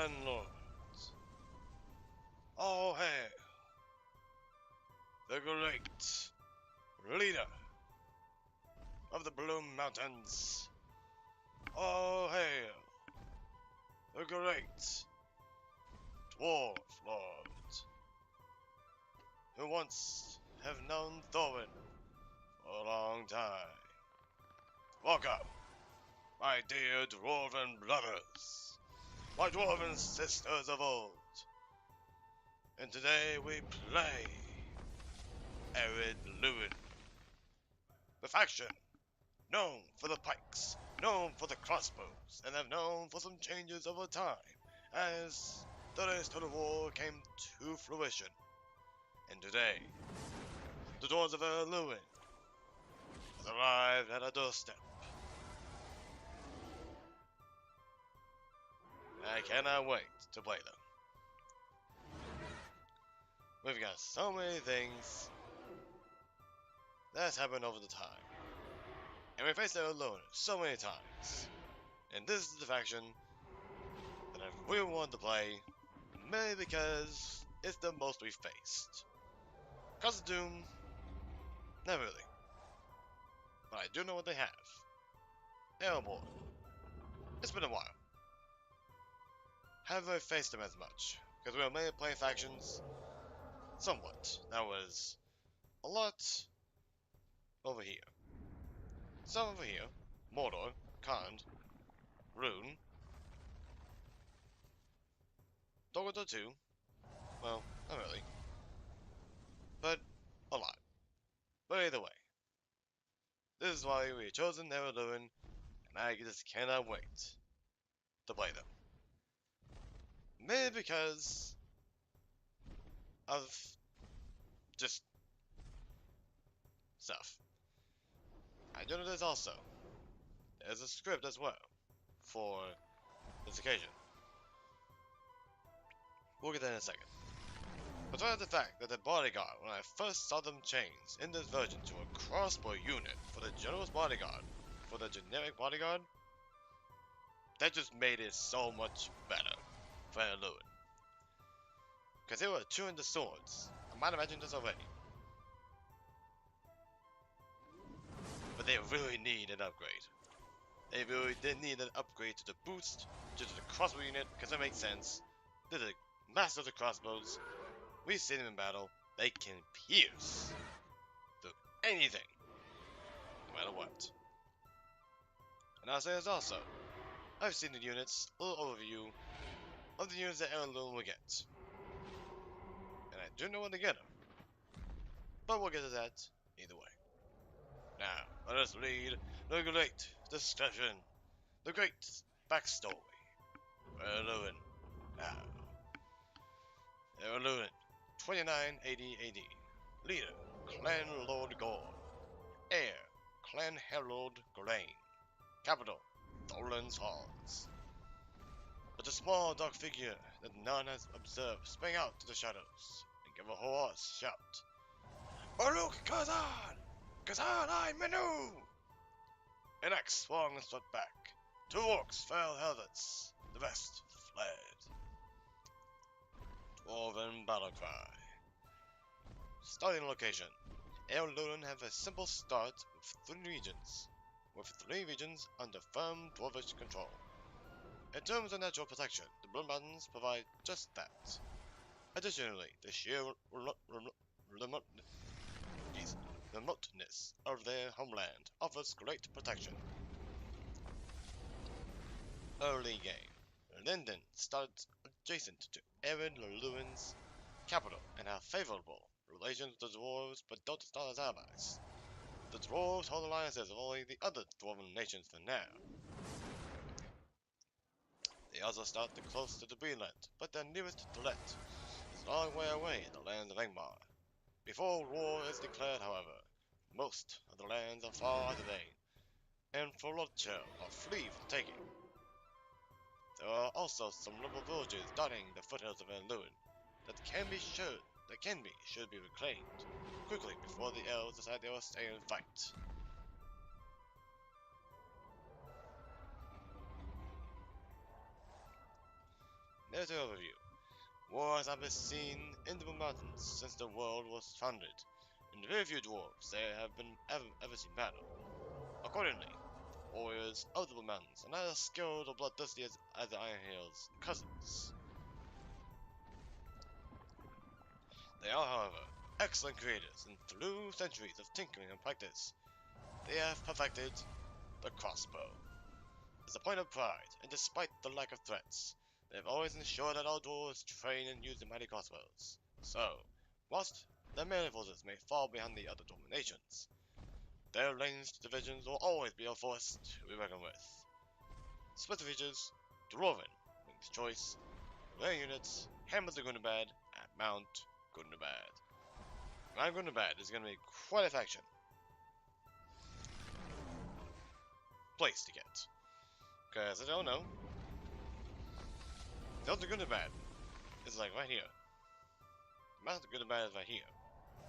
Clanlord'S. Oh hey, the great leader of the Bloom Mountains. Oh hail, the great dwarf lord, who once have known Thorin for a long time. Welcome, my dear dwarven brothers, my dwarven sisters of old. And today we play Ered Luin, the faction known for the pikes, known for the crossbows, and have known for some changes over time as the rest of the war came to fruition. And today, the dwarves of Ered Luin has arrived at our doorstep. I cannot wait to play them. We've got so many things that's happened over the time. And we faced Ered Luin so many times. And this is the faction that I really wanted to play, mainly because it's the most we faced. Cause of Doom, not really. But I do know what they have. Airborne. It's been a while. Haven't really faced them as much, because we were mainly playing factions. Somewhat. That was a lot over here. Some over here. Mordor, Khand, Rune, Dogota 2. Well, not really. But a lot. But either way. This is why we chosen Ered Luin, and I just cannot wait to play them. Mainly because of just stuff. I do know this also. There's a script as well for this occasion. We'll get that in a second. But despite the fact that the bodyguard, when I first saw them change in this version to a crossbow unit for the general's bodyguard, for the generic bodyguard, that just made it so much better for Ered Luin. Because they were chewing the swords. I might imagine this already. But they really need an upgrade. They really did need an upgrade to the boost, to the crossbow unit, because that makes sense. They're the master of the crossbows. We've seen them in battle. They can pierce through anything, no matter what. And I'll say this also. I've seen the units, a little overview of the units that Ered Luin will get. And I do know when to get them. But we'll get to that either way. Now, let us read the great discussion, the great backstory of Ered Luin. Now, Ered Luin, 2980 AD. Leader, Clanlord Gore. Heir, Clan Herald Grain. Capital, Thorin's Halls. But a small dark figure that none has observed sprang out to the shadows and gave a hoarse shout. Baruch Kazan! Kazan I Menu! An axe swung and swept back. 2 orcs fell helmets. The rest fled. Dwarven battle cry. Starting location. Ered Luin have a simple start with 3 regions under firm dwarvish control. In terms of natural protection, the Bloom Mountains provide just that. Additionally, the sheer remoteness of their homeland offers great protection. Early game. Linden starts adjacent to Ered Luin's capital and have favorable relations with the dwarves, but don't start as allies. The dwarves hold alliances with only the other dwarven nations for now. They also start close to the Greenland, but their nearest threat is a long way away in the lands of Angmar. Before war is declared, however, most of the lands are far away, and for Lotcher are free from taking. There are also some liberal villages dotting the foothills of Ered Luin that should be reclaimed quickly before the elves decide they will stay and fight. Military overview. Wars have been seen in the mountains since the world was founded. In very few dwarves there have been ever seen battle. Accordingly, warriors of the mountains are not as skilled or bloodthirsty as the Iron Hills' cousins. They are, however, excellent creators, and through centuries of tinkering and practice, they have perfected the crossbow. As a point of pride, and despite the lack of threats, they have always ensured that our dwarves train and use the mighty crossbows. So, whilst their melee forces may fall behind the other dwarven nations, their ranged divisions will always be a force to be reckoned with. Special features: dwarven, Wing's Choice, rare units, Hammers of Gundabad, and Mount Gundabad. Mount Gundabad is going to be quite a faction. Place to get. Because I don't know. Mount Gundabad is like right here. Mount Gundabad is right here.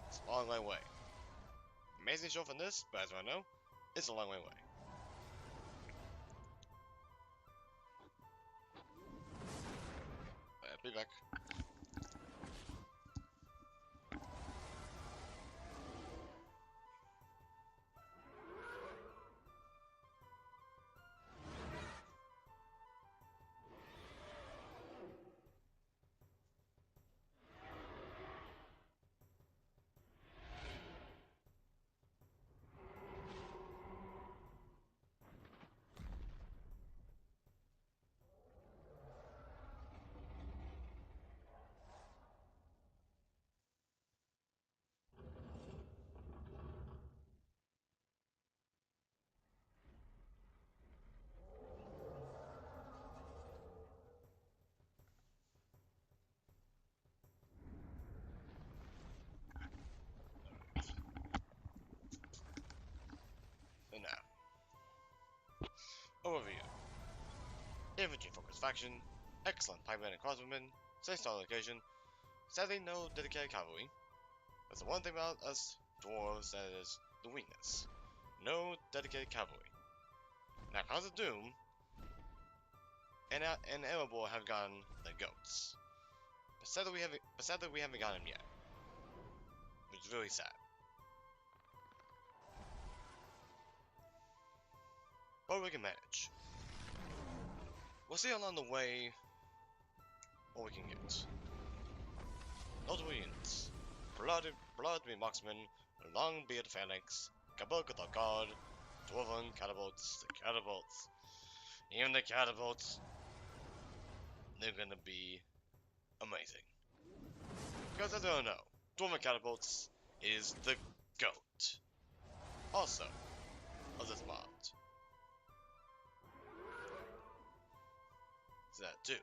It's a long way away. Amazing show from this, but as I know, it's a long way away. Be back. And now, overview. Infantry focused faction, excellent pikemen and crossbowmen, 6-star location, sadly no dedicated cavalry. That's the one thing about us dwarves that is the weakness. No dedicated cavalry. Now, Cause of Doom and Erebor have gotten the goats. But sadly we haven't gotten them yet. Which is really sad. But we can manage. We'll see along the way what we can get. Notable units: Blood-Be Marksman, Long-Beard Phalanx, Kabuk the Guard, Dwarven Catapults, the Catapults. Even the Catapults, they're gonna be amazing. Because as I don't know, Dwarven Catapults is the GOAT. Also, of this mod. So that too.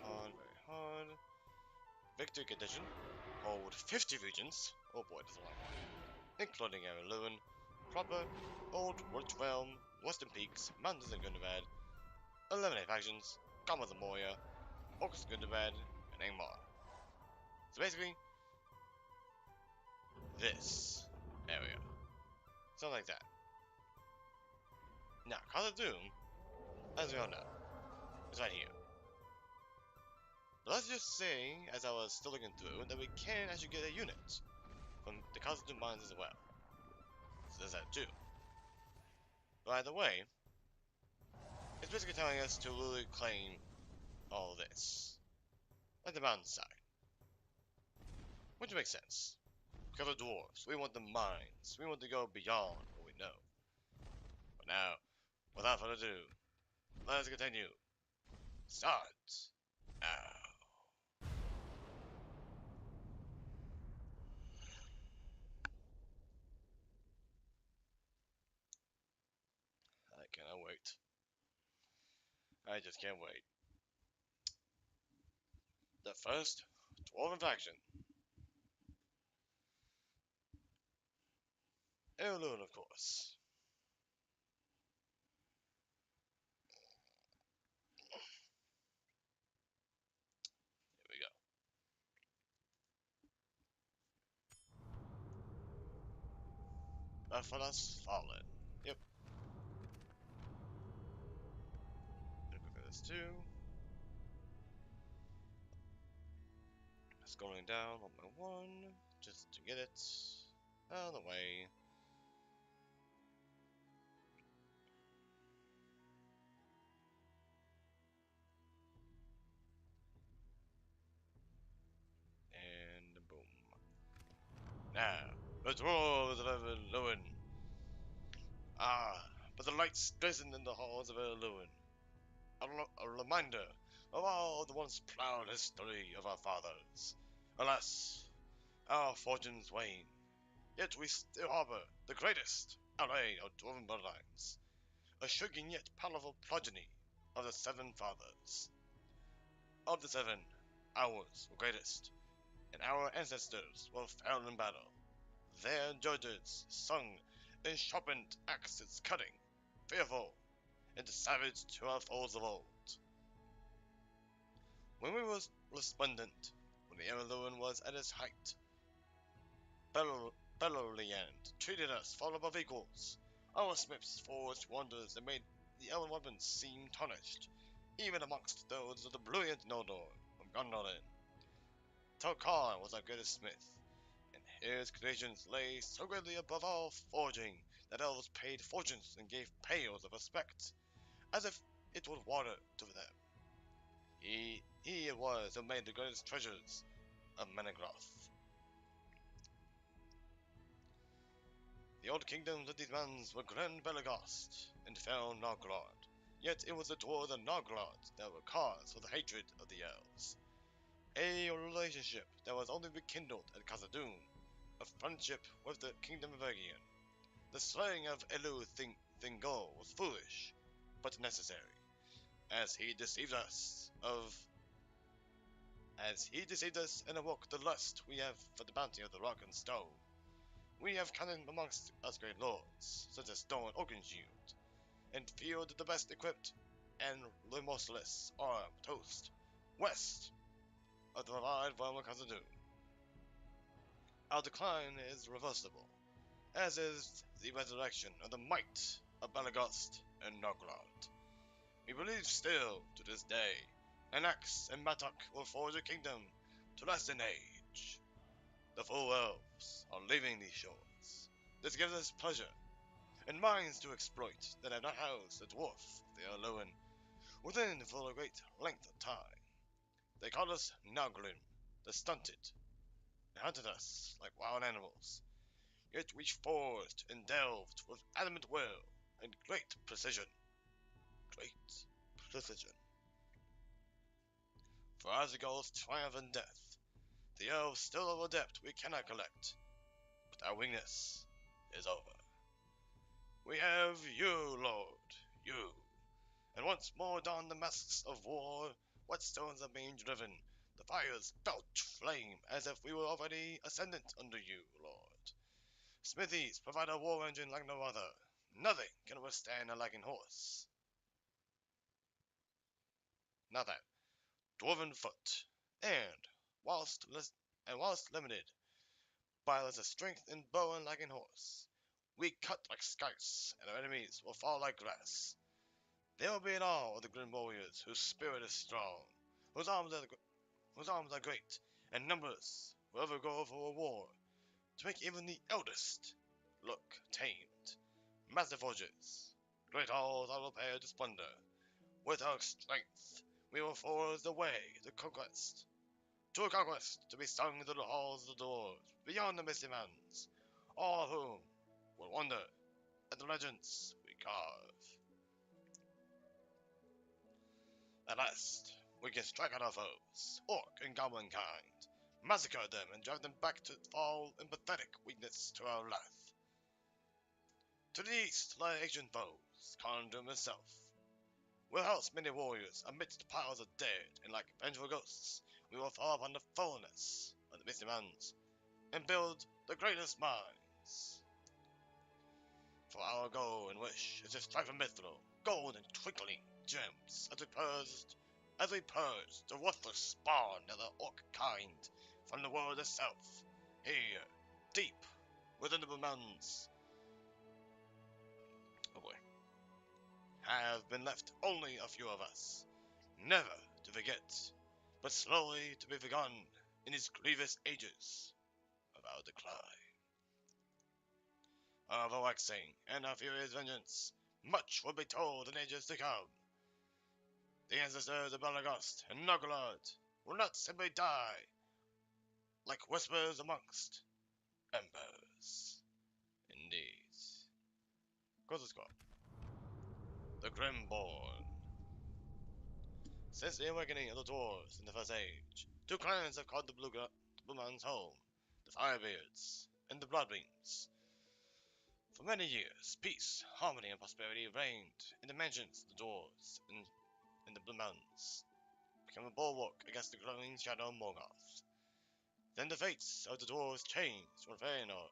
Hard, very hard. Victory condition. Hold 50 regions. Oh boy, that's a long one. Including Luin, Proper, Old Witch Realm, Western Peaks, Mountains of Gundabad, eliminate factions, Commas of Moria, Orcs of Gundabad, and Angmar. So basically, this area. Something like that. Now, Cause of Doom, as we all know, is right here. But let's just say, as I was still looking through, that we can actually get a unit from the Cause of Doom mines as well. So there's that too. By the way, it's basically telling us to literally claim all this. Like the mountainside. Which makes sense. Because of dwarves, we want the mines. We want to go beyond what we know. But now, without further ado, let's continue. Start now. I cannot wait. I just can't wait. The first dwarven faction. Luin, of course. Here we go. Left for us, fallen. Yep. Descendants 2. Scrolling down on my 1, just to get it out of the way. And boom. Now, the dwarves of Luin. Ah, but the lights glisten in the halls of Luin. A reminder of all the once proud history of our fathers. Alas, our fortunes wane, yet we still harbor the greatest array of dwarven bloodlines, a shrinking yet powerful progeny of the seven fathers. Of the seven, ours were greatest, and our ancestors were fell in battle. Their judges sung in sharpened axes cutting, fearful, and savage to our foes of old. When we were resplendent, when the Ered was at its height, Bellowland treated us far above equals. Our smiths forged wonders that made the elven weapons seem tarnished, even amongst those of the brilliant Noldor of Gondolin. Telkar was our greatest smith, and his creations lay so greatly above all forging that elves paid fortunes and gave pails of respect, as if it was water to them. He it was who made the greatest treasures of Menegroth. The old kingdoms of these lands were Grand Belagast and fell Narglod, yet it was the dwarves of Narglod that were cause for the hatred of the elves. A relationship that was only rekindled at Khazad-dûm, a friendship with the kingdom of Aegean. The slaying of Elu Thingol was foolish, but necessary, as he deceived us and awoke the lust we have for the bounty of the rock and stone. We have cannon amongst us great lords, such as Thorn Oakenshield, and field the best equipped and remorseless armed host, west of the wide realm of Khazad-dûm. Our decline is reversible, as is the resurrection of the might of Belagast and Narglod. We believe still, to this day, an axe and mattock will forge a kingdom to last an age. The full elves are leaving these shores. This gives us pleasure, and minds to exploit that have not housed the dwarf of the Luin within for a great length of time. They called us Nauglim, the stunted, and hunted us like wild animals. Yet we forged and delved with adamant will and great precision. Great precision. For Azog's triumph in death, the elves still have a debt we cannot collect, but our weakness is over. We have you, Lord, you, and once more don the masks of war. Whetstones are being driven, the fires belch flame as if we were already ascendant under you, Lord. Smithies provide a war engine like no other. Nothing can withstand a lagging horse. Now that, dwarven foot, and whilst limited by lesser strength in bow and lagging horse, we cut like scythes, and our enemies will fall like grass. There will be in all of the grim warriors whose spirit is strong, whose arms are great, and numbers will ever go for a war, to make even the eldest look tamed. Massive forges, great halls are prepared to splendor. With our strength, we will forge the way to conquest. To a conquest to be sung through the halls of the dwarves, beyond the misty mountains, all of whom will wonder at the legends we carve. At last, we can strike at our foes, orc and goblin kind, massacre them and drive them back to fall in pathetic weakness to our wrath. To the east lie ancient foes, Khazad-dûm itself. We'll house many warriors amidst piles of dead, and like vengeful ghosts, we will fall upon the fullness of the misty mountains, and build the greatest minds. For our goal and wish is to strike from mithril, gold and twinkling gems, as we purge the worthless spawn of the orc kind from the world itself. Here, deep within the mountains, oh boy, have been left only a few of us, never to forget, but slowly to be forgotten in these grievous ages of our decline. Of our waxing and our furious vengeance, much will be told in ages to come. The ancestors of Balagost and Nogolod will not simply die like whispers amongst embers. Indeed. Close the score. The Grimborn. Since the awakening of the dwarves in the First Age, two clans have called the Blue Mountains home, the Firebeards and the Bloodwings. For many years, peace, harmony, and prosperity reigned in the mansions of the dwarves in the Blue Mountains, becoming a bulwark against the glowing shadow Morgoth. Then the fates of the dwarves changed when Fëanor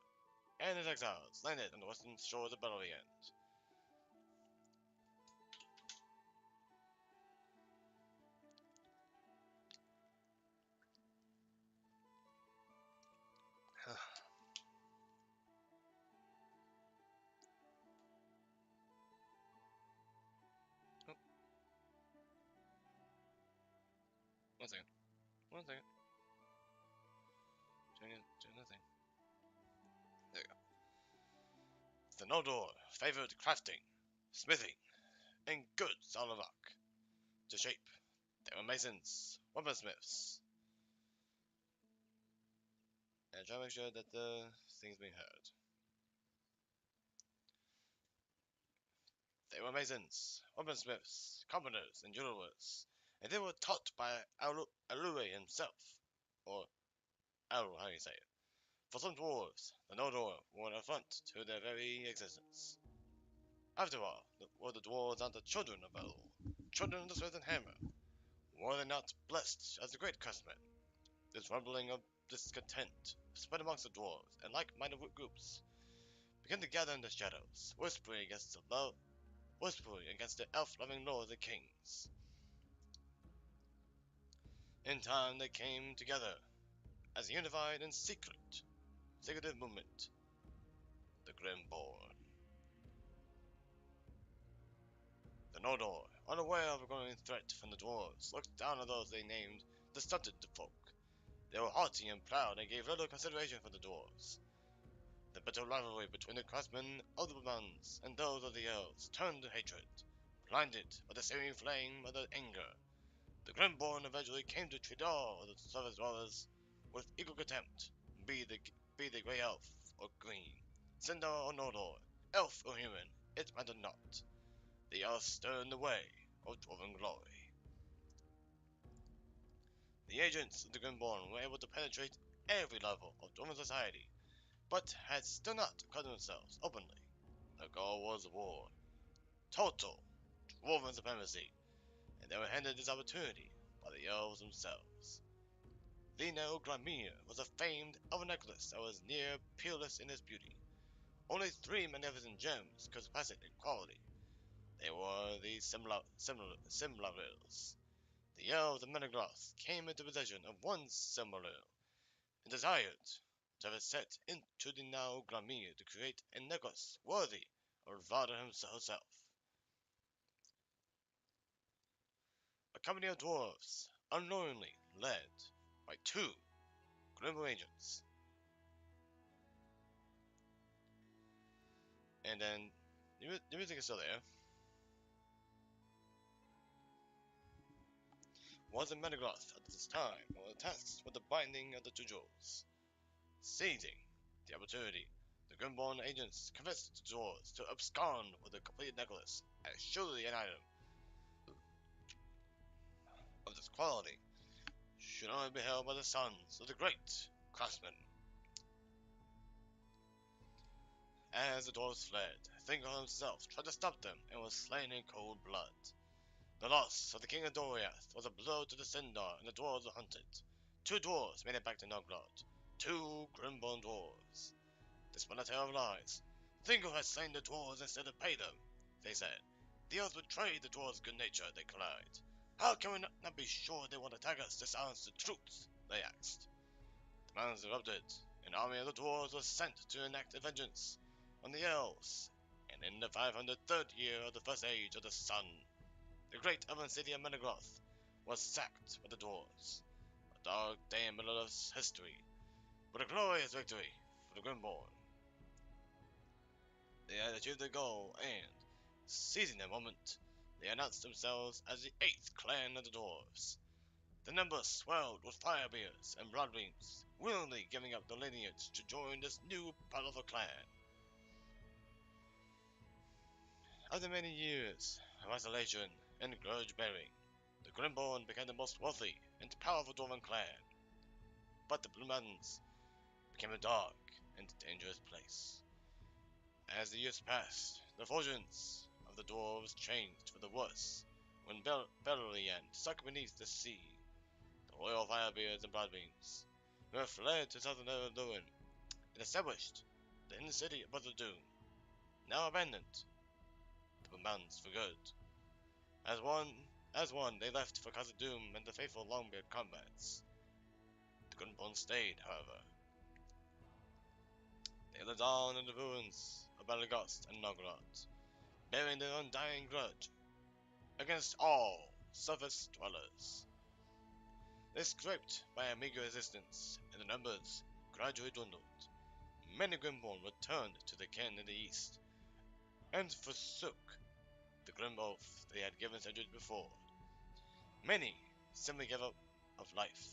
and his exiles landed on the western shores of Beleriand. Oh, one second. One second. Doing nothing. There we go. The Noldor favored crafting, smithing, and good solid rock to shape. They were masons, weaponsmiths, and try to make sure that the thing's being heard. They were masons, weaponsmiths, carpenters, and jewelers, and they were taught by Alue himself, or Alu, how you say it. For some dwarves, the Noldor were an affront to their very existence. After all, were the dwarves not the children of Elul, children of the Sword and Hammer? Were they not blessed as the great craftsmen? This rumbling of discontent spread amongst the dwarves and like-minded groups began to gather in the shadows, whispering against the elf-loving lords and kings. In time, they came together as a unified and secretive movement, the Grimborn. The Noldor, unaware of a growing threat from the dwarves, looked down on those they named the stunted folk. They were haughty and proud and gave little consideration for the dwarves. The bitter rivalry between the craftsmen of the mountains and those of the elves turned to hatred. Blinded by the searing flame of their anger, the Grimborn eventually came to treat all of the surface dwellers with equal contempt, be they grey elf or green, Cinder or Noldor, elf or human, it mattered not. The elves stood in the way of dwarven glory. The agents of the Grimborn were able to penetrate every level of dwarven society, but had still not declared themselves openly. The goal was war, total dwarven supremacy, and they were handed this opportunity by the elves themselves. The narrow Glamir was a famed elven necklace that was near peerless in its beauty. Only 3 magnificent gems could surpass it in quality. They were the Silmarils. The elves of Menegloth came into possession of one Silmaril and desired to have it set into the now Glamir to create a necklace worthy of Vada herself. A company of dwarves, unknowingly led by 2 Grimble agents. And then, the music is still there. Was in Menegloth at this time, and was tasked with the binding of the 2 jewels. Seizing the opportunity, the Grimborn agents convinced the dwarves to abscond with the completed necklace, as surely an item of this quality should only be held by the sons of the great craftsmen. As the dwarves fled, Thingol himself tried to stop them and was slain in cold blood. The loss of the king of Doriath was a blow to the Sindar, and the dwarves were hunted. 2 dwarves made it back to Noglod, 2 Grimborn dwarves. Despite a tale of lies, Thingol had slain the dwarves instead of pay them, they said. The elves betrayed the dwarves' good nature, they cried. How can we not be sure they won't attack us to silence the truth, they asked. The mountains erupted. An army of the dwarves was sent to enact vengeance on the elves, and in the 503rd year of the First Age of the Sun, the great elven city of Menegloth was sacked by the dwarves. A dark day in Middle-earth's history, but a glorious victory for the Grimborn. They had achieved their goal, and, seizing their moment, they announced themselves as the 8th clan of the dwarves. The numbers swelled with firebeards and bloodbeams, willingly giving up their lineage to join this new powerful clan. After many years of isolation and grudge-bearing, the Grimborn became the most wealthy and powerful dwarven clan. But the Blue Mountains became a dark and dangerous place. As the years passed, the fortunes of the dwarves changed for the worse when Beleriand sunk beneath the sea. The royal firebeards and bloodbeams, who had fled to southern Luin and established the inner city above the Doom, now abandoned the Blue Mountains for good. As one, they left for Khazad-dûm and the faithful Longbeard combats. The Grimborn stayed, however. They lived on in the ruins of Balagost and Nogrod, bearing their undying grudge against all surface dwellers. They scraped by a meager existence, and the numbers gradually dwindled. Many Grimborn returned to their kin in the east, and forsook the grim oath they had given centuries before. Many simply gave up of life,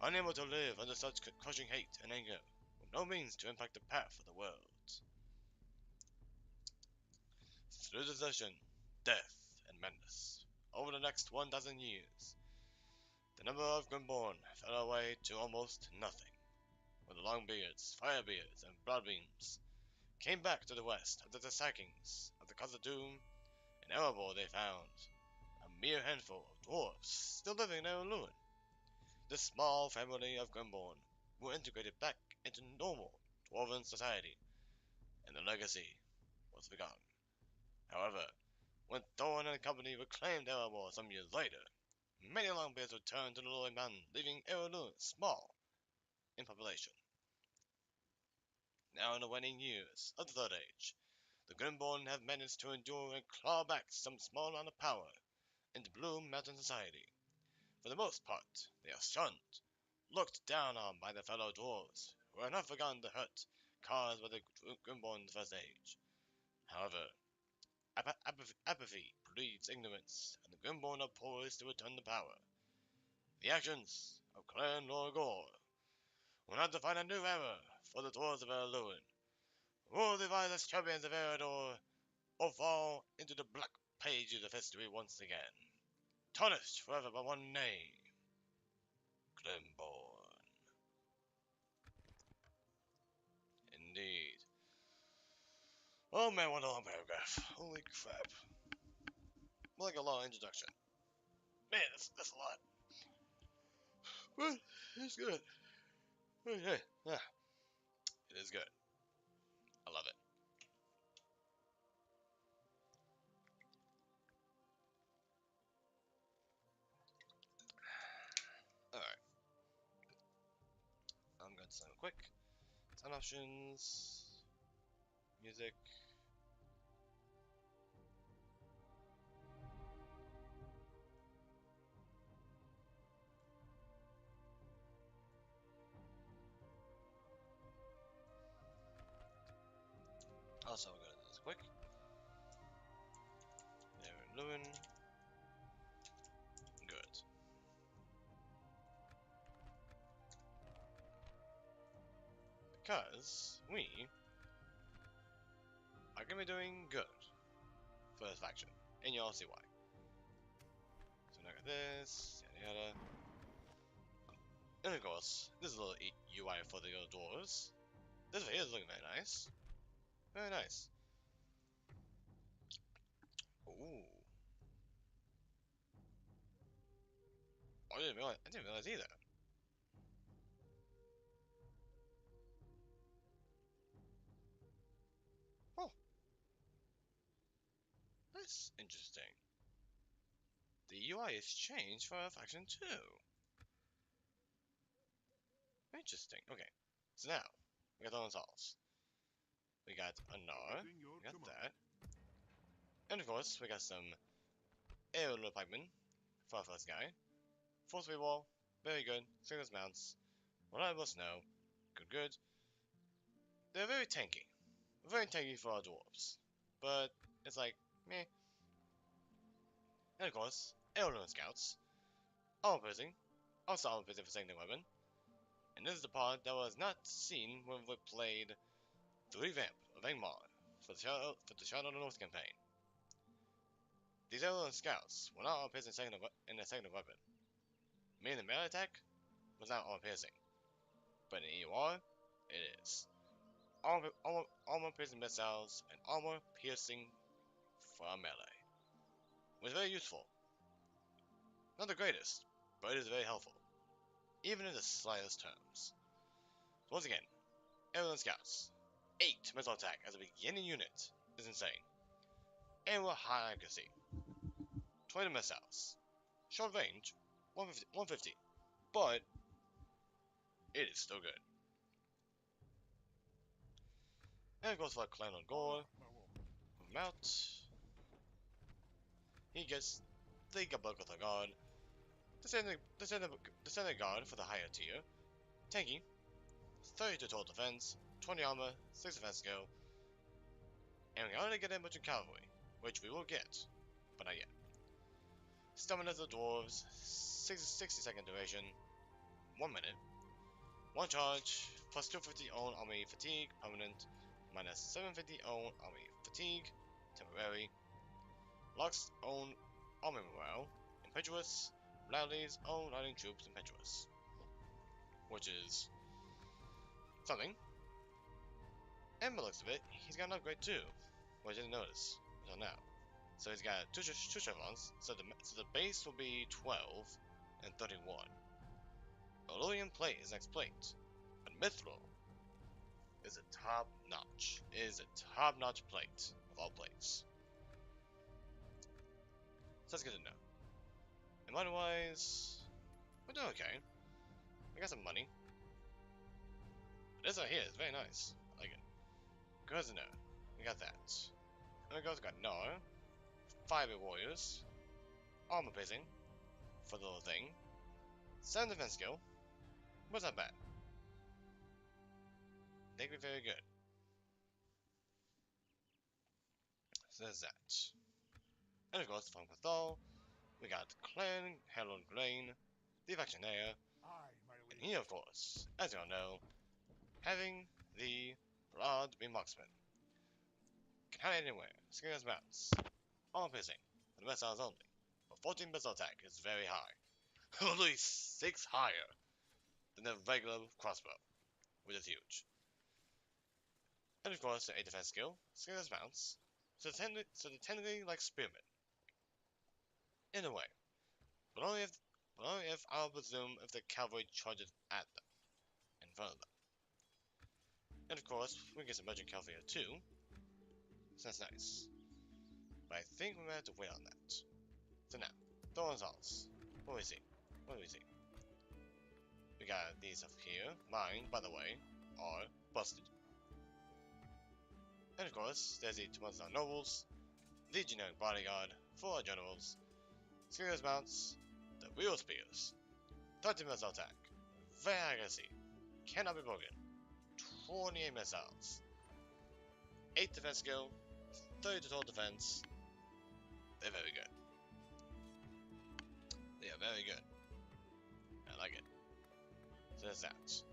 unable to live under such crushing hate and anger, with no means to impact the path of the world. Through desertion, death, and madness, over the next 1,000 years, the number of Grimborn fell away to almost nothing, when the Longbeards, Firebeards, and Bloodbeams came back to the west after the sackings of the Khazad-dûm and Erebor. They found a mere handful of dwarves still living in Luin. This small family of Grimborn were integrated back into normal dwarven society, and the legacy was begun. However, when THORIN and company reclaimed Erebor some years later, many Longbeards returned to the Luin Mountain, leaving Luin small in population. Now in the waning years of the Third Age, the Grimborn have managed to endure and claw back some small amount of power into Blue Mountain society. For the most part, they are shunned, looked down on by their fellow dwarves, who have not forgotten the hurt caused by the Grimborn in the First Age. However, apathy breeds ignorance, and the Grimborn are poised to return to power. The actions of Clanlord'S will not define a new era for the dwarves of Luin. Will they rise as champions of Ered, or fall into the black pages of history once again, tarnished forever by one name, Grimborn. Indeed. Oh man, what a long paragraph. Holy crap. More like a long introduction. Man, that's a lot. But it's good. Okay, yeah. It is good. I love it. Alright. I'm going to sign quick. Sound options. Music. Also, we're going to do this quick. Ered Luin. Good. Because we are going to be doing good for this faction, and you'll see why. So look at this, yada yada. And of course, this is a little UI for the dwarves. This video is looking very nice. Very nice. Ooh. Oh, I didn't realize either. Oh. That's interesting. The UI is changed for faction 2. Interesting. Okay. So now, we got the Salts. We got Anar. We got that. And of course, we got some Aerial Pikemen for our first guy. Force free wall, very good. Single mounts, reliable snow, good. They're very tanky for our dwarves. But it's like meh. And of course, Airlord scouts, armor piercing, also armor piercing for secondary weapon. And this is the part that was not seen when we played the revamp of Angmar for the Shadow of the North campaign. These Airlord scouts were not armor piercing in a secondary weapon. Meaning the melee attack was not armor piercing, but in EUR, it is. Armor piercing missiles and armor piercing for melee. Which is very useful. Not the greatest, but it is very helpful, even in the slightest terms. So once again, Airlord Scouts, 8 missile attack as a beginning unit is insane. And with high accuracy, 20 missiles, short range, 150, but it is still good. And it goes for Clanlord'S, move him out. He gets the Gabuk with a guard, descendant guard for the higher tier, tanky, 32 total defense, 20 armor, 6 defense skill, and we already get Emergent Cavalry, which we will get, but not yet. Stamina of the Dwarves, 60-second duration, 1 minute, 1 charge, plus 250 on army fatigue, permanent, minus 750 on army fatigue, temporary, locks on army morale, impetuous, rallies on riding troops impetuous, which is something. And by the looks of it, he's got an upgrade too, which I didn't notice until now. So he's got two chevrons, so the base will be 12 and 31. Luin plate is next plate, but Mithril is a top-notch. It is a top-notch plate of all plates. So that's good to know. And money-wise, we're doing okay. We got some money. This right here is very nice. I like it. Good to know. We got that. And we also got Nar, 5 warriors, armor piercing for the little thing, 7 defense skill. What's not bad? They could be very good. So there's that. And of course, from Cathal, we got Clan Herald Grain, the Factionaire, and here, of course, as you all know, having the Broad Beam Marksman. Can hide anywhere, skin as mounts, armor piercing, for the missiles only, but 14 missile attack is very high. Only 6 higher than the regular crossbow, which is huge. And of course, the 8 defense skill, skin as mounts, so they're technically like spearmen. In a way, but only if I'll presume if the cavalry charges at them, in front of them. And of course, we get some Emergent Cavalry here too, so that's nice. But I think we might have to wait on that. So now, THORIN's halls. What do we see? We got these up here. Mine, by the way, are busted. And of course, there's the 2 nobles, the generic bodyguard, 4 generals, Spears mounts, the real spears, 30 missile attack, very accuracy, cannot be broken, 28 missiles, 8 defense skill, 30 total defense. They're very good. They are very good. I like it. So there's that.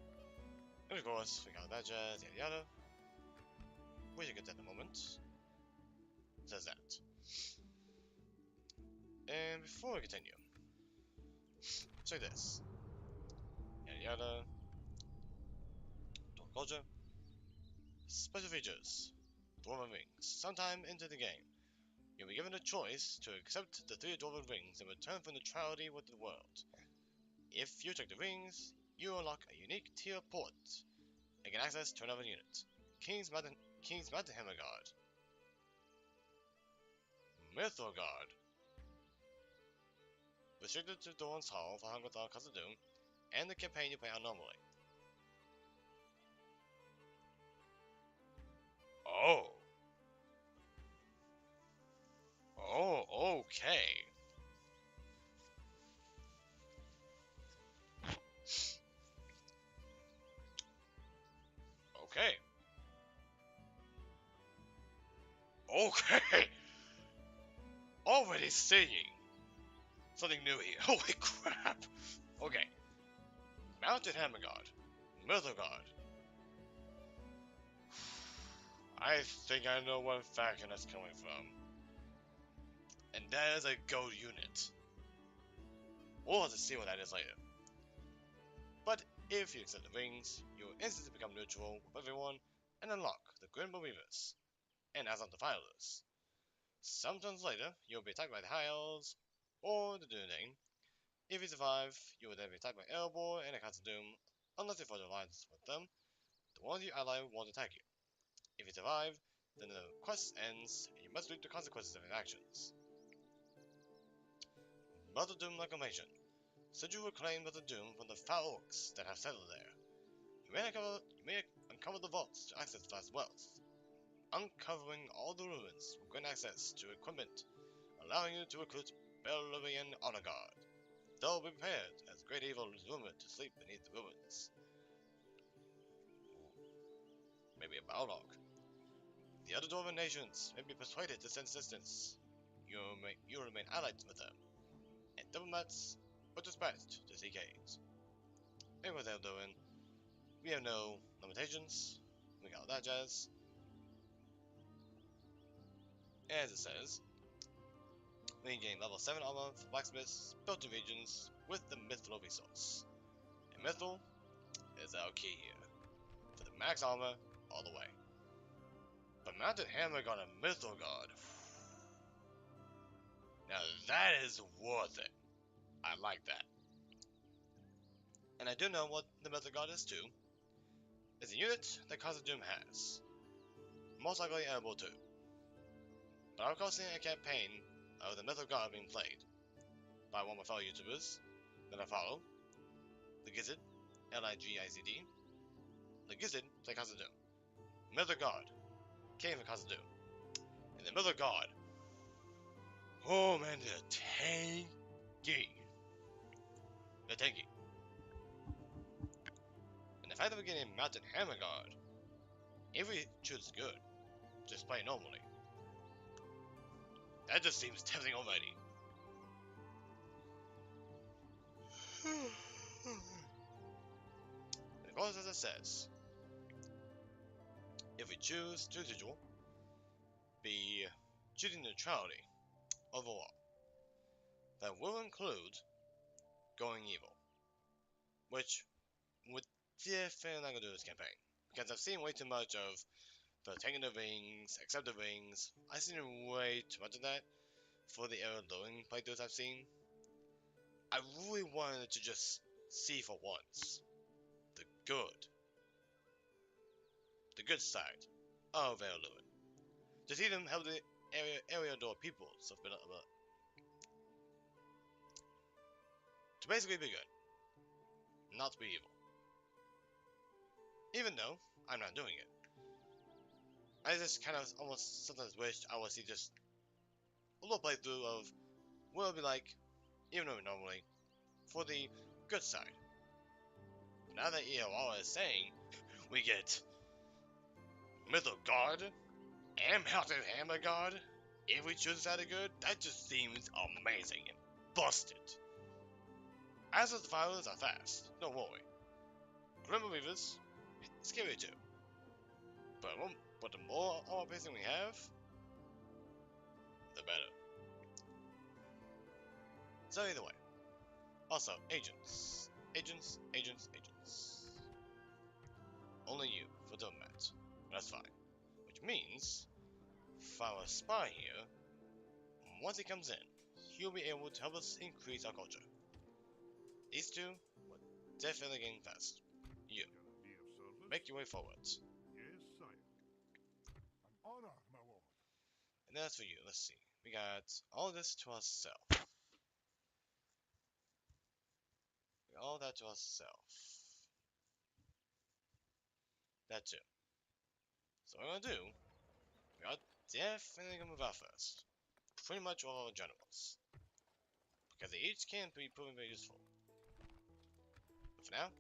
And of course, we got that jazz, yada yada. We should get that in a moment. So there's that. And before we continue, check this. Yada yada. Dwarf culture. Special features. Dwarven rings. Sometime into the game, you'll be given a choice to accept the 3 dwarven rings in return for neutrality with the world. If you check the rings, you unlock a unique tier port and get access to another unit. King's Mountain Hammer Guard. Mithril Guard. Restricted to Thorin's Hall for Hungerthal Khazad-dûm and the campaign you play on normally. Oh. Oh, okay. Okay. Okay. Already seeing something new here. Holy crap. Okay. Mounted Hammer God. Mytho God. I think I know what faction that's coming from. And that is a gold unit. We'll have to see what that is later. But if you accept the rings, you will instantly become neutral with everyone and unlock the Grim Believers and Azog the Fireless. Some turns later, you will be attacked by the High Elves or the Dunedain. If you survive, you will then be attacked by Erebor and the Cats of Doom, unless you forge an alliance with them. The ones you ally won't attack you. If you survive, then the quest ends and you must reap the consequences of your actions. Mother Doom Reclamation. Should you reclaim Mother Doom from the foul orcs that have settled there, you may uncover the vaults to access vast wealth. Uncovering all the ruins will grant access to equipment, allowing you to recruit Belerian Honor Guard. Though be prepared, as great evil is rumored to sleep beneath the ruins. Maybe a Balrog. The other dwarven nations may be persuaded to send assistance. You remain allied with them, and diplomats or dispatched to seek aid. And what they're doing, we have no limitations. We got all that jazz. As it says, we gain level 7 armor for blacksmiths, built-in regions with the Mithril resource. And Mithril is our key here, for the max armor all the way. But Mounted Hammer got a Mithril God. Now that is worth it. I like that. And I do know what the Mithril God is too. It's a unit that Casa Doom has. Most likely Erebor too. But I'm seeing a campaign of the Mithril God being played by one of my fellow YouTubers that I follow. The Gizzard, Ligizd. The Gizzard played Casa Doom. Mithril God came from Casa Doom. And the Mithril God, oh man, they're tanky. They're tanky. And the fact that we're getting Mounted Hammer God, if we choose good, just play normally, that just seems tempting already. And of course, as it says, if we choose to individual, be choosing neutrality overall. That will include going evil, which would definitely not gonna do this campaign, because I've seen way too much of the taking the rings, accept the rings. I've seen way too much of that for the Ered Luin playthroughs I've seen. I really wanted to just see for once the good side of Ered Luin. To see them help the Eriador peoples of to basically be good, not to be evil. Even though I'm not doing it. I just kind of almost sometimes wish I would see just a little playthrough of what it would be like, even though normally, for the good side. Now that EOR is saying we get Mytho God and Mounted Hammer God, if we choose that of good, that just seems amazing and busted. As the files are fast, don't worry. Grim Reavers, scary too. But the more armor pacing we have, the better. So either way. Also, agents. Agents. Only you for doing that. That's fine. Which means, for our spy here, once he comes in, he'll be able to help us increase our culture. These two will definitely gain fast. You, make your way forward. Yes, sire. An honor, my lord. And as for you, let's see. We got all this to ourselves. All that to ourselves. That too. So what we're gonna do, we are definitely gonna move out first. Pretty much all our generals. Because they each can be proven very useful. But for now,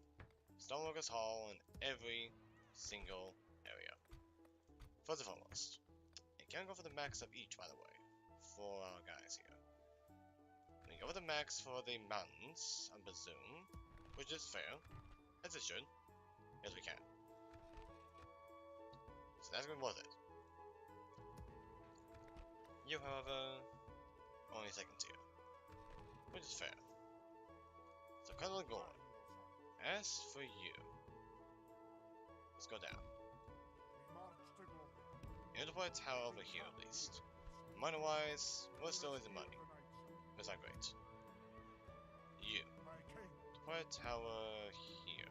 Stoneworkers Hall in every single First and foremost, you can't go for the max of each, by the way, for our guys here. We can go for the max for the mountains, I presume, which is fair, as it should. Yes, we can. So that's gonna be worth it. You, however, only second tier, which is fair. So Clanlord'S. As for you, let's go down. You need to put a tower over here at least. Money-wise, we're still losing money. That's not great. You, put a tower here.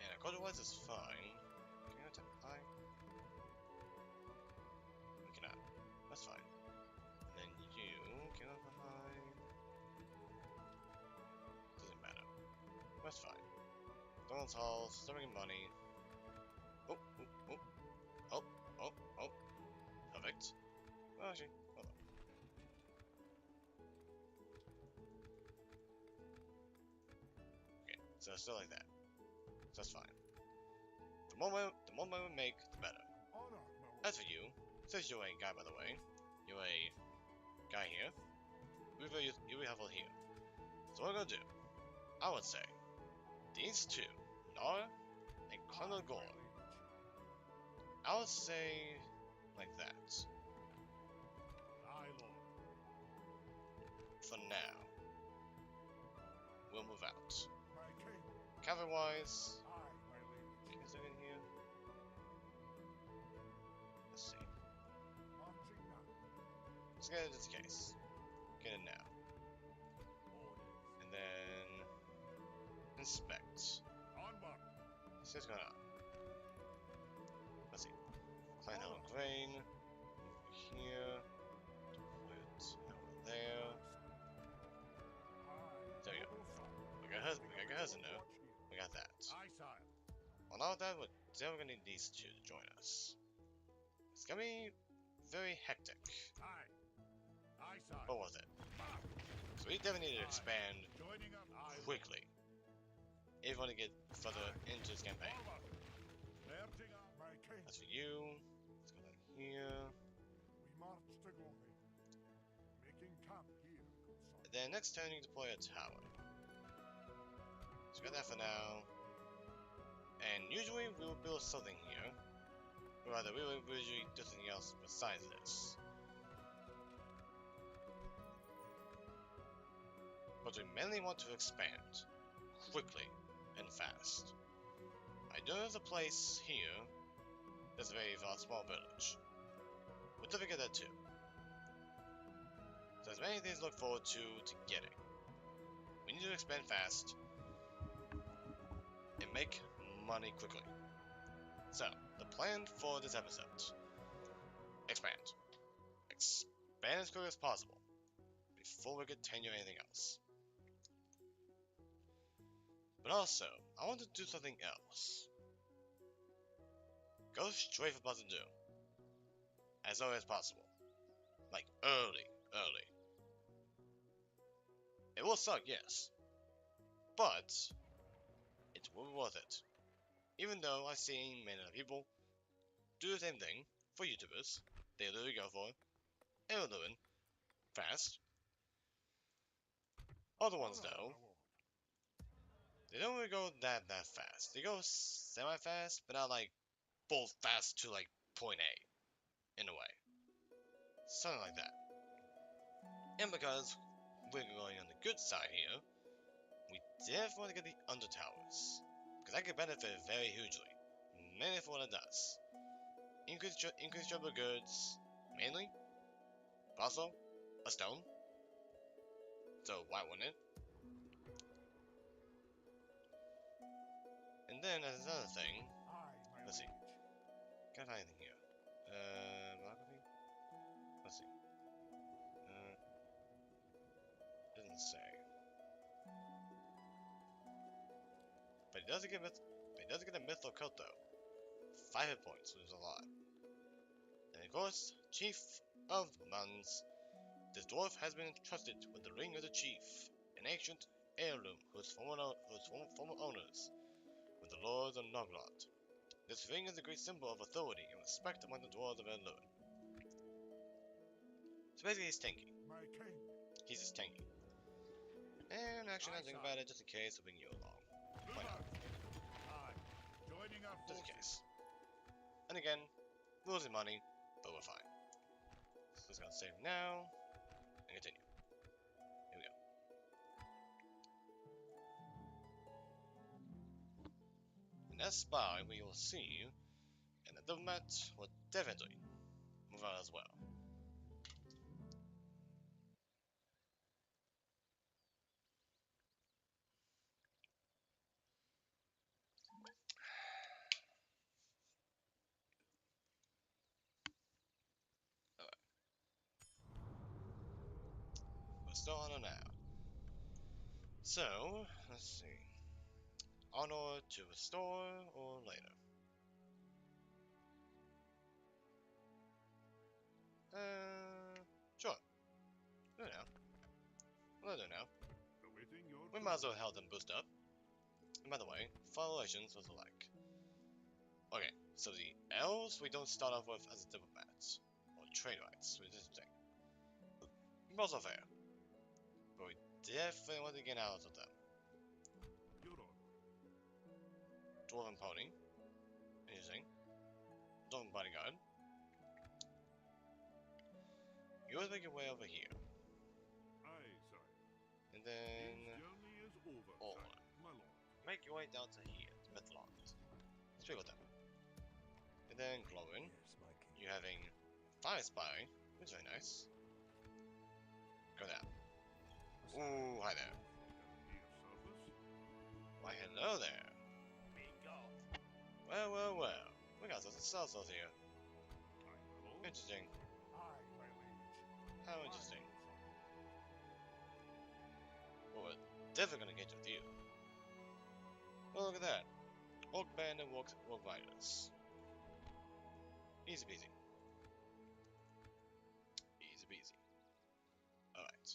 And a quarter-wise is fine. Can you attack high? We cannot. That's fine. And then you can go high. Doesn't matter. That's fine. Donald's Hall, starting money. Oh, oh, oh. Oh, oh, oh. Perfect. Oh, actually, hold on. Okay, so it's still like that. So that's fine. The more money we make, the better. As for you, since you're a guy, by the way, you're a guy here, you'll be helpful here. So what I'm gonna do, I would say, these two, Nara and Clanlord'S, I would say like that. For now, we'll move out. Cavalry-wise, is there in here? Let's see. Let's get it this case. Get it now. And then inspect. See what's going on. Let's see. Clan Hill and Grain. Over here. Put over there. There we go. We got hers in there. We got that. Well, now that we're definitely gonna need these two to join us. It's gonna be very hectic. But worth it. So we definitely need to expand quickly if we want to get further into this campaign. As for you, let's go down here. And then next turn you can deploy a tower. So we got that for now. And usually we will build something here. Or rather, we will usually do something else besides this. But we mainly want to expand quickly and fast. I know there's a place here that's a very small village. We'll definitely get that too. So there's many things to look forward to getting. We need to expand fast and make money quickly. So, the plan for this episode: expand. Expand as quickly as possible before we get tenure or anything else. But also, I want to do something else. Go straight for Buzz and Doom. As early as possible. Like, early. It will suck, yes. But, it will be worth it. Even though I've seen many other people do the same thing for YouTubers. They literally go for Ered Luin fast. Other ones, though, they don't really go that fast. They go semi-fast, but not like full fast to like point A, in a way. Something like that. And because we're going on the good side here, we definitely want to get the under towers, because that could benefit very hugely. Mainly for what it does. Increase trouble goods, mainly, but also a stone. So why wouldn't it? And then as another thing, let's see. Can't find anything here. Biography? Let's see. Doesn't say. But it doesn't get a mythical coat though. 5 hit points, which is a lot. And of course, Chief of the Mountains. This dwarf has been entrusted with the ring of the chief, and an ancient heirloom whose former owners were the Lords of Noglod. This ring is a great symbol of authority and respect among the dwarves of Luin. So basically he's tanky. My king. He's just tanky. And actually, I'm thinking about it just in case, I'll bring you along. Why not? Aye. Joining our Just in forces. case. And again, losing money, but we're fine. So just gonna save now, and continue. Here we go. And that's why we will see, and the diplomat will definitely move on as well. We're still on now. So, let's see. Honor to restore or later? Sure. Do it now. We'll do it now. Awaiting your We might as well help them boost up. And by the way, violations was like. Okay, so the elves we don't start off with as diplomats or trade rights, which is the thing. Also fair. But we definitely want to get out of them. Your order. Dwarven pony. Interesting. Dwarven bodyguard. You always make your way over here. Aye, sire. And then His journey is over, over. sire, my lord. Make your way down to here, to Midland. Speak with them. And then Luin, Yes, my king. you having Fire Spy, which is very nice. Go down. Ooh, hi there. Near surface. Why, hello there. Well, well, well. We got some salsas here. Aye, my lord. Interesting. Aye, my liege. How interesting. Well, we're definitely gonna get with you. Oh, look at that. Orc band and orc riders. Easy peasy. Easy peasy. Alright.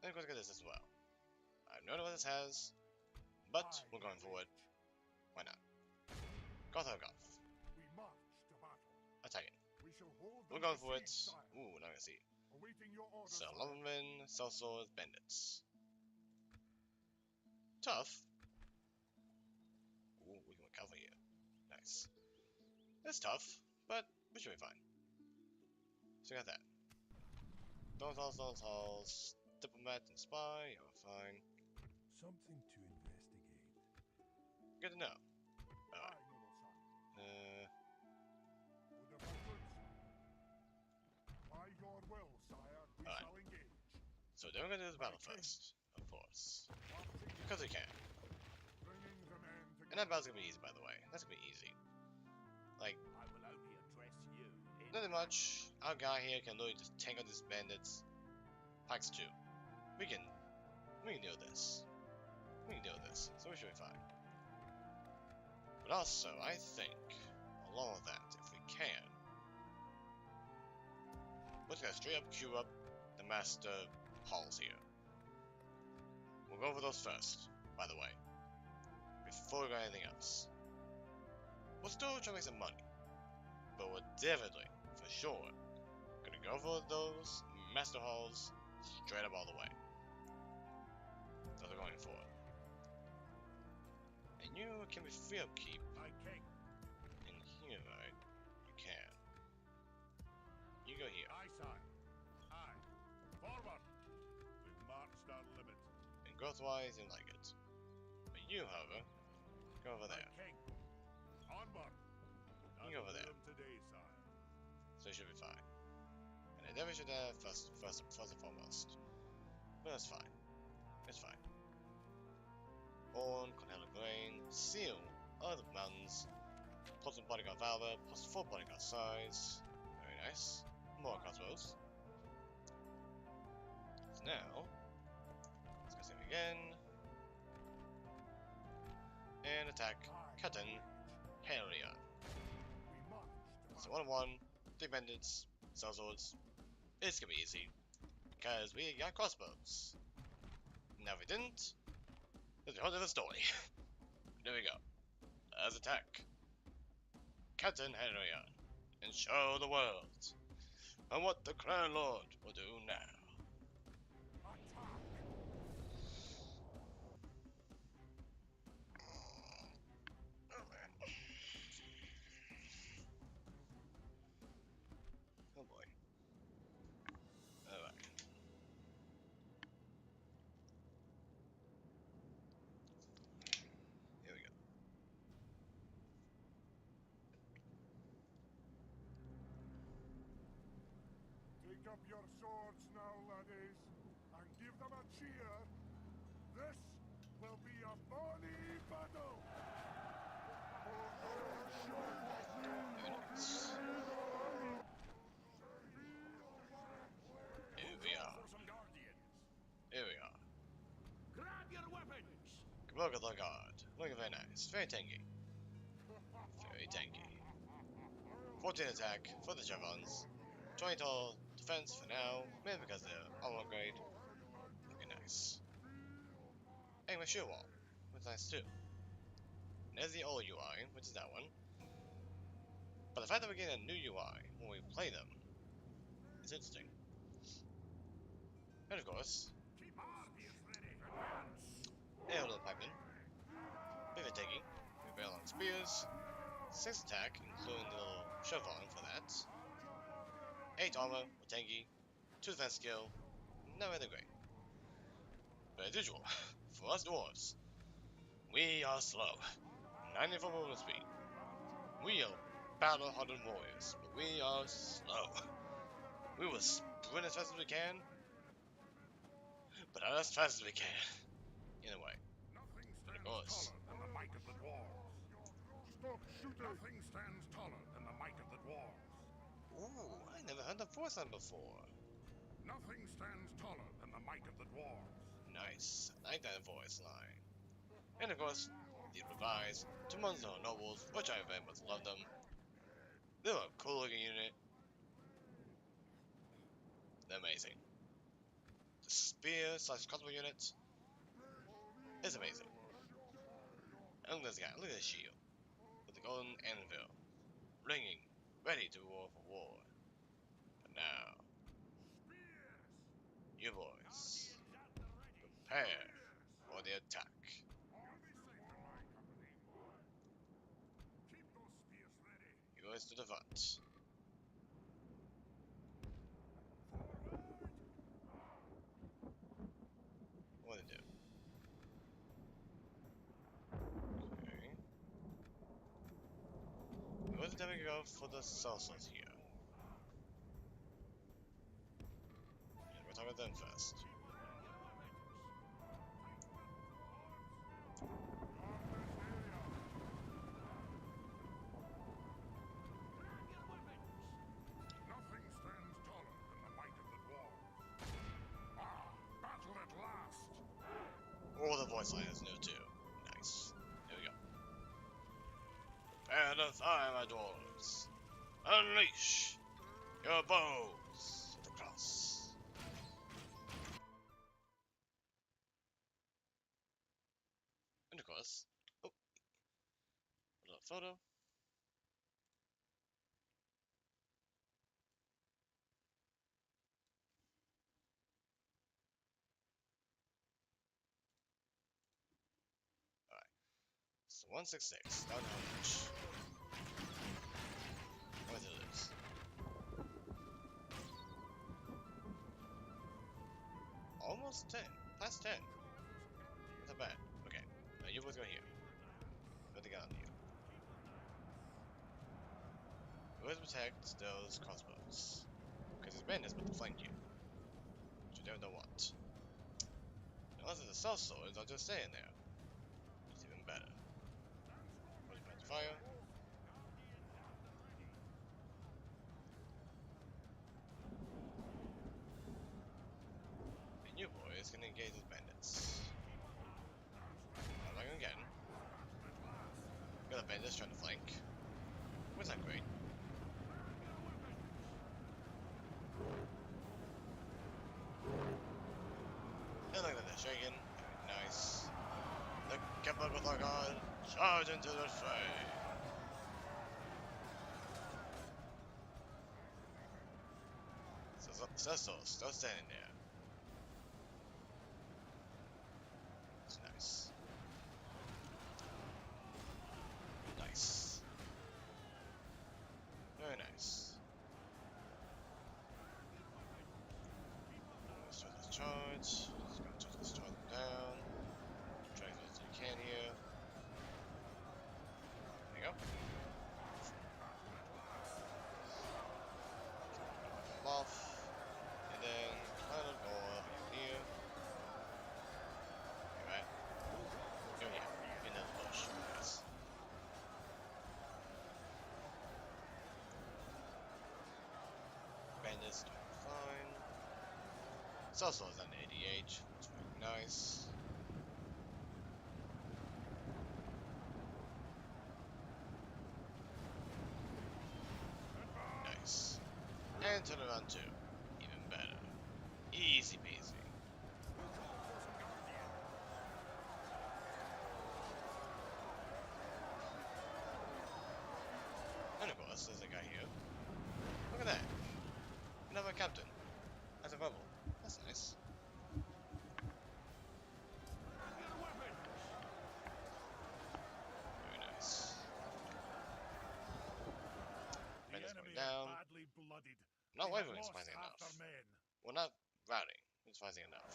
And we're gonna get this as well. I have no idea what this has, but Aye, we're going my for it. liege. Why not? Goth. We march to battle. Attack it. We shall hold We're them going for it. besieged, sire. Ooh, now I see. Awaiting your orders, So, sire. lumbermen, sellswords, bandits. Tough. Ooh, we can cover here. Nice. It's tough, but we should be fine. So we got that. Don't halls, diplomat and spy, you're fine. Something to investigate. Good to know. Aye, noble sire. Order forwards. By your will, sire, we Alright. shall engage. So then we're gonna do the battle Okay. first, of course. Marching Because we can. bringing the men together. And that battle's gonna be easy, by the way. That's gonna be easy. Like, I will only address you in nothing much. Our guy here can literally just tank out these bandits. Pikes too. We can deal with this. We can deal with this, so we should be fine. But also, I think, along with that, if we can, let's go straight up queue up the master halls here. We'll go over those first, by the way, before we go anything else. We'll still try to make some money, but we're definitely, for sure, gonna go for those master halls straight up all the way. So they're going for it. And you can be free upkeep My king. in here, right? You can. You go here. Aye, sire. Aye. Forward. We've marched our limit. And growth-wise, you like it. But you, however, go over My there. king. Onward. You go over there. Today, sire. So you should be fine. And I never should have first and foremost. But that's fine. It's fine. Born, Cornelian Grain, Seal, Other Mountains, plus 1 bodyguard valor, plus 4 bodyguard size. Very nice. More crossbows. So now, let's go save again. And attack Aye, Cutting my liege. Helia. We march to So battle. 1-1, 3 bandits, sellswords. It's gonna be easy. Because we got crossbows. Now if we didn't, there's a whole other story. There we go. Let's attack. Captain Henrion, and show the world and what the Clanlord will do now. Oh boy. Alright. Here we go. Take up your swords now, laddies, and give them a cheer. This will be a bonny battle. Very nice. Here we are. For some guardians. Here we are. Grab your weapons. Look at the guard. Looking very nice. Very tanky. Very tanky. 14 attack for the Javons. 20 total defense for now, maybe because they're all upgrade. Looking nice. And my shield wall, which is nice too. And there's the old UI, which is that one. But the fact that we're getting a new UI when we play them is interesting. And of course, Keep our spears ready. a little pikeman. Bit of taking, very long spears. 6 attack, including the little shove on for that. 8 armor with tanky, 2 defense skill, not really great. But as usual, for us dwarves, we are slow. 94 movement speed. We are battle-hardened warriors, but we are slow. We will sprint as fast as we can, but not as fast as we can. Either way. Nothing But of stands course. taller than the might of the dwarves. Stop shooting! Nothing stands taller than the might of the dwarves. Ooh, I never heard the force line before. Nothing stands taller than the might of the dwarves. Nice. I like that voice line. And of course, the revised to Munzo Nobles, which I very much love them. They're a cool looking unit. They're amazing. The spear slash crossbow unit is amazing. And look at this guy, look at this shield. With the golden anvil. Ringing, ready to roar for war. But now, you boys, prepare for the attack. Keep those spears ready. You boys to the front. What do they do? Okay. Where did we go for the salsas here? Yeah, we'll talk about them first. Nothing stands taller than the might of the dwarves. Ah, battle at last! All the voice liners new too. Nice. Here we go. Prepare to fire, my dwarves. Unleash your bows to the cross. And of course, oh, a little photo. So 166, down how much? What did it lose? Almost 10, past 10. Not bad. Okay, now you both go here. Put the gun on you. Who has protect those crossbows? Because his bandits but to flank you. Which you don't want. Unless it's a self swords, I'll just stay in there. It's even better. Fire. And you boys can engage those bandits. I'm not gonna get him. Got a bandits trying to flank. Which is not great. And look at that, they're shaking. nice. The chemical god, charge into the fray. Cecil's still standing there. It's nice. Nice. Very nice. Let's try this charge. Just gonna try to destroy them down. Try as much as we can here. There you go. Come off. And then kind of go up here. Alright. Go here. Into the bush. Yes. Bandits doing fine. Salsa is on 88. It's very nice. Nice. And turn around too. Even better. Easy peasy. And of course, there's a guy here. Look at that. Another captain. As a rebel. That's nice. Very nice. The Bandits enemy going down. are badly blooded. Not They have wavering is lost fighting half enough. their men. Well, not routing. It's fighting enough.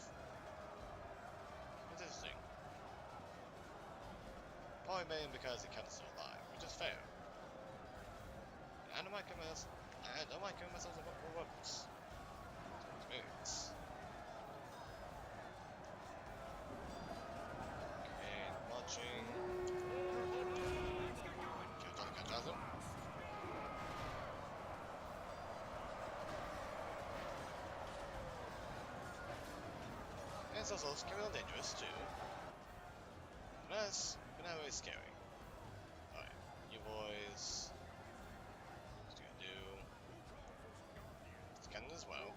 It's interesting. Probably mainly because the captain's still alive, which is fair. I don't mind killing myself. I don't mind killing myself with weapons. Experience. Okay, launching. Catch him. And it's also scary and dangerous too. But not really scary. Alright, you boys. What you gonna do? It's cannon as well.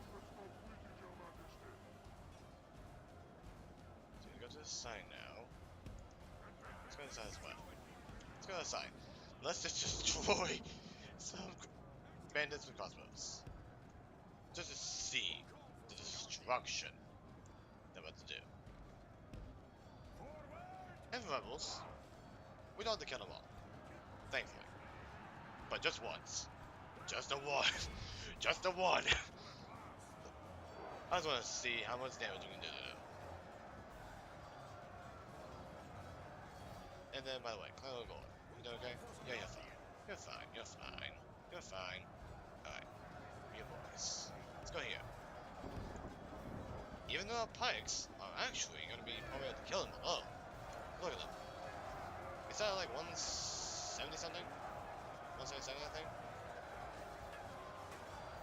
So we go to the side now. Let's go to the side as well. Let's go to the side. Let's just destroy some bandits with crossbows. Just to see the destruction they're about to do. And the rebels, we don't have to kill them all. Thankfully. But just once. Just the one. Just the one. I just want to see how much damage we can do to them. And then, by the way, Clanlord'S, you doing okay? Yeah, you're fine. You're fine. You're fine. You're fine. Alright. You boys. Let's go here. Even though our pikes are actually going to be probably able to kill them below. Look at them. Is that like 170 something? 177 I think?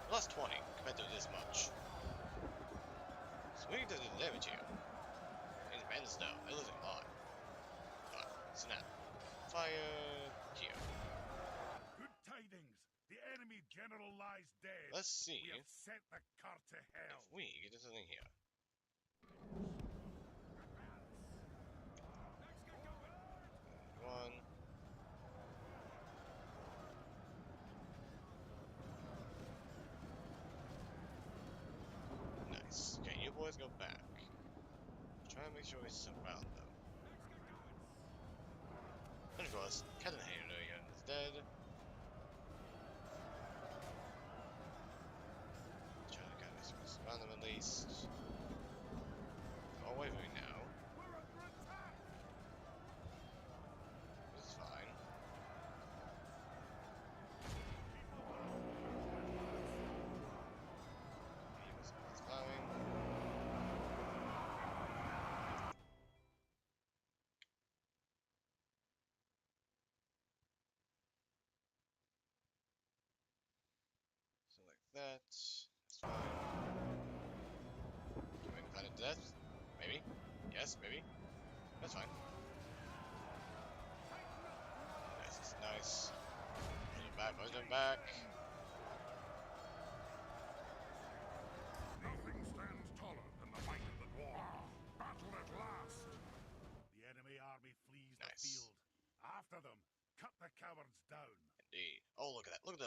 Plus 20 compared to this much. So we can do the damage here. And the bandits though, they're losing a lot. But, snap. Fire here. Good tidings. The enemy general lies dead. Let's see We have sent the cart to hell. if we get this thing here. One. Nice. Okay, you boys go back. Try and make sure we surround them. And of course, Captain Hater again is dead. Try to kind of surround them at least. All wavering now. We're under attack. This is fine. It's fine. So like that. That's fine. Can we find it death? Maybe. Yes, maybe. That's fine. Nice, it's nice. Push them back. Nothing stands taller than the might of the dwarf. Battle at last.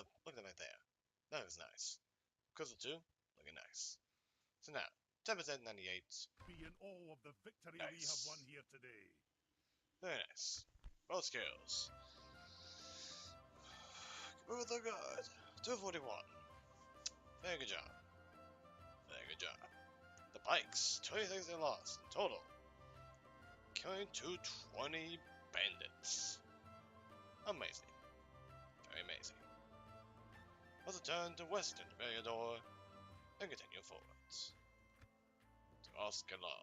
at that right there. That looks nice. Crystal 2, looking nice. So now, 10% 98. Be in awe of the victory we have Nice. won here today. Very nice. Roll skills. Oh the god. 241. Very good job. Very good job. The pikes, 26 they lost in total. Killing 220 bandits. Amazing. Very amazing. Let's return to Western Meriador and continue forwards. To Oscalar.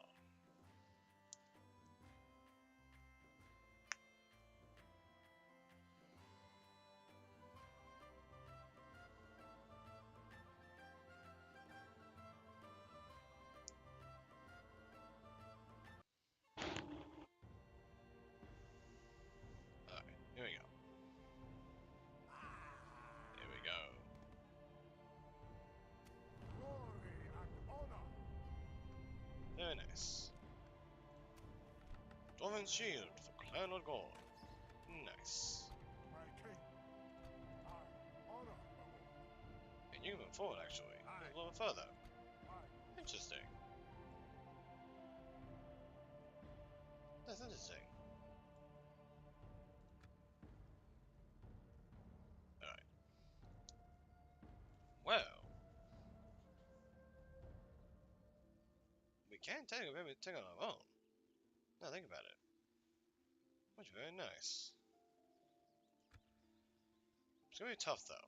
Alright, here we go. Here we go. Glory and honor. Very nice. Dwarven shield for Clanlord'S. Nice. My king. I honor the Lord. And you can move forward actually. Aye. A little further. I Interesting. That's interesting. Alright. Well. We can take everything on our own. Now think about it. Which is very nice. It's gonna be tough though.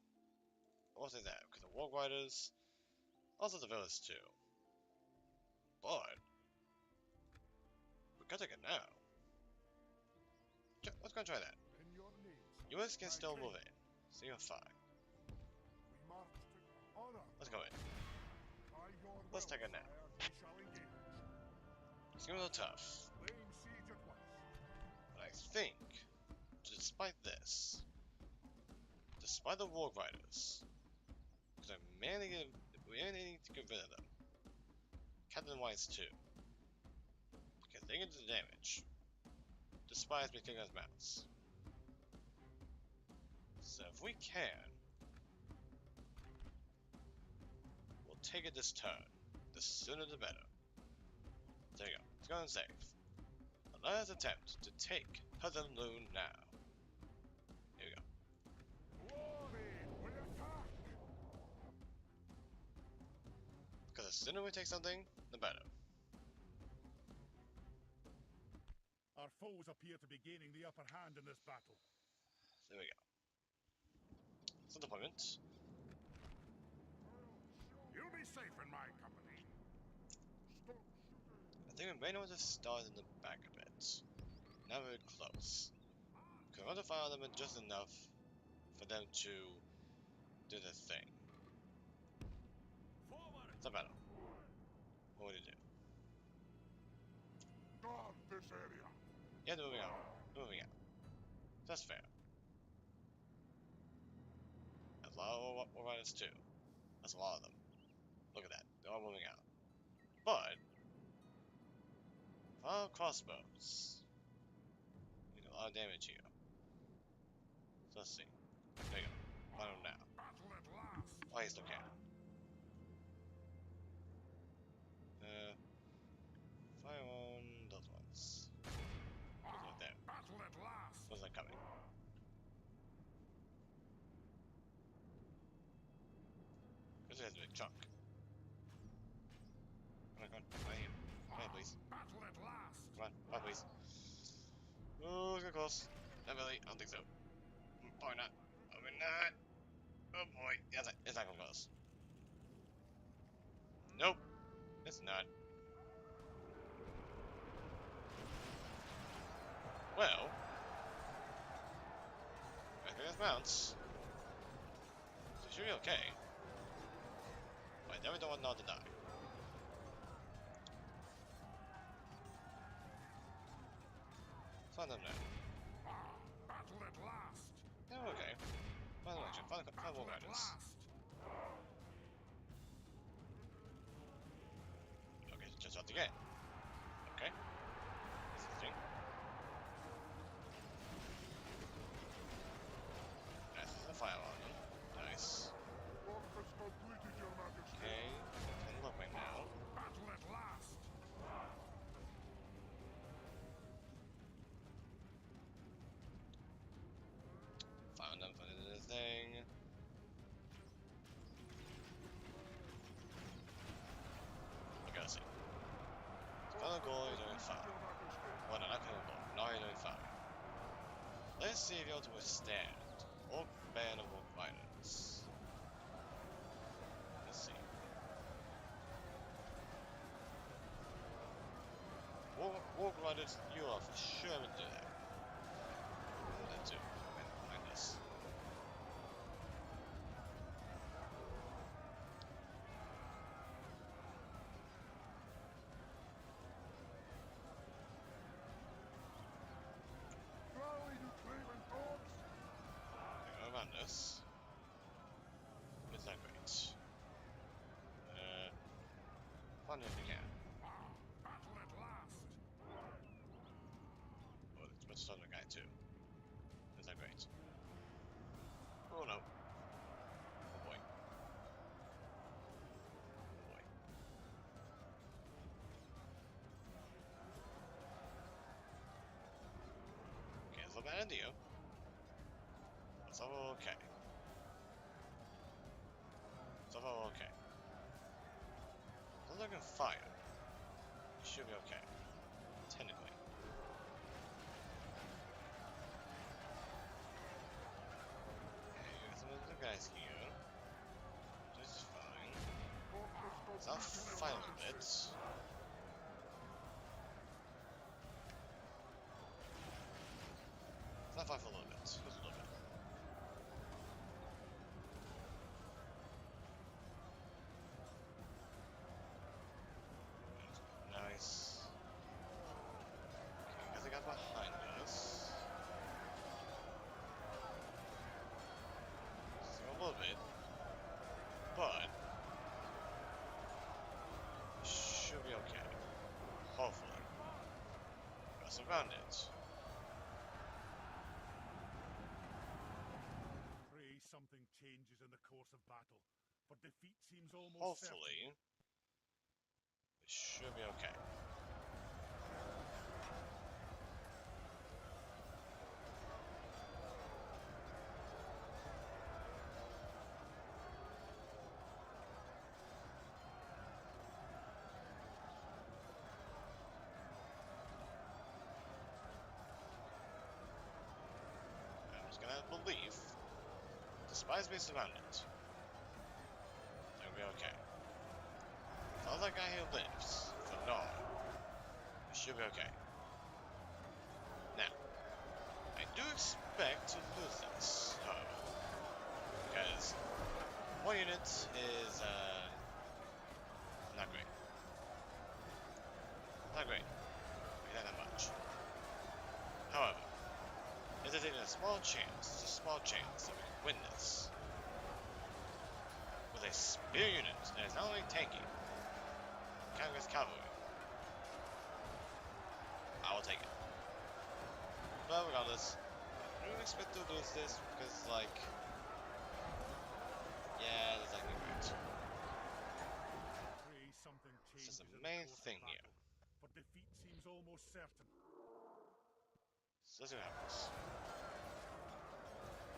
I will say that, because the Warg Riders, also the Village too. But we can take it now. Let's go try that. in your needs. US can my still king. move in, so you're fine. We march to honor. Let's go in. By your Let's will, take it now. sire, we shall engage. It's gonna be a little tough, Laying siege at once. but I think, despite this, despite the Warg Riders, because we may need to get rid of them. Captain Wise too, because they can do the damage, despite me kicking his mouse. So if we can, we'll take it this turn. The sooner the better. There you go. Let's go and save. Let us attempt to take Cousin Luin now. Here we go. Glory, we attack. Because the sooner we take something, the better. Our foes appear to be gaining the upper hand in this battle. There we go. So deployment. You'll be safe in my company. Stop shooting. I think we may want to start in the back a bit. Not very close. Because I want to fire them in just enough for them to do their thing. Forward! It's not better. What would you do? Guard this area. Yeah, they're moving out. They're moving out. That's fair. There's a lot of War Riders too. That's a lot of them. Look at that. They're all moving out. But fire crossbows. We do a lot of damage here. So let's see. There you go. Fire them now. Battle at last! Oh, he still can. Fire on those ones. Those right there. Battle at last! Those are coming. This has a big chunk. Come on, right here. Come on, please. Battle at last! Come on, please. Oh, it's getting close. Not really, I don't think so. Probably not. Probably not. Oh boy, yeah, it's not gonna close. Nope, it's not. Well, I think it mounts. So it should be okay. But I definitely don't want Nod to die. Find them now. Battle at last! Yeah, we're okay. Find them actually. Find Battle War at Riders. last! Okay, just out again. Okay. This is the thing. This is a fire on them. What are you doing fine? Well, no, not painful. Now you're doing fine. Let's see if you're able to withstand Orc Band of Orc Violence. Let's see. Orc Riders, you are for sure able to do that. That too. Mind this. Around us. It's not great. Find it if you can. Battle at last. Oh, it's much another guy too. It's not great. Oh no. Oh boy. Oh boy. Okay, it's a bad idea. It's all okay. It's all okay. As long as I can fire, it should be okay. Technically. Okay, got some other guys here. This is fine. So I'll fight a little bit. I'll fight for a little bit. Just a little bit. Nice. Okay, guess I got behind us. So a little bit. But should be okay. Hopefully. Got surrounded. Pray something changes in the course of battle, for defeat seems almost Hopefully. It should be okay. I'm just gonna believe, despite being surrounded, it'll be okay. As long as that guy here lives, for now, it should be okay. Now, I do expect to lose this, however, because one unit is, not great. Not great. Not that much. However, there's a small chance, that we can win this. With a spear unit that is not only tanky, kind of cavalry. I will take it. But regardless, I don't expect to lose this because, like, yeah, that's not gonna be great. Pray something This changes is the in main course of thing battle, here. for defeat seems almost certain. So let's see what happens.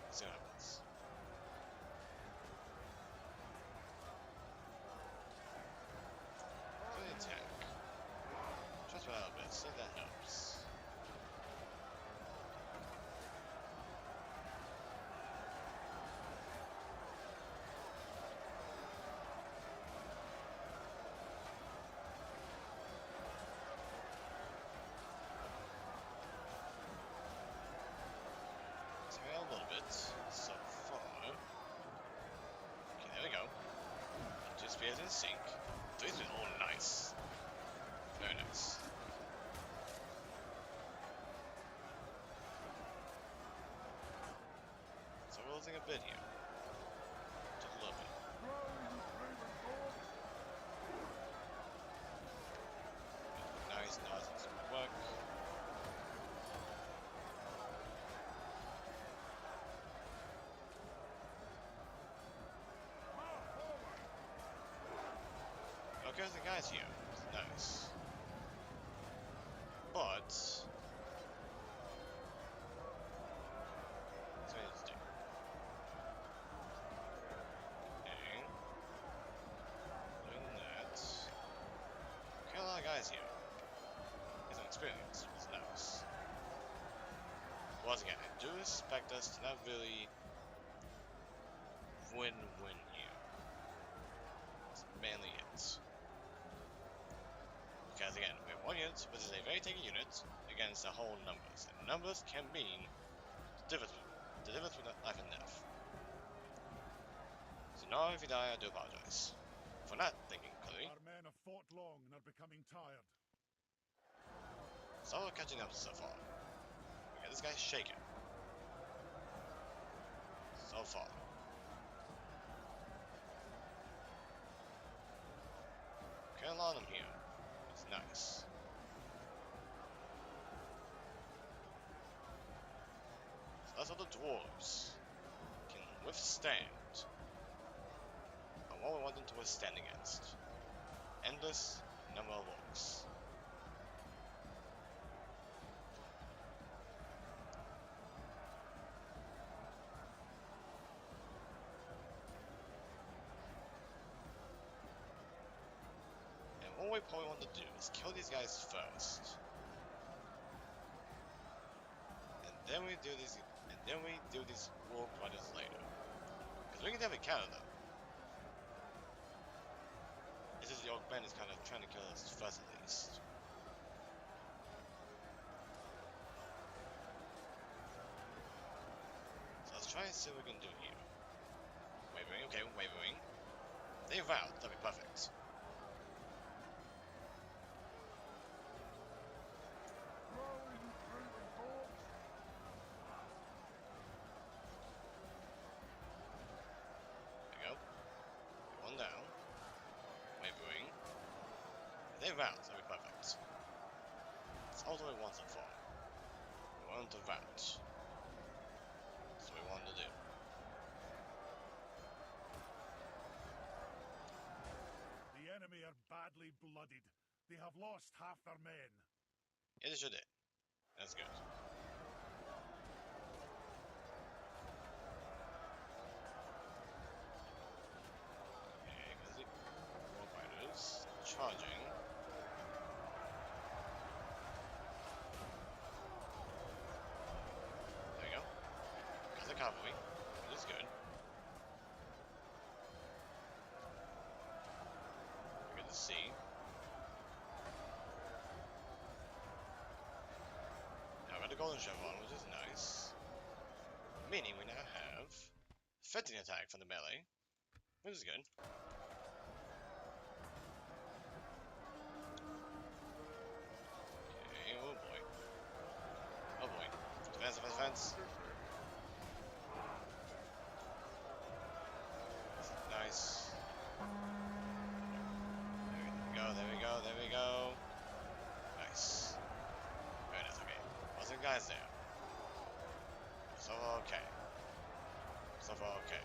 Let's see what happens. For the attack. Just a little bit, so that helps. So we got a little bit so far. Okay, there we go. Two spears in sync. These are all nice. Very nice. So we're losing a bit here. Just a little bit. Nice, nice, work. Okay, the guys here. Nice. But let's do. Okay. Doing that. Okay, a lot of guys here. experience, which is nice. Once again, I do expect us to not really win-win here. That's mainly it. Because again, we have one unit, which is a very tanky unit, against the whole numbers. And numbers can mean the difference between life and death. So now if you die, I do apologize. For not thinking clearly. Our men have fought long and are becoming tired. So we're catching up so far. Okay, this guy's shaking. So far. Can't allow them here. It's nice. So that's what the dwarves can withstand. And what we want them to withstand against. Endless number of orcs. And what we probably want to do is kill these guys first. And then we do these warp riders later. Because we can have a counter them. It's just the orc band is kind of trying to kill us first at least. So let's try and see what we can do here. Wavering, okay, wavering. They vowed, that'd be perfect. There we go. One down. Wavering. They rout, that'd be perfect. That's all we want so far. We want to rout. That's what we want to do. The enemy are badly blooded. They have lost half their men. Yeah, they sure did. That's good. Okay, because the warp riders charging. There we go. Got the cavalry, which is good. Good to see. Now we got the golden chevron, which is nice. Meaning we now have 15 attack from the melee, which is good. Okay, oh boy. Oh boy. Defense, defense, defense. Nice. There we go, there we go, there we go. Nice. Very nice, okay. Wasn't guys there. So far okay. So far okay.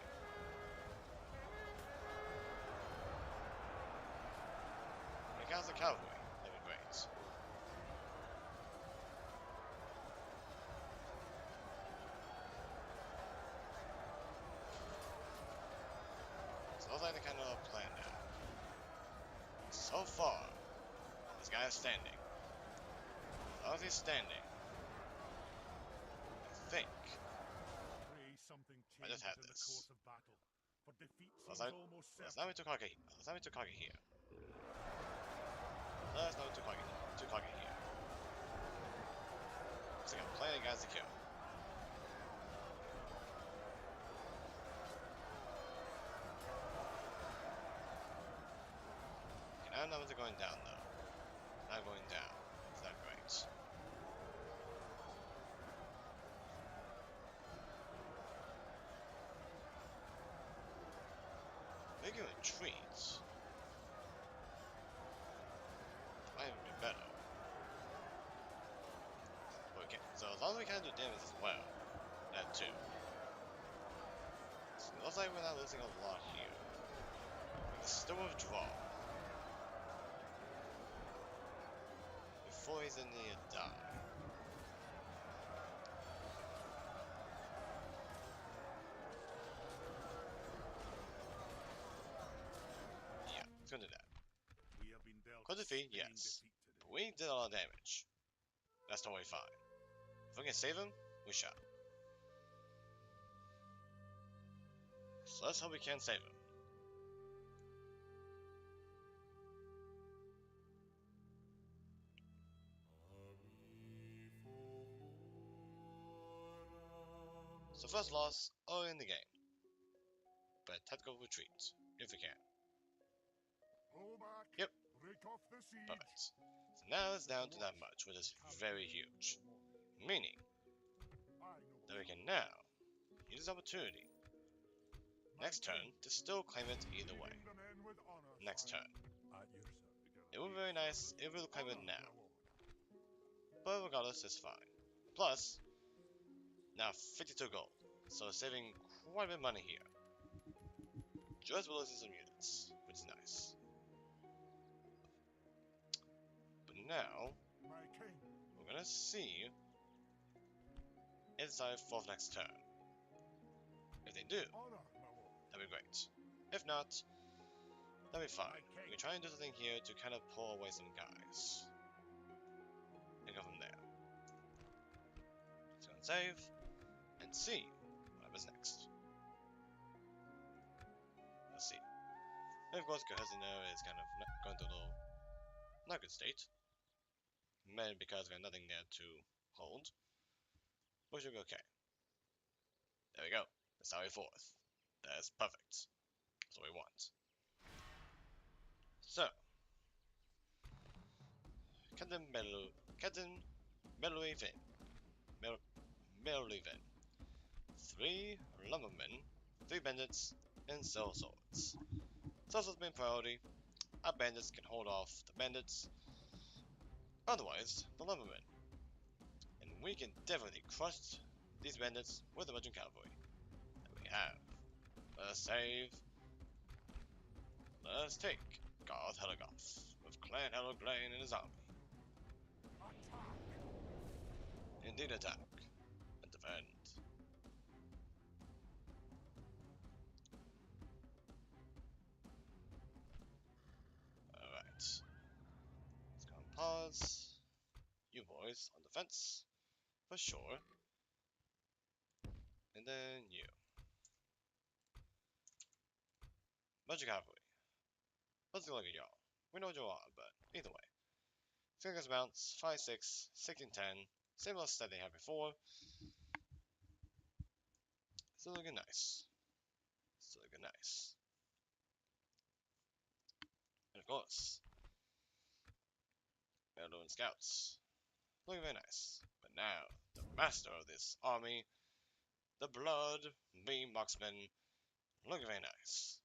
When it comes to cavalry, that'd be great. So those are the kind of plan now. So far, this guy is standing. As long as he's standing, I think. Pray something I just had changes in the this. course of battle. For defeat Let's seems not, almost let's certain. not be too cocky. Let's not be too cocky here. Let's not be too cocky. Too cocky here. Looks like I'm playing the guys to kill. Okay, now numbers are going down though. Not going down. It's not great. They can retreat. Might even be better. Okay, so as long as we can do damage as well, that too. So it looks like we're not losing a lot here. We can still withdraw. Before he's in the die. Yeah, let's go do that. We have been dealt Could defeat, stinging yes. defeat today. But we did a lot of damage. That's totally fine. If we can save him, we shall. So let's hope we can save him. So first loss early in the game, but tactical retreat if we can. Pull back. Yep. Break off the siege. Perfect. So now it's down to that much, which is very huge. Meaning that we can now use this opportunity next turn to still claim it either way. Next turn. At your service. It would be very nice if we would claim it now. But regardless, it's fine. Plus, now 52 gold. So saving quite a bit of money here. Just releasing some units, which is nice. But now, My king. we're gonna see inside for next turn. If they do, Honor, my lord. that'd be great. If not, that'd be fine. We can try and do something here to kind of pull away some guys. And go from there. Let's go and save, and see what happens next. Let's see. And of course, Casino is kind of going through a little not good state. Mainly because we have nothing there to hold. But we should be okay. There we go. That's our fourth. That's perfect. That's what we want. So, Captain Meluivin. 3 lumbermen, 3 bandits, and 7 swords. Swords main priority. Our bandits can hold off the bandits. Otherwise, the lumbermen. And we can definitely crush these bandits with the Russian cavalry that we have. Let's save. Let's take Garth Helgoth with Clan Helgoth and his army. Indeed, attack and defend. Alright. Let's go and pause. You boys on defense, for sure. And then you. Bunch of cavalry. Let's look at y'all. We know what you are, but either way. Fingers mounts, 5-6, 16-10. Same as that they had before. Still looking nice. Still looking nice. And of course, Luin scouts. Looking very nice. But now, the master of this army, the blood beam marksman, looking very nice.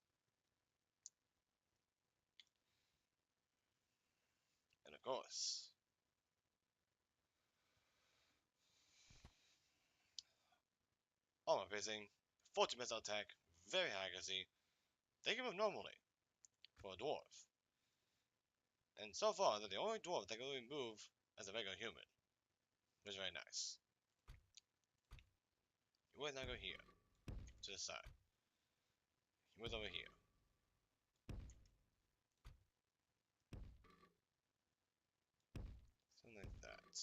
And of course, armor piercing, 40 missile attack, very high accuracy. They can move normally for a dwarf. And so far, they're the only dwarf that can really move as a regular human, which is very nice. You would now go here, to the side. You move over here. Something like that.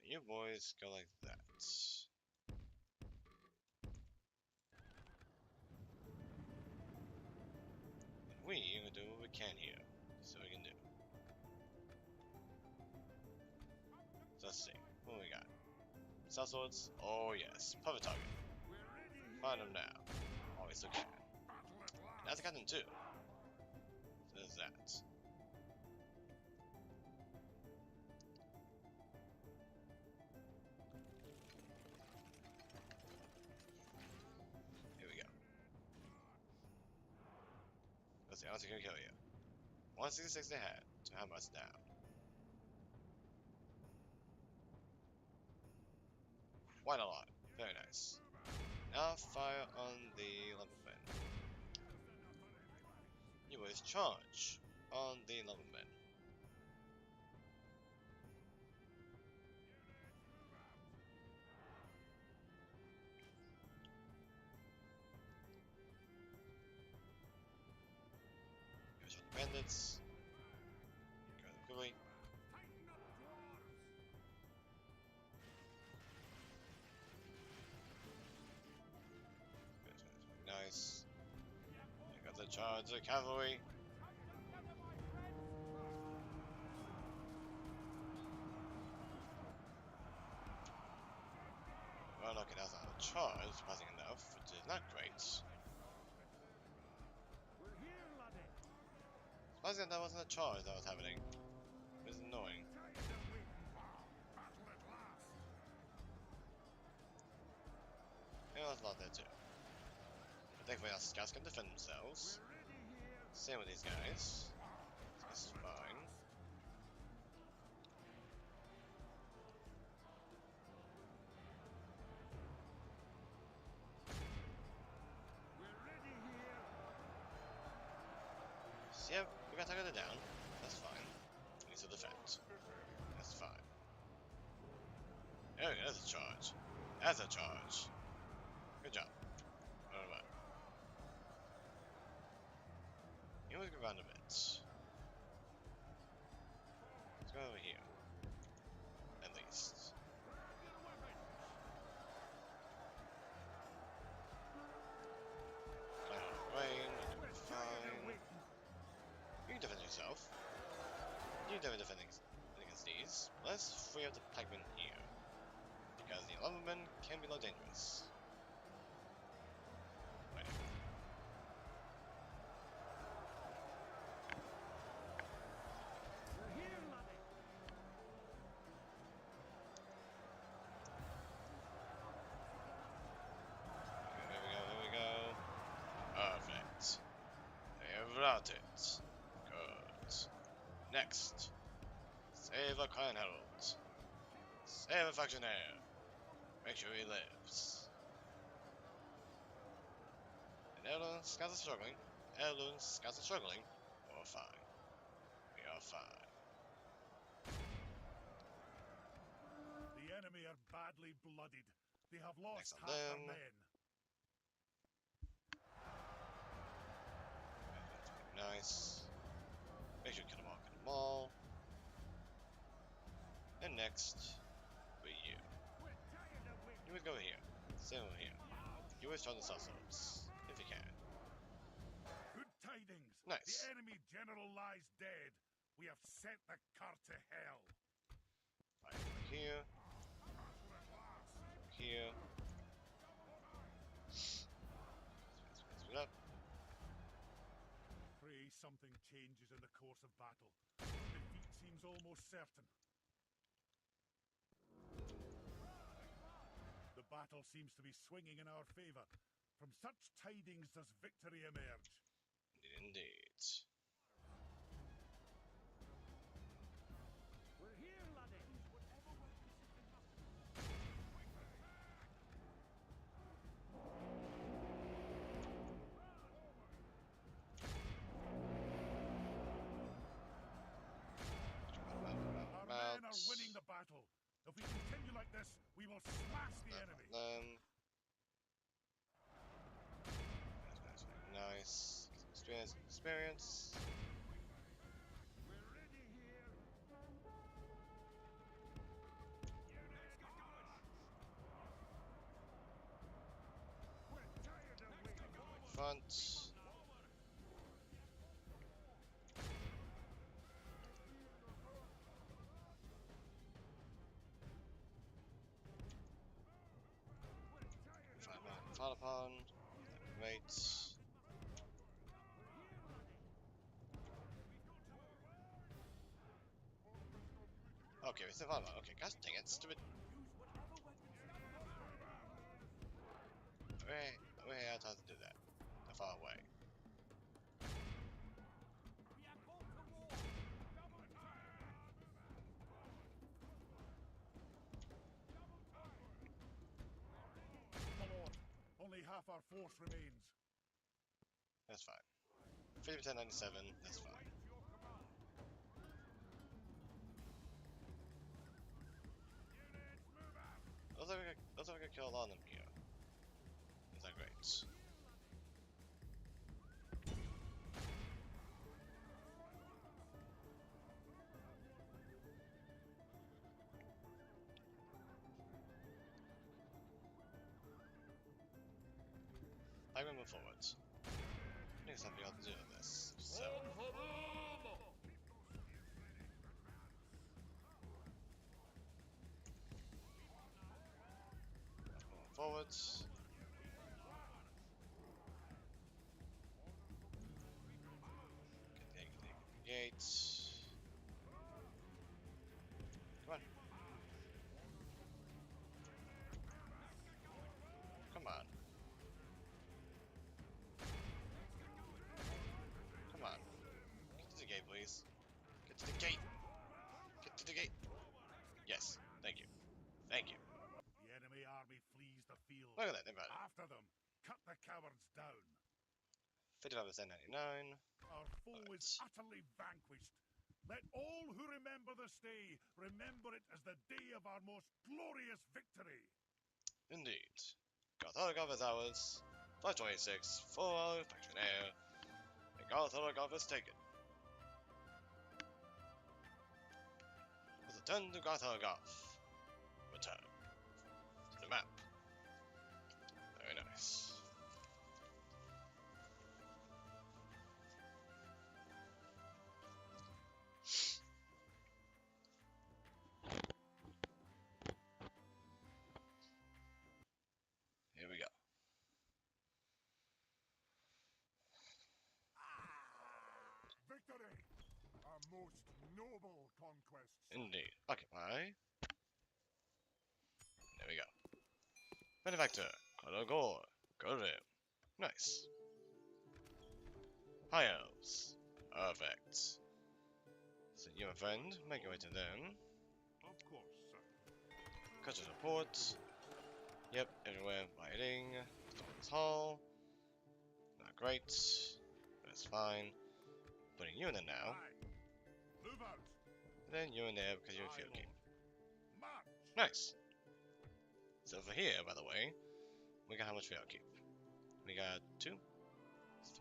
And you boys go like that. And we are going to do what we can here. So we can do. So let's see. What do we got? South swords? Oh yes. Perfect target. Find them now. Always so can. That's a captain too. So there's that. Here we go. Let's see, how much can kill you? 166 they had, so how much down? Quite a lot. Very nice. Now fire on the lumbermen. You always charge on the lumbermen. Here's for the bandits. Go quickly. Charge the cavalry. Well, okay, that's not a charge, surprising enough, which is not great. Surprising that wasn't a charge that was happening. It was annoying. Yeah, there's a lot there too. But thankfully our scouts can defend themselves. Same with these guys. This is fine. So yeah, we got targeted down. That's fine. Needs to defend. That's fine. Oh, there's a charge. That's a charge. Good job. Alright. You want to go around a bit. Let's go over here. At least. Fly on the rain, you're doing fine. You can defend yourself. You can defend against these. Let's free up the pikemen here. Because the lumbermen can be a little dangerous. Wait. Here we go. Perfect. They have routed. Good. Next. Save a clan herald. Save a factionaire. Make sure he lives. And Heirloom's scouts are struggling. Heirloom's scouts are struggling. We're fine. We are fine. The enemy are badly blooded. They have lost Next on half their them. men. Nice. Make sure you kill them all. Kill them all. And next, for you. You would go here. Stay over here. You would start the suburbs, if you can. Good tidings. Nice. The enemy general lies dead. We have sent the cart to hell. Fire over here. Here. Speed up. Pray something changes in the course of battle. Defeat seems almost certain. The battle seems to be swinging in our favor. From such tidings does victory emerge. Indeed. We're here, laddie. Our men are winning the battle. If we continue like this, we will smash the enemy. Nice. Experience. We're ready here. We're tired of waiting. Front. Fall upon. Great. Okay, we still fall upon. Okay, gosh dang it, stupid. Wait, I thought to do that. They're far away. Come on. Only half our force remains. That's fine. 50% 97, that's fine. Looks like we could kill a lot of them here. Is that great? I'm gonna move forward. There's something else to do with this. So. Moving forwards. Get the gates. Come on. Come on. Come on. Get to the gate, please. Get to the gate. Get to the gate. Yes. Thank you. Thank you. The enemy army flees the field. Look at that. They're bad. After them. Cut the cowards down. 55% 99. Our foe is utterly vanquished. Let all who remember this day remember it as the day of our most glorious victory. Indeed. Garthorgov is ours. 526 for our faction heir. And Garthorgov is taken. With a turn to Garthorgov. Return to the map. Very nice. Here we go. Victory! A most noble conquest. Indeed. Occupy. There we go. Benefactor. Kologor. Gorim. Nice. High elves. Perfect. So you, my friend, make your way to them. Of course, sir. Cut your report. Yep, everywhere fighting. Storm's Hall. Not great. That's fine. Putting you in there now. Aye. Move out. Then you're in there because you're a field keep. March. Nice. So over here, by the way, we got how much field keep? We got 2,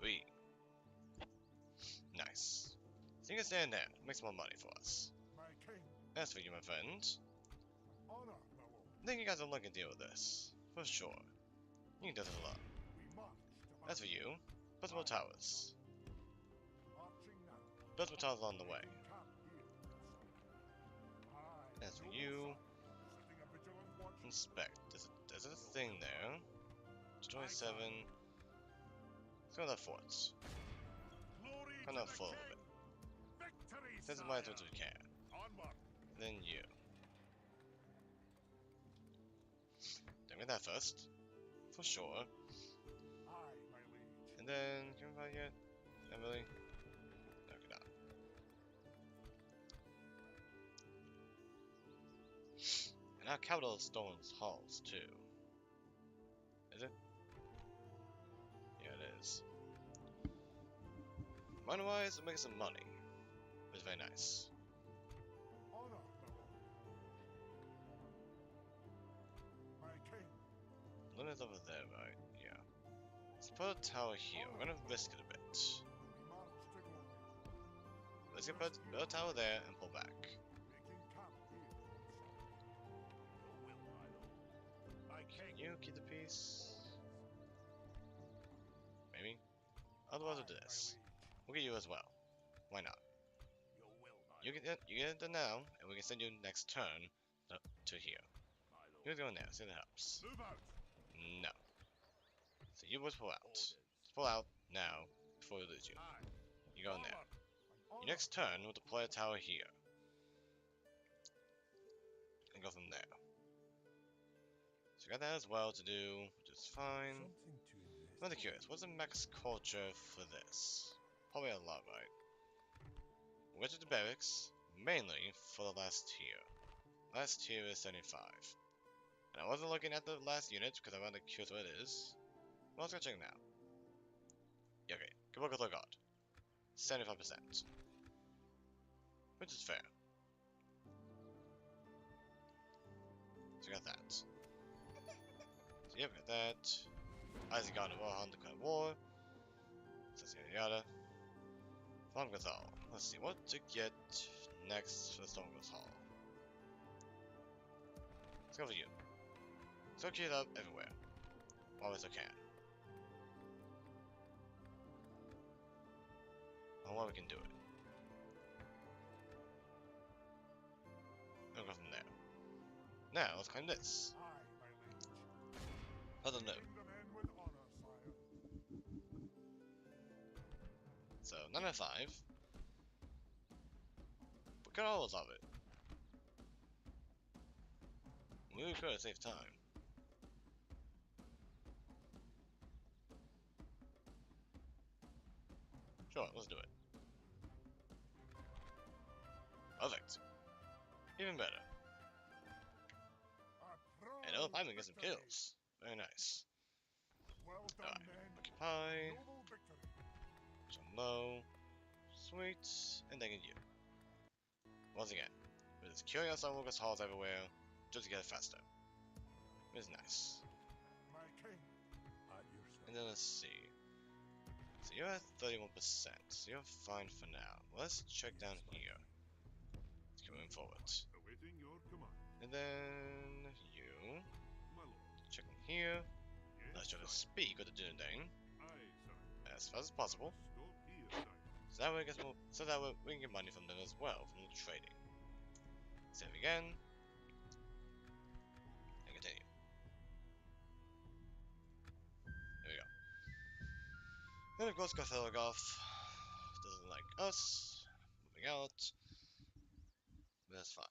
3. Nice. So you can stand there. Make some more money for us. My king. As for you, my friend, Honor, my lord. I think you guys will look and deal with this. For sure. You can do this a lot. We march to As for you, build some more towers. marching now. Build some towers along the way. Camp here. Aye. As for noble you, sir. Setting a vigilant watch. inspect. There's a thing there. 27. Let's go to the forts. Glory Kind to of the full of king. it. Victory, Send some money sire. as much as we can. Onward. Then you. Don't get that first. For sure. Aye, my liege. And then, can we buy yet? Emily? No, we're not. And our capital is Storm's Halls, too. Is it? Yeah, it is. Money-wise, it makes some money. It's very nice. Honor, my lord. My king. Luin's over there, right? Yeah. Let's put a tower here. We're gonna risk it a bit. We march to glory. Let's get build a tower there and pull back. Making camp here. Your will, my lord. My king. Can you keep the peace? Maybe? Otherwise we'll do Aye, my this. liege. We'll get you as well. Why not? Your will, my You get it done now, and we can send you next turn to here. lord. You go in there, see if that helps. Move out. No. So you both pull out. Orders. Pull out now before we lose you. Aye. You go in there. An Your next turn, we'll deploy a tower here. And go from there. So we got that as well to do, which is fine. Something to invest. I'm really curious, what's the max culture for this? Probably a lot, right? We went to the barracks, mainly for the last tier. Last tier is 75. And I wasn't looking at the last unit because I wanted to curious what it is. Well, let's go check it now. Yeah, okay, good luck with our god. 75%. Which is fair. So we got that. So yeah, we got that. Isaac got involved on the kind of war. So yada yada. Stormglass Hall. Let's see what to get next for the Stormglass Hall. Let's go for you. Let's go keep it up everywhere. Always I can. on where we can do it. We'll go from there. Now, let's climb this. Aye, my liege. I don't know. Bring them in with honor, sire. So, 905. We got all of it. We could have saved time. Sure, let's do it. Perfect. Even better. And oh, I'm gonna get some kills. Very nice. Well done, Alright, men. occupy. Noble victory. Some low. Sweet. And then you. Once again, we're just killing our Stormwalkers halls everywhere just to get it faster. It's nice. My king. At your service. And then let's see. So you're at 31%, so you're fine for now. Let's check down here. Let's keep moving forward. Awaiting your command, And then you. my lord. Checking here. Yes, Let's try to sire. speed with the Dundane Aye, sire. as fast as possible. Stop here, sire. So that way, we can get money from them as well, from the trading. Save again. And continue. There we go. And of course, Gothelgoth doesn't like us. Moving out. But that's fine.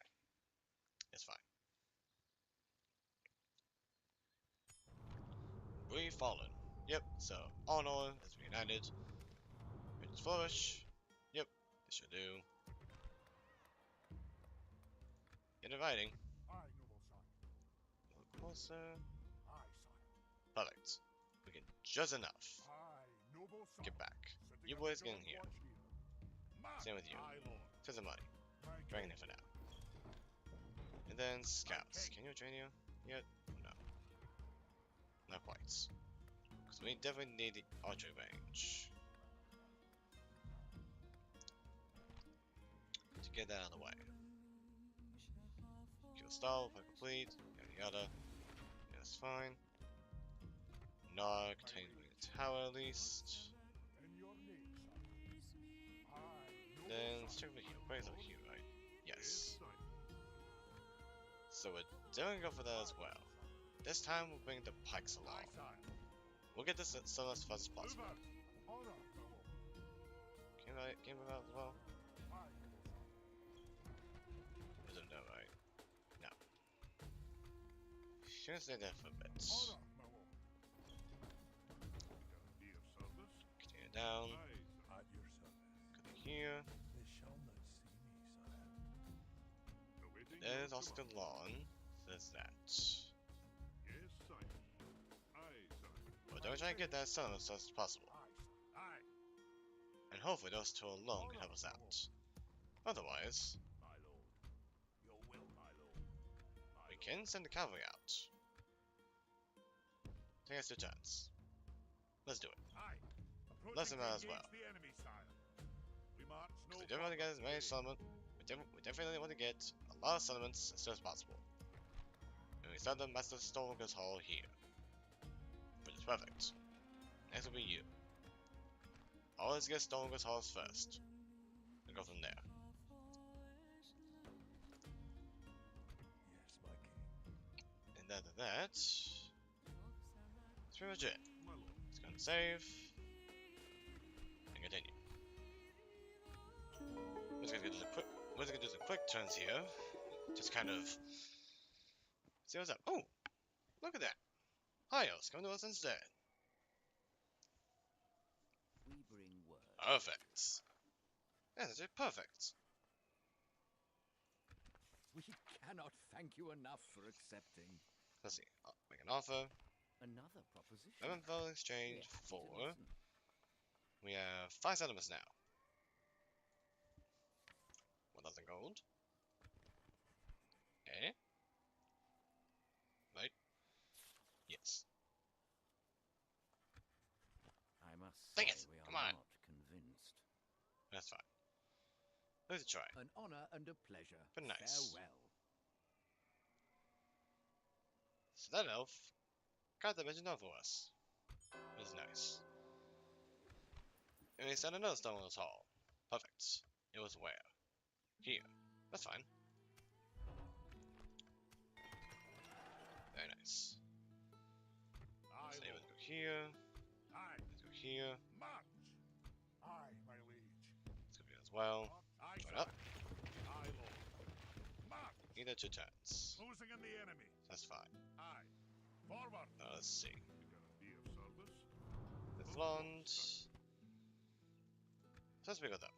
It's fine. We fallen. Yep, so honor is reunited. It's flourish. Yep, this should do. Get inviting. Aye, noble sire. A little closer. Aye, sire. Perfect. We can just enough. Aye, noble sire. Get back. Sitting You at boys the get in guard here. watch here. Same with you. Aye, lord. Take some money. My Drain king. it for now. And then scouts. Can you drain you yet? No. Not quite. Because we definitely need the archery range. To get that out of the way. Kill stall, if I complete, yada yada. Yeah, that's fine. Nog, contain the tower at least. In your name, sire. Aye, noble Then let's sire. check over here. Where's over here, right? Yes. Yes, sire. So we're doing go for that as well. This time we'll bring the pikes along. Aye, sire. We'll get this done as fast as possible. Honor, noble. Can we out as well? Aye, noble sire. I don't know, right? No. Should stay there for a bit. Honor, my lord. Dear service. Continue down. Aye, sire. At your service. Go here. They shall not see me, sire. Awaiting There's your Oscar command. Lawn. There's that. Yes, sire. Aye, sire. But don't try to get that done as fast as possible. Aye, sire. Aye, And hopefully those two alone can help us out. Otherwise, my lord. Your will, my lord. we can send the cavalry out. Take us 2 turns. Let's do it. Aye. Less than that as Engage well. the enemy, sire. We march no We definitely want to get as many farther. settlements. We definitely want to get a lot of settlements as soon as possible. And we start the Master Stormwalkers Hall here. Which is perfect. Next will be you. Always get Stormwalkers Halls first. And go from there. Yes, my king. And after that, that's pretty much it. My lord. It's gonna save. And continue. We're just gonna do some quick turns here. Just kind of see what's up. Oh! Look at that! Hios, come to us instead. We bring word. Perfect. Yeah, that's it, perfect. We cannot thank you enough for accepting. Let's see. Make an offer. Another proposition. 11 fold exchange We're happy to for. listen. We have 5 settlements now. 1,000 gold. Eh? Right? Yes. I must Dang say it, we are come on. not convinced. That's fine. Let's try. An honor and a pleasure. But nice. Farewell. So that elf got the mission done for us. It was nice. And we sent another Stormwalkers Hall. Perfect. It was where? Here. That's fine. Very nice. Aye, So let's lord. go here. Aye, Let's go here. march. Aye, my liege. Let's go here as well. Aye, Join sire. up. Aye, lord. March. Either 2 turns. Closing in the enemy. That's fine. Aye. Forward. Let's see. We got a day of service. Let's launch. So let's pick it up.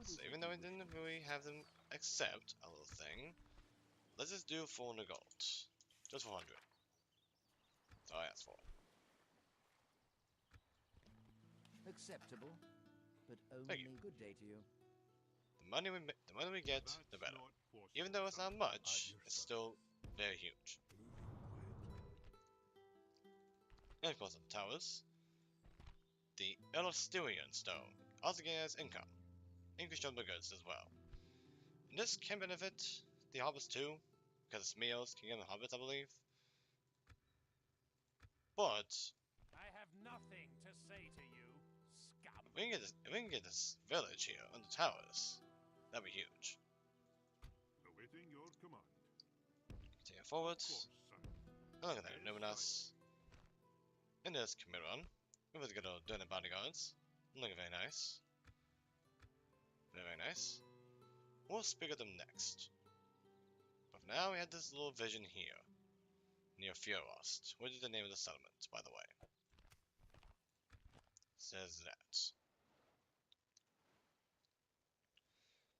So even though I didn't really have them accept a little thing, let's just do 400 gold. Just 400. That's all I asked for. Acceptable, but Thank you. only good day to you. The money we get, the better. Not possible. Even though it's not much, At your it's still very huge. And of course, the towers. The Elostirian stone also gains income. Increased number of goods as well. And this can benefit the hobbits too, because it's meals can give them hobbits, I believe. But I have nothing to say to you, scum. if we can get this village here on the towers, that'd be huge. Awaiting your command. Continue Of forwards. course, sire. And look at that, Numinas. And there's Camiron. With a good old doing the bodyguards. Looking very nice. Very nice. We'll speak of them next. But for now, we had this little vision here. Near Fiorast, which is the name of the settlement, by the way. Says that.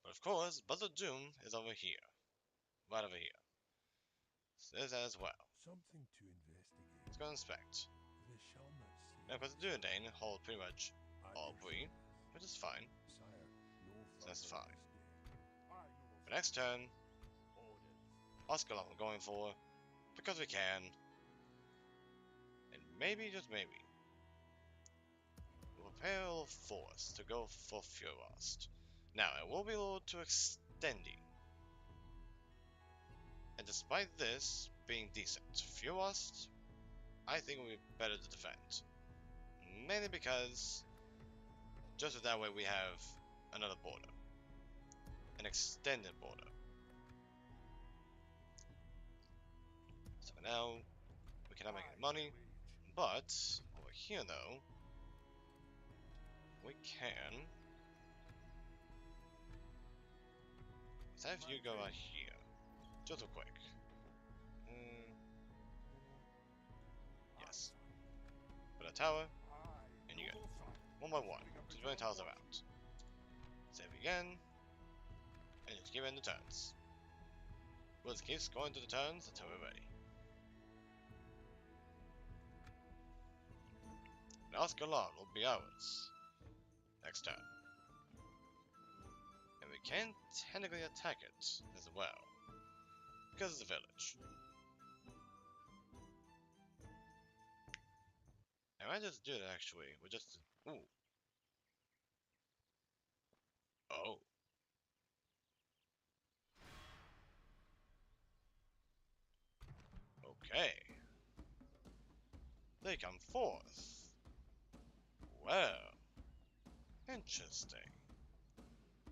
But of course, Buzzer Doom is over here. Right over here. Says that as well. Something to investigate. Let's go inspect. They shall not see. Now, because the Duodane hold pretty much At all your Bree, service. which is fine. Sire, no So that's further fine. this day. Aye, noble But next turn, Orders. Oscar I'm going for, because we can. And maybe, just maybe, we'll prepare a little force to go for Fiorast. Now, it will be a little too extendy. And despite this being decent, Fiorast, I think will be better to defend. Mainly because, just that way we have another border. An extended border. So for now, we cannot make any money, but over here though, we can. Let's have you go out here, just real quick. Yes. Put a tower, and you go. One by one, just bring towers around. Save again, and just keep in the turns. We'll just keep going to the turns until we're ready. And Ascalon will be ours next turn. And we can technically attack it as well, because it's a village. I might just do it actually, with just. Ooh. Oh. Okay. They come forth. Well. Interesting.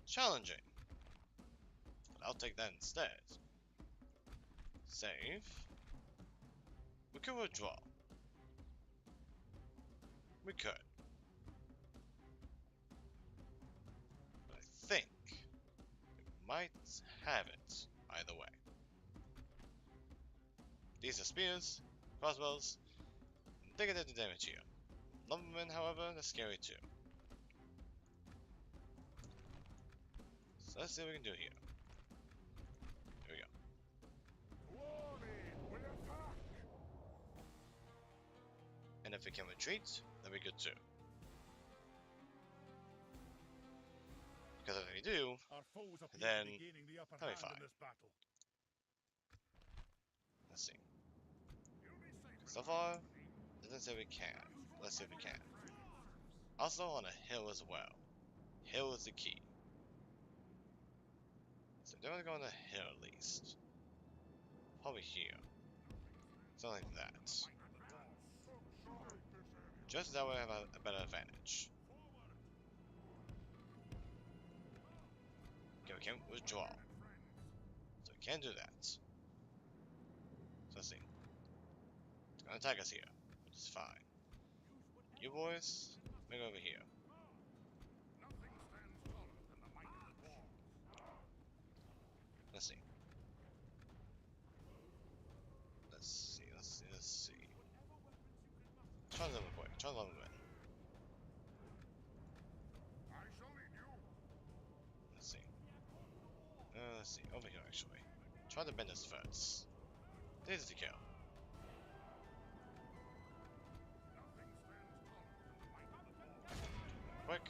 Challenging. But I'll take that instead. Save. We could withdraw. We could. But I think we might have it either way. These are spears, crossbows, and they get the damage here. Lumbermen, however, they're scary too. So let's see what we can do here. Here we go. Warning, we attack! And if we can retreat, that'd be good too. Because if we do, Our foes appear Then, to be gaining the upper that'll be hand fine. in this battle. let's see. So far, doesn't say we can. Let's see if we can. Also on a hill as well. Hill is the key. So they're gonna go on the hill at least. Probably here. Something like that. Just that way I have a better advantage. can't withdraw. So we can't do that. So let's see. It's gonna attack us here, which is fine. You boys, make over here. Let's see. Let's see. Try them quick. Try them in. Let's see. Over here, actually. Try to bend this first. This is the kill. Quick.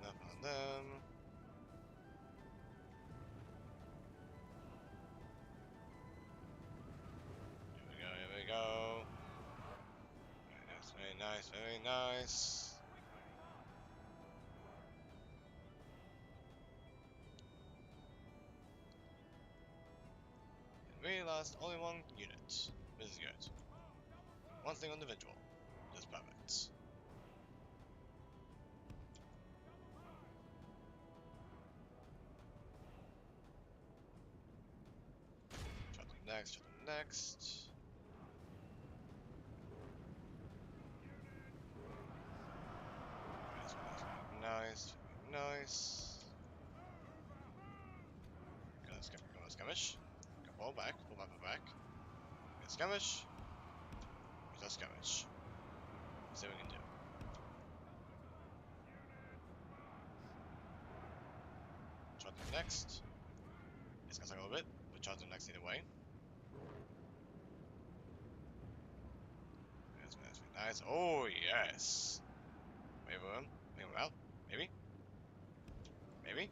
Enough on them. Here we go. Very nice, very nice. We lost only one unit. This is good. One thing individual. Just perfect. Try the next, try the next. Nice, nice. Go skirmish. Go pull back, pull back. Get skirmish. Use our skirmish. See what we can do. Try the next. It's gonna take a little bit, but try the next either way. Nice. Oh yes. Wave him. Wave him out. Maybe. Maybe.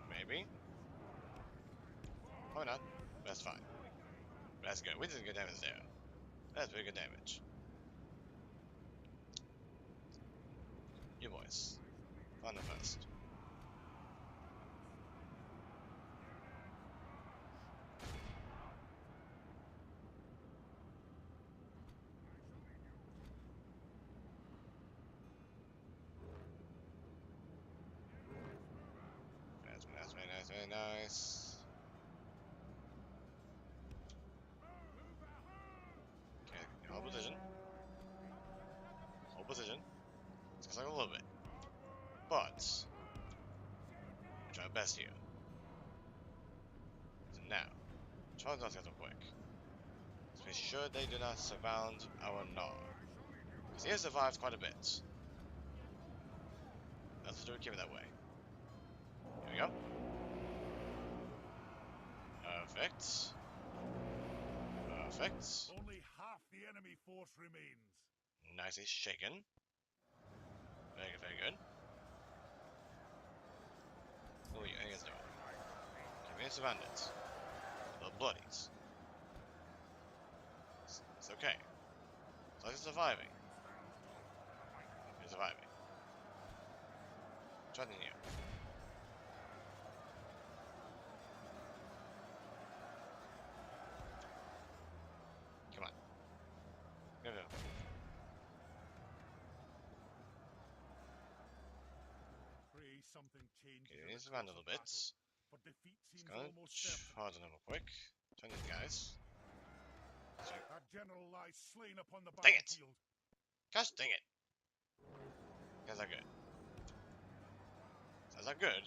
Maybe. Probably not. That's fine. That's good. We did good damage there. That's pretty good damage. You boys. On the first. That's very nice, very nice. Okay, hold position. Hold position. It's gonna take a little bit. But we're trying our best here. So now, try not to get them quick. Let's be sure they do not surround our knob. Because he has survived quite a bit. Let's do it, keep it that way. Here we go. Perfect. Perfect. Only half the enemy force remains. Nicely shaken. Very good, very good. Oh, yeah, I guess no. Keep it surrounded. A little bloodies. It's okay. As long as it's surviving. It's surviving. Try it in here. Come on. Go, go. Pray something changes. Okay, in he's the around a course little of bit. battle, but defeat Just seems gonna almost certain. charge on him real quick. Turn these guys. That general lies slain upon the Dang it! battlefield. Gosh dang it! Guys are good. Guys are good.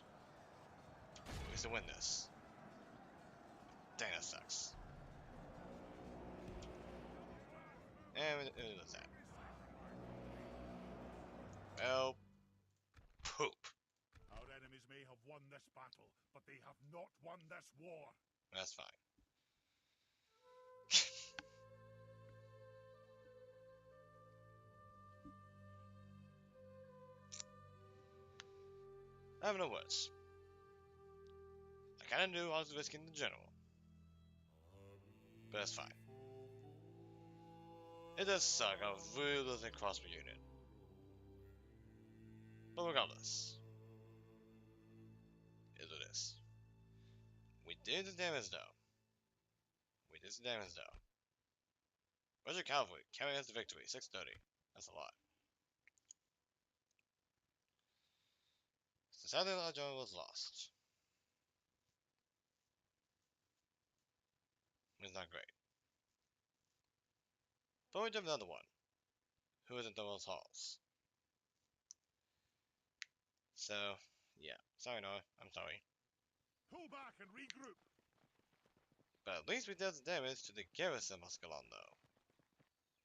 We used to win this. Dang, that sucks. And it was that. Well, poop. Our enemies may have won this battle, but they have not won this war. That's fine. I have no words. I kinda knew I was risking the general. But that's fine. It does suck, I really losing a crossbow unit. But regardless. Is what it is. We did the damage though. We did the damage though. Where's your cavalry? Carrying us to victory. 630. That's a lot. Sadly, our journal was lost. It's not great. But we do have another one, who is in Thor's halls. So, yeah. Sorry, Noah. I'm sorry. Pull back and regroup. But at least we did the damage to the garrison of Ascalon, though.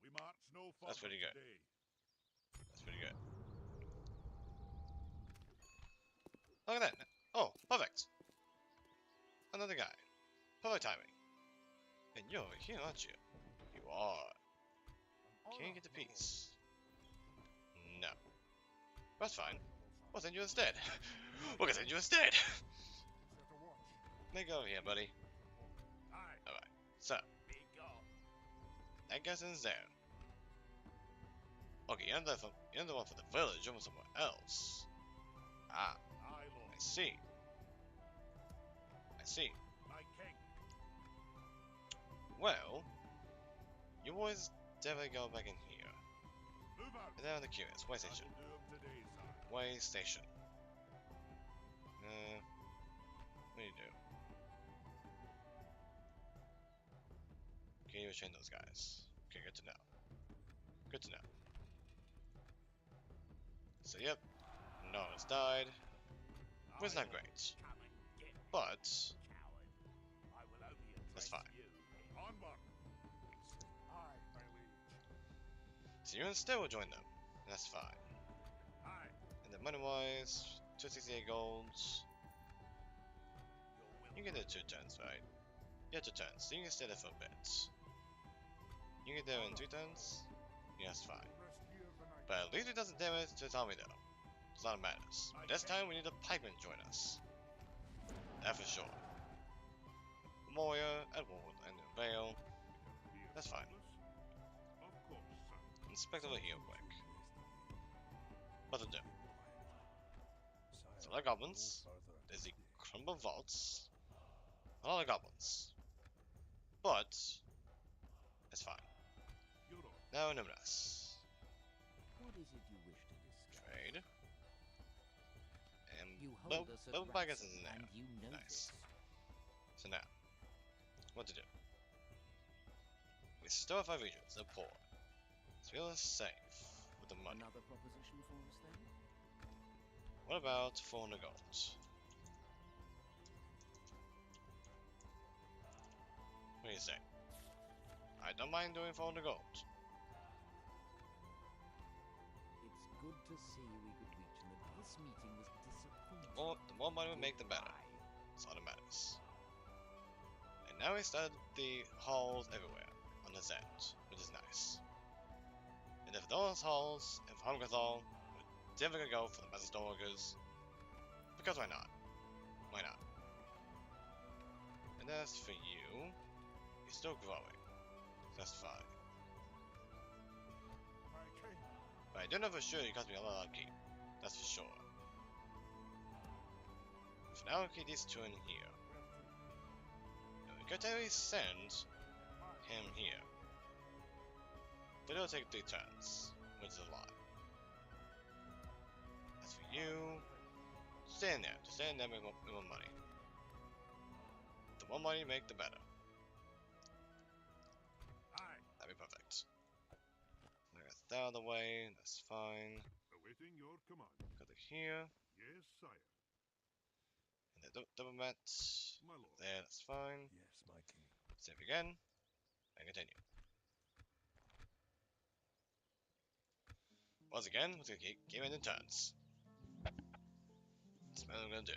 We march no further That's pretty good. today. That's pretty good. Look at that. Oh, perfect. Another guy. Perfect timing. And you're over here, aren't you? You are. Can you get the piece? No. That's fine. We'll send you instead. We're gonna send you instead. Set a watch. Make over here, buddy. Aye. Alright. So, Be gone. that garrison's there. Okay, you're not the one for the village, you're from somewhere else. Ah, Aye, Lord. I see. I see. My king. Well, you boys definitely go back in here. Move out. And then on the curious, way station. That'll do 'em today, sir. Way station. What do you do? Can you train those guys? Okay, good to know. Good to know. So yep, no one's died. Which is not great. Come and get me, But coward. I will only that's address fine. you. Onward. Aye, my liege. So you instead will join them. That's fine. Aye. And then money wise, 268 golds. Your will. You get there 2 turns, right? Yeah, 2 turns. So you can stay there for a bit. You get there in 2 turns? Yeah, that's fine. Rest here the night. But at least it doesn't damage to his army though. It's not matters. But this time we need a pikeman to join us. That for sure. Moya, Edward, and Vale. Be That's fine. accomplice? Of course, sir. Inspect over here quick. What to do? So like goblins, there's the Crumble Vaults. A lot of goblins. But it's fine. You're on. Now Numinous. What is it you wish to discuss? Trade. And You hold us at level Pikes ransom, is in there. and you know Nice. this. So now, what to do? We still have 5 regions, they're poor. So we'll save with the money. Another proposition for us then? What about 400 gold? What do you say? I don't mind doing 400 gold. It's good to see we could reach an agreement. This meeting was disappointing. The more money we make, the better. That's all that matters. And now we started the halls everywhere on the end, which is nice. And if those halls, if Hungerthal, we're definitely gonna go for the Master Stoneworkers. Because why not? Why not? And as for you, you're still growing. That's fine. My king. But I do know for sure you cost me a lot of keep. That's for sure. For now, I'll keep these 2 in here. And we could technically send him here. But it'll take 3 turns, which is a lot. As for you, stand there. Just stand there with more money. The more money you make, the better. Aye. That'd be perfect. Get that out of the way, that's fine. Awaiting your command. Go to here, Yes, sire. and the double mat. My lord. There, that's fine. Yes, my king. Save again, and continue. Once again, we're gonna keep ending turns. That's what I'm gonna do.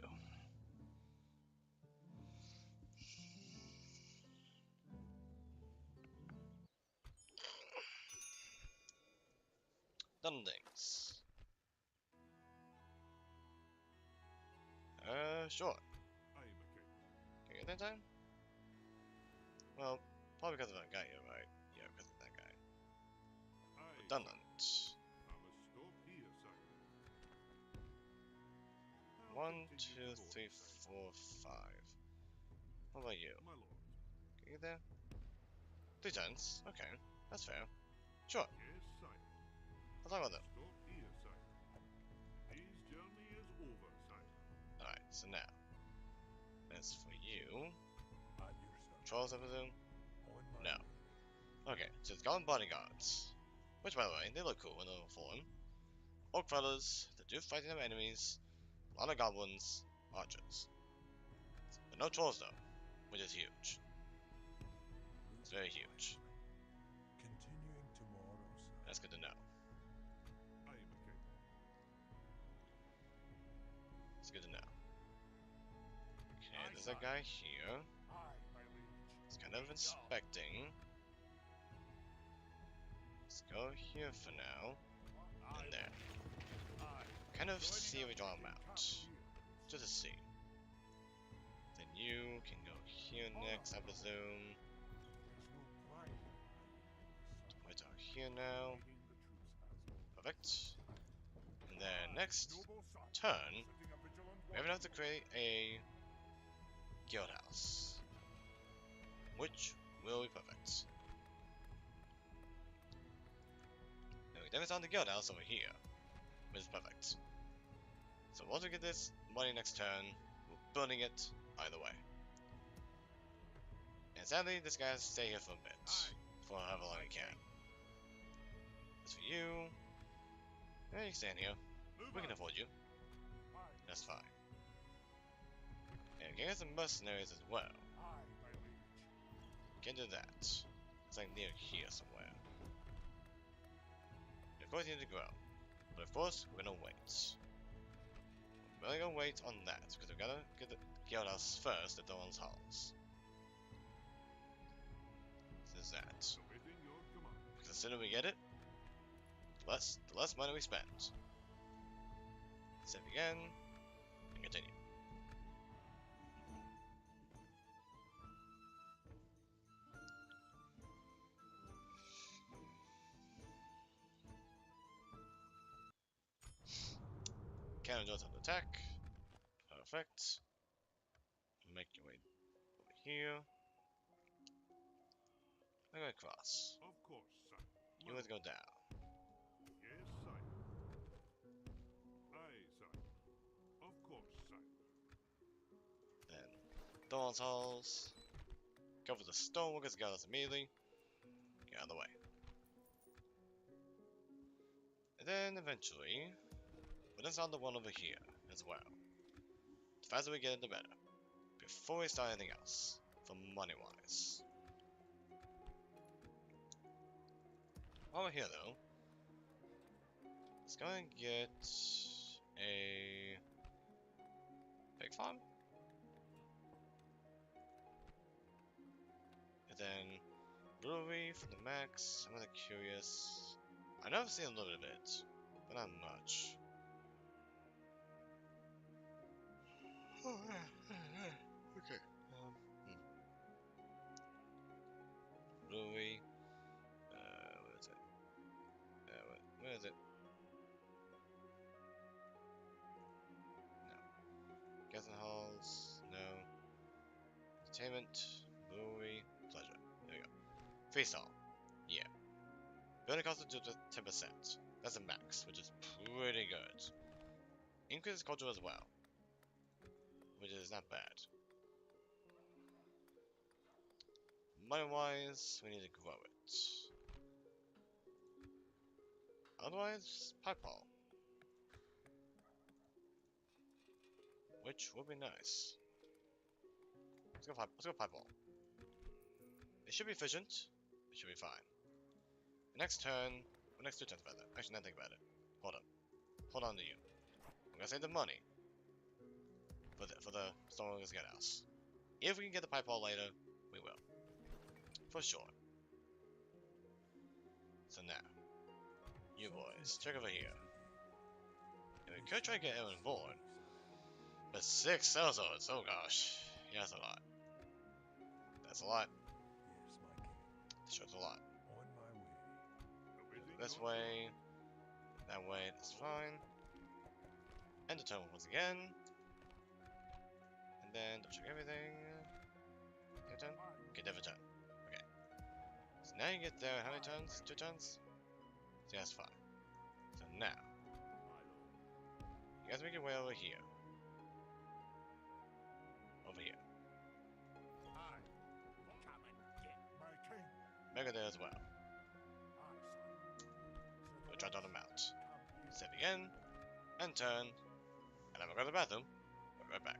Done things. Sure. I am a king. Can you get that time? Well, probably because of that guy here, right? Yeah, because of that guy. Aye. Redundant. I must stop here, sire. I'll 1, continue 2, forward, 3, sire. 4, 5. What about you? My lord. Can you get there? 3 turns. Okay, that's fair. Sure. Yes, sire. I'll talk about that. Stop here, sire. His journey is over, sire. So now, as for you, At your service. trolls, I presume? On my No. way. Okay, so it's Golem Bodyguards. Which, by the way, they look cool in level form. Orc fellas that do fighting their enemies, a lot of goblins, archers. But no trolls though, which is huge. It's very huge. Continuing tomorrow, sir. That's good to know. Aye, my king. It's good to know. Okay, there's a guy here. Aye, my liege. He's kind of inspecting. Let's go here for now. And there. Kind of see if we draw him out. Just to see. Then you can go here next, I presume. Wait out here now. Perfect. And then next turn, we have to create a guild house. Which will be perfect. Then it's on the guild house over here. Which is perfect. So once we get this money next turn, we're building it either way. And sadly, this guy has to stay here for a bit. For however long he can. As for you, you stand here. We can afford you. That's fine. And we can get some mercenaries as well. We can do that. It's like near here somewhere. And of course you need to grow. But of course, we're gonna wait. We're really gonna wait on that, because we've gotta get the guild house first at Thorn's halls. This is that. Because the sooner we get it, the less money we spend. Save again, and continue. Cannon does have attack. Perfect. Make your way over here. I'm gonna cross. Of course, sir. You let's go down. Yes, sir. Aye, sir. Of course, sir. Then Dawn's halls. Go for the stoneworkers, got us immediately. Get out of the way. And then eventually, we'll install the one over here as well. The faster we get it, the better. Before we start anything else, for money wise. While we're here though, let's go and get a pig farm. And then brewery for the max. I'm really curious. I know I've seen a little bit of it, but not much. Okay. Brewery. Where is it? Where is it? No. Guessing halls. No. Entertainment. Brewery. Pleasure. There we go. Feast hall. Yeah. Building cost to 10%. That's a max, which is pretty good. Increases culture as well, which is not bad. Money wise, we need to grow it. Otherwise, pipe hall, which would be nice. Let's go pipe hall. It should be efficient. It should be fine. Next turn, or next 2 turns rather. Actually, not think about it. Hold up. Hold on to you. I'm gonna save the money for the Stoneworkers Guild House. If we can get the pipe hall later, we will. For sure. So now, you boys, check over here. And we could try to get Ered born, but 6 sellswords, oh gosh. Yeah, that's a lot. That's a lot. Yes, my king. Sure, it's a lot. On my way. This way, that way, that's fine. End the turn once again. And then check everything. Your turn? Okay, different turn. Okay. So now you get there, how many turns? 2 turns? So that's fine. So now, you guys make your way over here. dagger there as well. We'll try down the mount. Save again, and turn, and I'm gonna go to the bathroom. Be right back.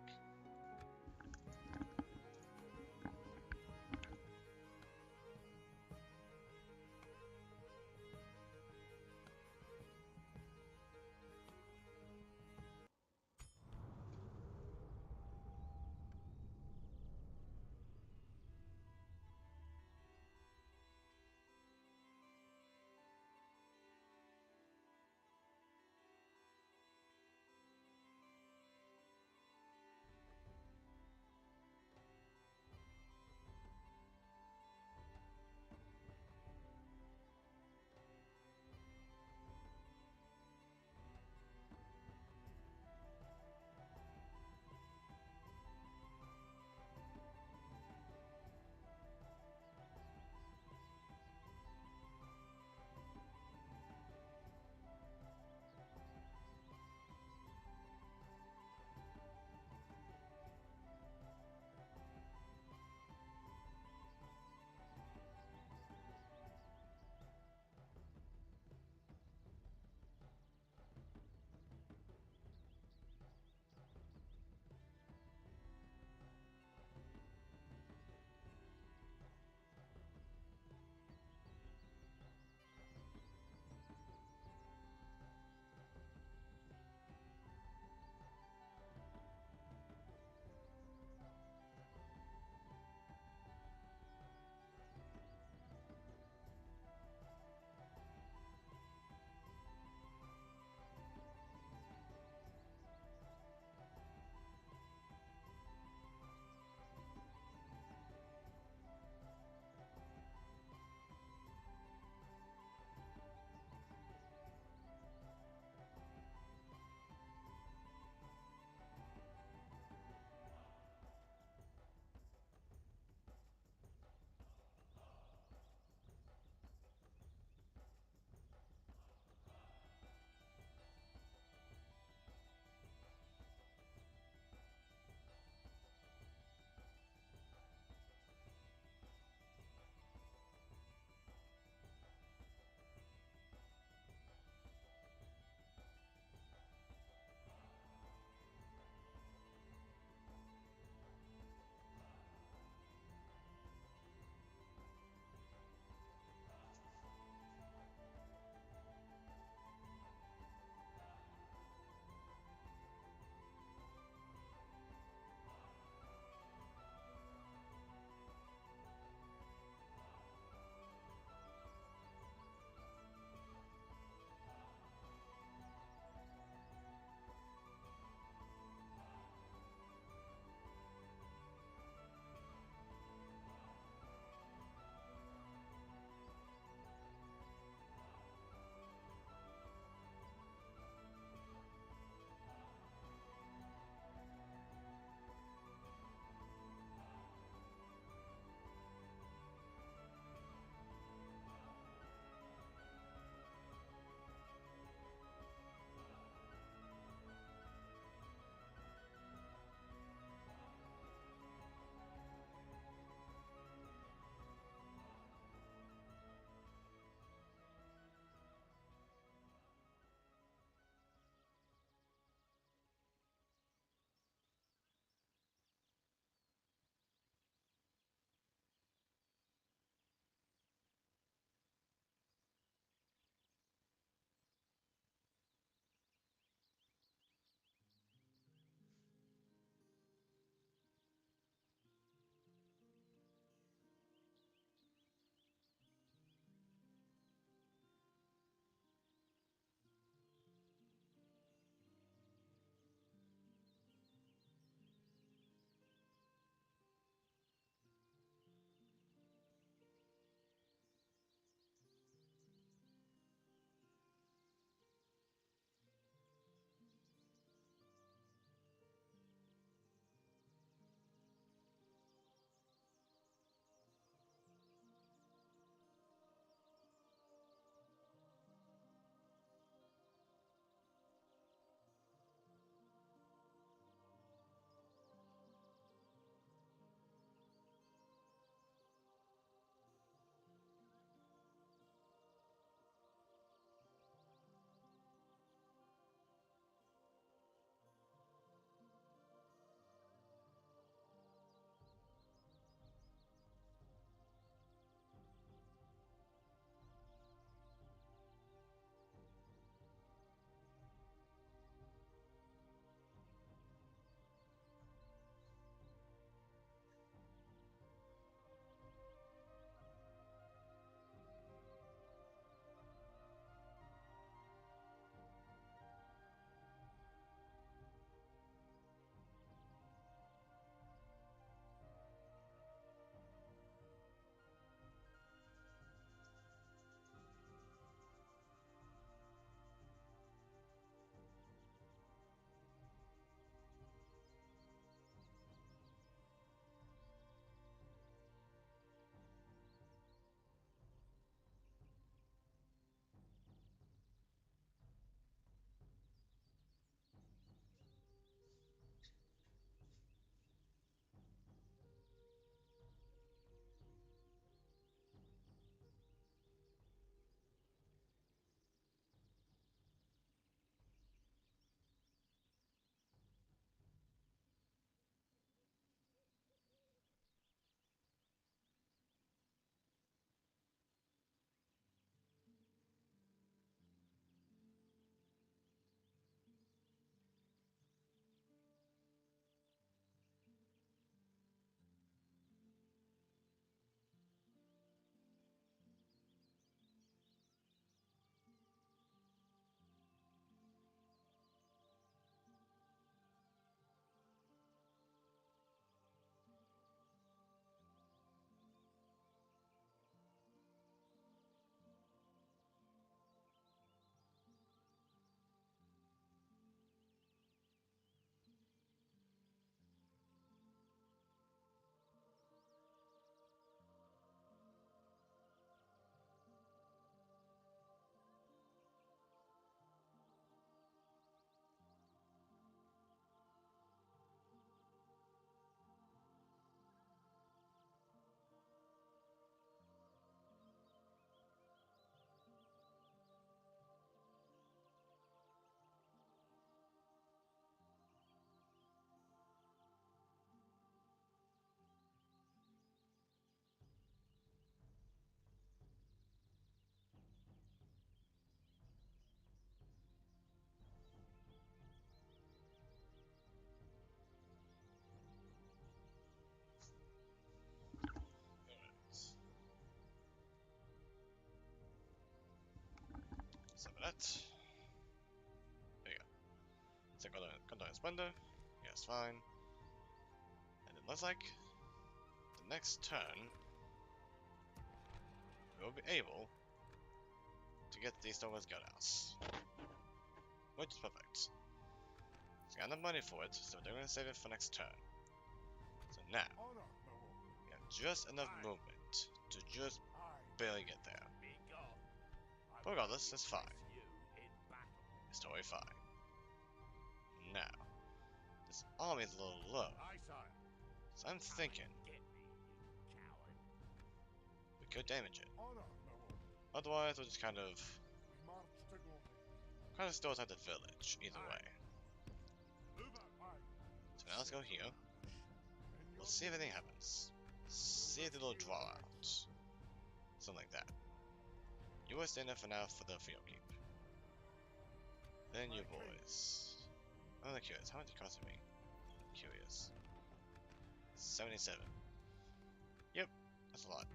that. There you go. So Conduct Splendor. Yes, fine. And it looks like the next turn we'll be able to get the Stone's Guardhouse. Which is perfect. So got enough money for it, so they're gonna save it for next turn. So now Honor, my lord. we have just enough movement to just barely get there. But regardless, that's fine. It's totally fine. Now, this army is a little low, Aye, sire. so I'm thinking we could damage it. Honor, my lord. Otherwise, we'll just kind of March to glory. still attack the village either way. Move out. Aye. So now let's go here. In We'll your see if anything happens. See if it'll draw out. Something like that. You will stand there for now for the field keep. Then you boys. I'm curious, how much it costing me? Curious. 77. Yep, that's a lot.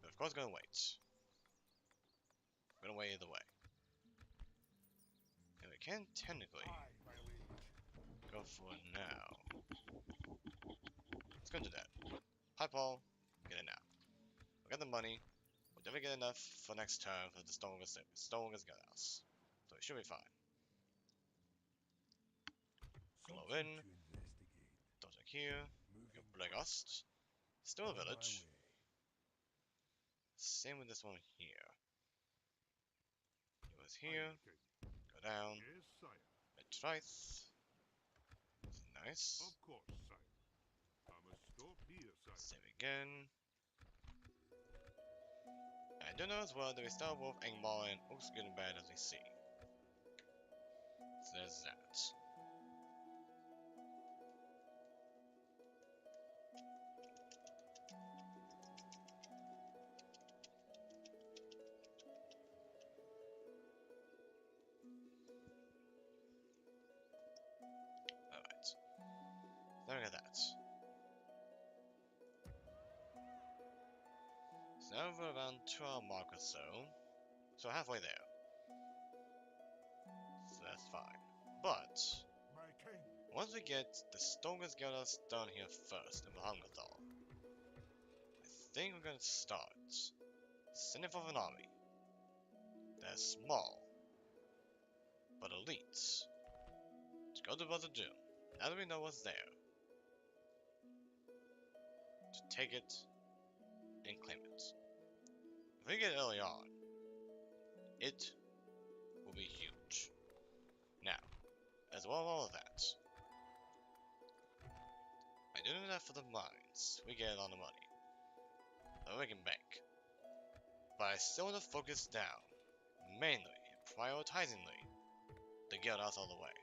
But of course gonna wait. We're gonna wait either way. And we can technically Aye, my liege. go for it now. Let's go do that. Hi Paul, get it now. We got the money. We'll definitely get enough for next turn for the Stone's Guardhouse. So it should be fine. Glow in. Something to investigate. Dodge here. Moving Blegost. Still a on my village. way. Same with this one here. It was here. Go down. Yes, sire. Twice. Nice. Of course, sire. I must stop here, sire. Save again. And I do know as well that we start with Angmar and looks good and bad as we see. So there's that. Alright. Now we got that. So now we're around 2-hour mark or so. So halfway there. So that's fine. But My king. once we get the Stone's Guardhouse done here first in Valhangathal, I think we're gonna start sending forth an army that's small but elite to go to Brother Doom. Now that we know what's there, to take it and claim it. If we get it early on, it will be huge. Now, as well as all of that, I do know that for the mines, we get a lot of money. That we can bank. But I still want to focus down, mainly, prioritizingly, the Guildhouse all the way.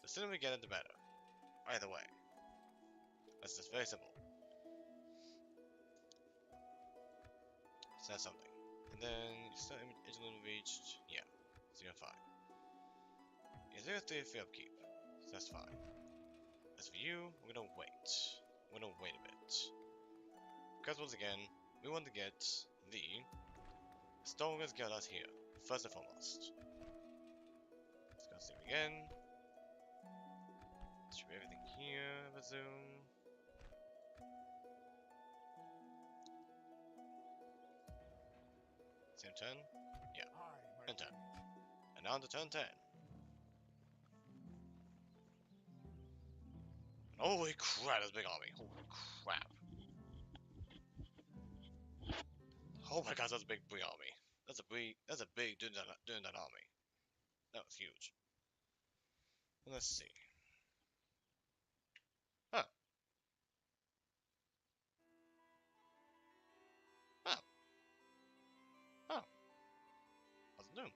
The sooner we get it, the better. Either way. That's just very simple. So that's something. And then, still Igilin reached, yeah, so you're fine. Yeah, 0-3 free upkeep, so that's fine. As for you, we're gonna wait. We're gonna wait a bit. Because once again, we want to get the Stone's Guardhouse here, first and foremost. Let's go save again. Should be everything here, resume. Same turn? Yeah, Aye, my and turn. liege. And now to turn 10. Holy crap, that's a big army. Holy crap. Oh my gosh, that's a big army. That's a big doing that army. That was huge. And let's see. Huh. Oh. Oh. What's it doing?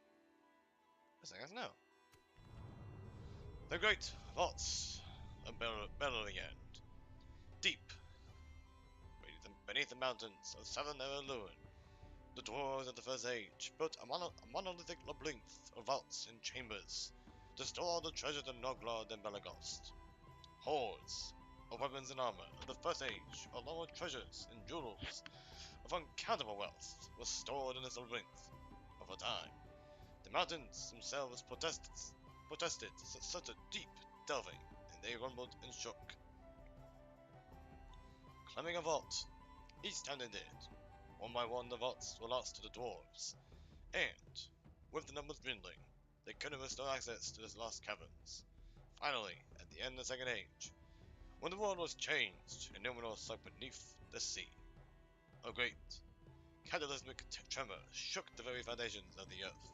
This thing has no. The great vaults of bellowing end. Deep. Beneath the mountains of southern Luin, the dwarves of the First Age built a monolithic labyrinth of vaults and chambers to store the treasures of Noglod and Belagost. Hoards of weapons and armor of the First Age, along with treasures and jewels of uncountable wealth, was stored in this labyrinth. Over time, the The mountains themselves protested such a deep delving, and they rumbled and shook. Climbing a vault, each time they did, one by one the vaults were lost to the dwarves, and, with the numbers dwindling, they couldn't restore access to these lost caverns. Finally, at the end of the Second Age, when the world was changed and Numenor sunk beneath the sea, a great, cataclysmic tremor shook the very foundations of the earth,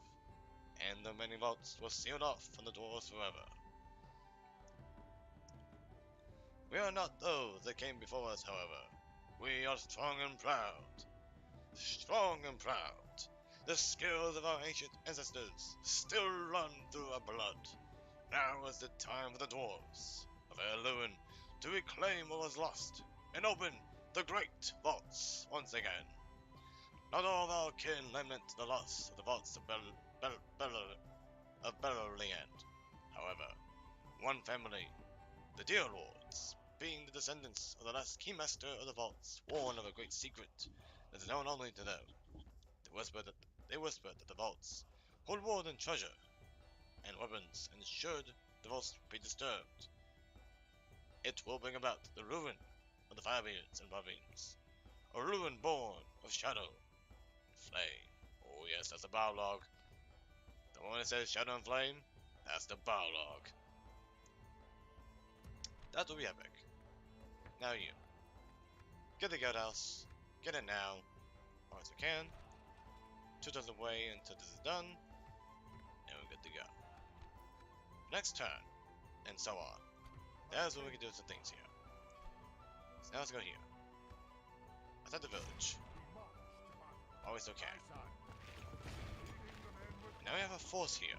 and the many vaults were sealed off from the dwarves forever. We are not those that came before us, however. We are strong and proud. Strong and proud. The skills of our ancient ancestors still run through our blood. Now is the time for the dwarves of Luin to reclaim what was lost and open the great vaults once again. Not all of our kin lament the loss of the vaults of Beleriand. However, one family, the DWARVES, being the descendants of the last keymaster of the vaults, warn of a great secret that is known only to them. They whisper that the vaults hold more than treasure and weapons, and should the vaults be disturbed, it will bring about the ruin of the Firebeards and Ravines. A ruin born of shadow and flame. Oh yes, that's the Balrog. The one that says shadow and flame, that's the Balrog. That will be epic. Now you. Get the guardhouse. Get it now. Or as we can. 2 turns away until this is done. And we're good to go. Next turn. And so on. That's what we can do some things here. So now let's go here. Attack the village. Always okay. Now we have a force here.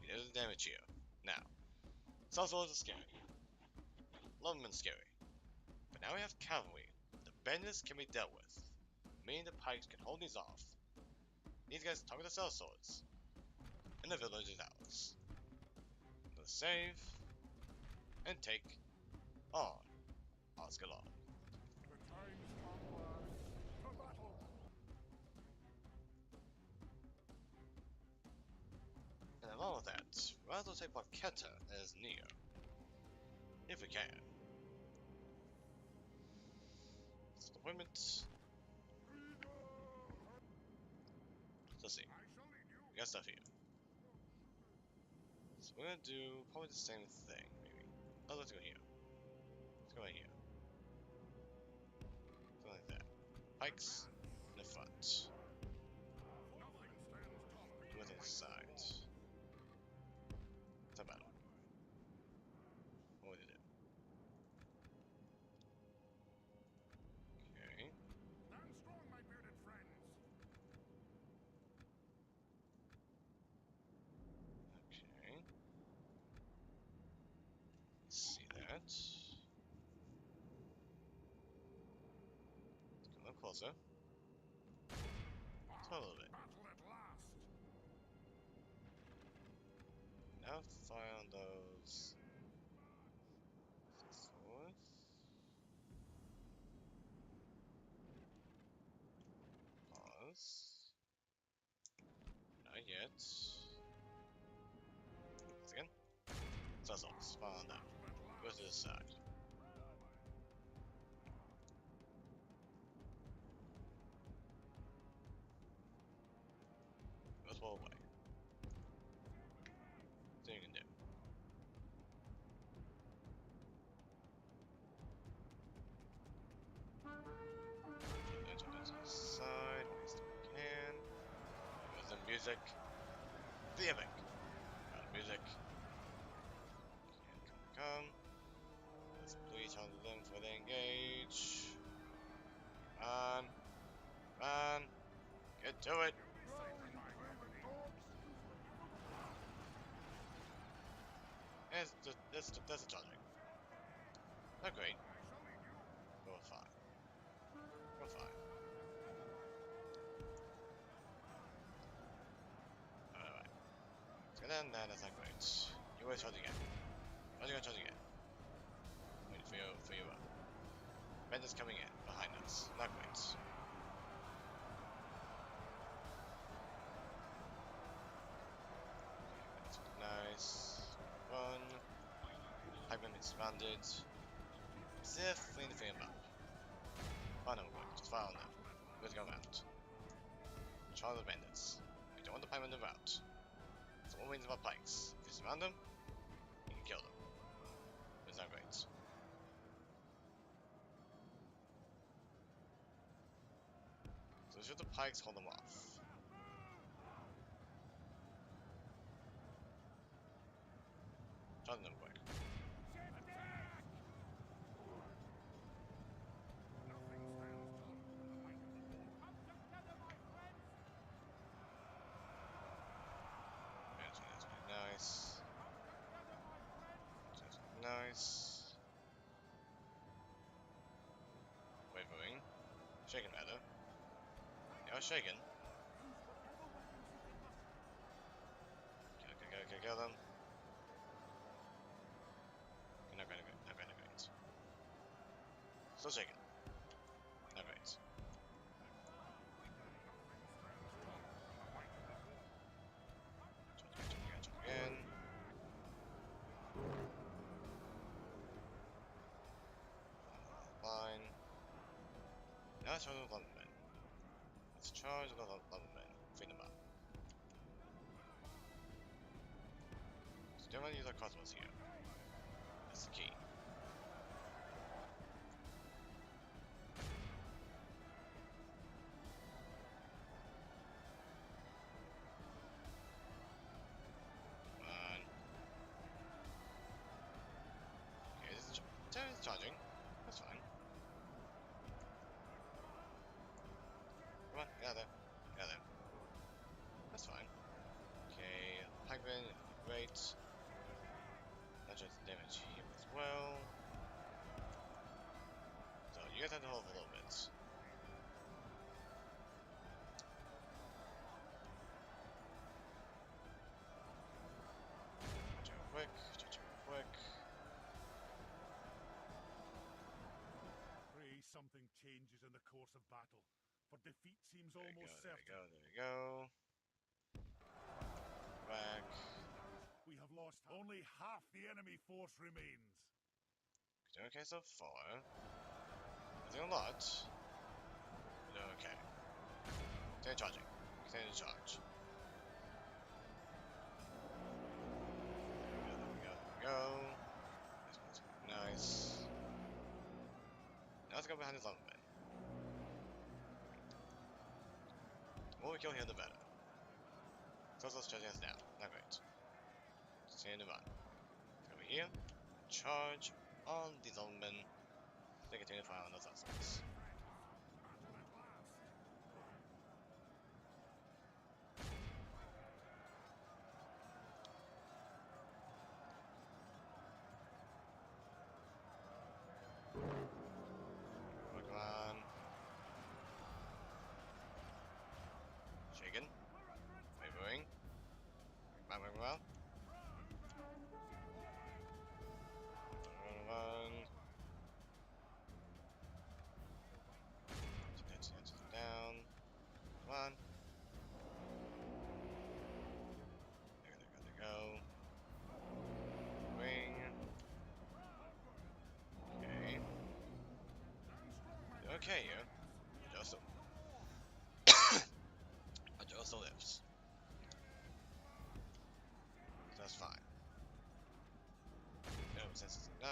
There's the damage here. Now. Sellswords are scary. Lumbermen scary. But now we have cavalry. The bandits can be dealt with. Me and the pikes can hold these off. These guys target the sellswords. And the village is ours. Let's save. And take on Osgalon. The time's come, lads. To battle! And along with that, we'll also take Barketta as near. If we can. So deployment. Let's see. We got stuff here. So we're gonna do probably the same thing, maybe. Oh, let's go here. Let's go right here. Something like that. Pikes in the front. Do it inside. It's a battle. What would it do? Okay. Stand strong, my bearded friends! Okay. See that. Let's come a little closer. Just a little bit. Battle at last! Now fire on those. Fourth. Pause. Not yet. Once again. Suzzles. Fire on them. Go to the side. Goes well away. Nothing you can do. Turn it to the side, least we can. There's the music. The epic. Music. Come. Let's bleach onto them before they engage. Run. Run. Get to it. That's a charging. Not great. Go with 5. Go with 5. Alright. So then that's not great. You always charge again. Charge again. Wait for you up. Bandits coming in behind us. Not great. pikemen expanded. Is there anything about? Oh no, we're just fire on them. Let's go around. Charge the bandits. We don't want the pikemen around. So what means about pikes? If you surround them, you can kill them. It's not great. So should the pikes hold them off? Charge them quick. Nice. Nice. Wavering. Shaken rather. Yeah, shaken. Kill them. Not great. Still shaken. Not great. Charge again. Line. Now let's charge the lumbermen. Let's charge the lumbermen. Free them up. So don't want to use our crossbows here. That's the key. Come on. Okay, this is charging. That's fine. Come on, get out there. Get out there. That's fine. Okay, pikemen, great. Not just damage here as well. So you guys have to hold a little bit. Charge quick. Pray something changes in the course of battle, for defeat seems There almost we certain. go. Back. We have lost only half the enemy force remains. Doing okay so far. Doing a lot. But okay. Continue charging. Continue to charge. There we go. Nice. Now let's go behind his lumberman. The more we kill him, the better. So let's charge us now. Not great. Continue to run. Over here. Charge on the lumberman. They continue to fire on those Azogs. Come on. Shaken. Wavering. Well. Run. Down. Come on. There they go. Wing. Okay. Okay, here. Adjust the lifts. That's fine. No, since it's 9.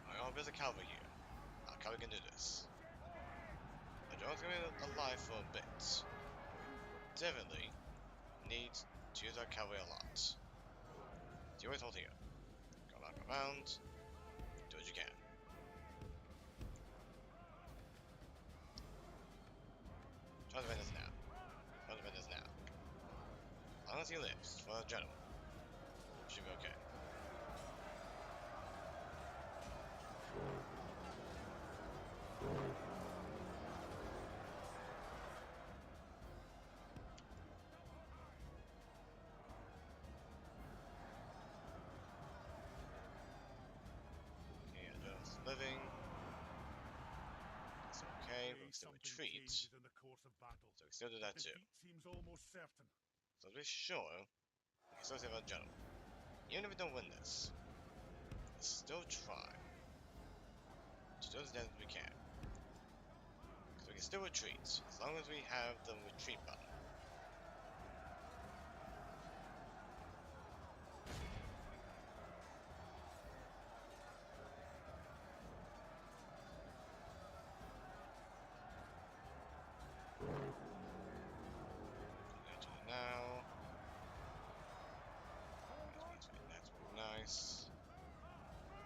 I hope there's a cavalry here. Our cavalry can do this. The drone's gonna be alive for a bit. Definitely need to use our cavalry a lot. So you always hold here. Go back around. Do what you can. Charge the vendors now. Charge the vendors now. As long as he lives for a general, should be okay. Okay, adjust living. That's okay. still something retreat. changes in the course of battle. So we can still do that too. Defeat seems almost certain. So to be sure, we can still save our general. Even if we don't win this, let's still try to do as best as we can. So we can still retreat, as long as we have the retreat button. Now, that's nice.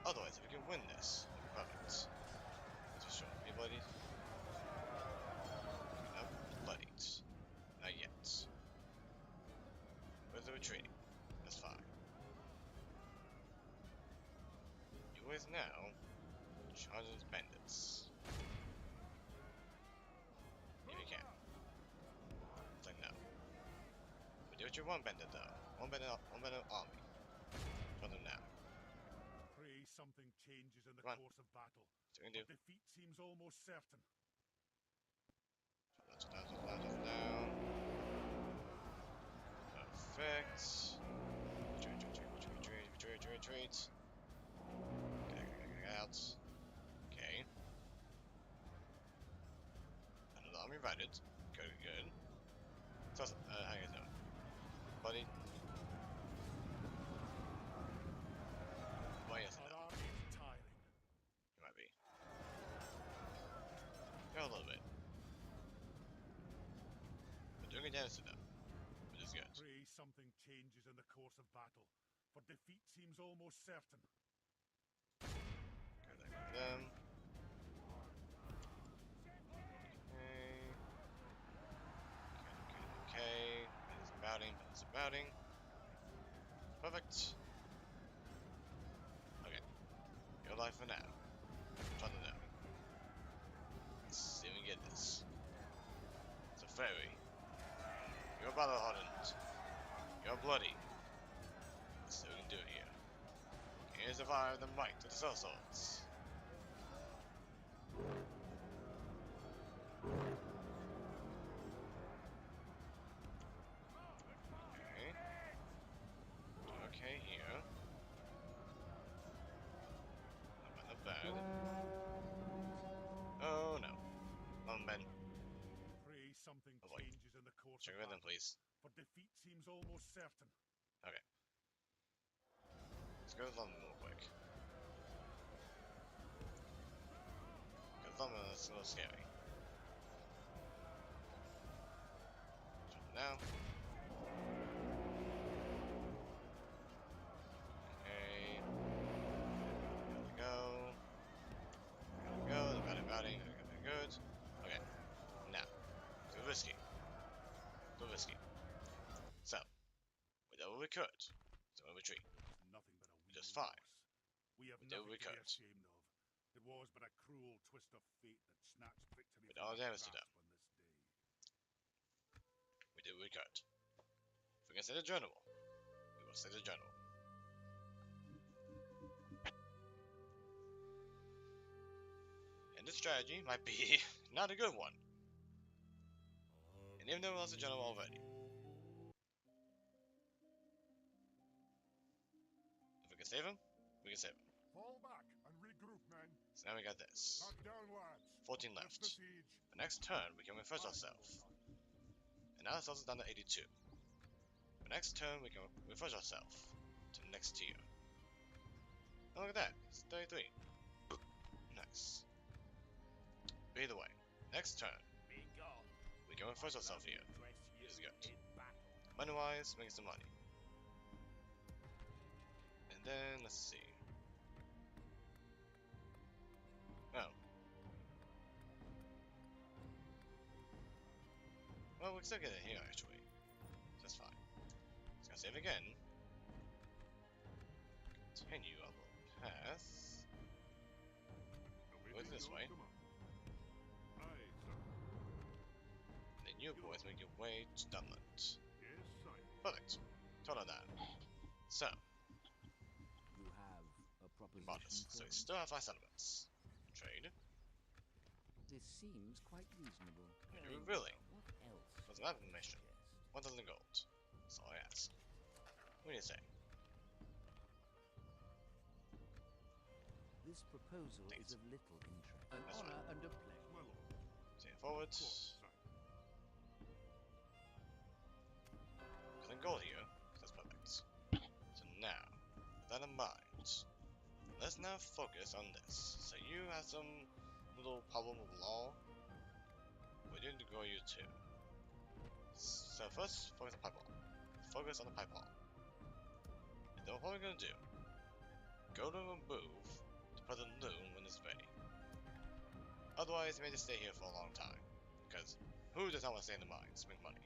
Otherwise, if we can win this, perfect. That's for sure. Anybody? No, bloodied. Not yet. Where's the retreating? That's fine. You is now charges bandits. If you can. It's like no. But do what you want, bandit though. One bandit army. For them now. Pray something changes in the Come on. course of battle. So we can do. But defeat seems almost certain. That's down. Perfect. Retreat. Get out. Okay. Another army routed. Good. So, how you guys doing? Buddy? Why yes Our no? army is tiring. You might be. Go a little bit. We're doing a damage to them, which is good. Pray something changes in the course of battle. For defeat seems almost certain. Go there with them. Okay. It's routing. Perfect. Okay. Your life for now. Try to know. Let's see if we can get this. It's a fairy. You're battle hardened. You're bloody. Let's see what we can do here. Can you survive the might of the cell swords? Okay, here. Not bad. Oh no. Ben. Pray something Oh, boy. changes in the course Check of with them, battle. please. For defeat seems almost certain. Okay. Let's go to London real quick. Because London is a little scary. Jump now. Okay. Gotta go. Routing. Very good. Okay. Now. Too risky. So. We did what we could. So we retreat. Nothing but a Which is weak fine. loss. We have We did what nothing we to be could. ashamed of. It was but a cruel twist of fate that snatched victory With from all our damage to grasp them. on this day. We did what we could. If we can say the journal, we will say the journal. And this strategy might be not a good one. And even though we lost the general already. If we can save him, we can save him. Fall back and regroup, men. So now we got this. Back down, lads. 14 Lift left. the siege. The next turn, we can refresh ourselves. And now ourselves is down to 82. The next turn, we can refresh ourselves to the next tier. Oh, look at that. It's 33. Nice. But either way, next turn, we can refresh ourselves here. Which is good. Money-wise, making some money. And then, let's see. Oh. Well, we can still get it here, actually. That's fine. Just gonna save again. Continue on the path. Go this way. And then you boys make your way to Dunland. Perfect. Total that. So, You have a proposition bonus. So for we me? still have 5 settlements. Trade. This This seems quite reasonable. Really? What else? What's the map mission? suggest? 1,000 gold. That's all I ask. What do you say? This proposal Thanks. is of little interest. An That's honor and a pleasure. My lord. Take it forward. Of course, sir. 1,000 gold here. That's perfect. So now, with that in mind, let's now focus on this. So you have some little problem with law. We're going to grow you too. So first, focus on pipe wall. Focus on the pipe wall. And then what we're going to do, go to remove to put the Luin when it's ready. Otherwise, you may just stay here for a long time. Because who does not want to stay in the mines to make money?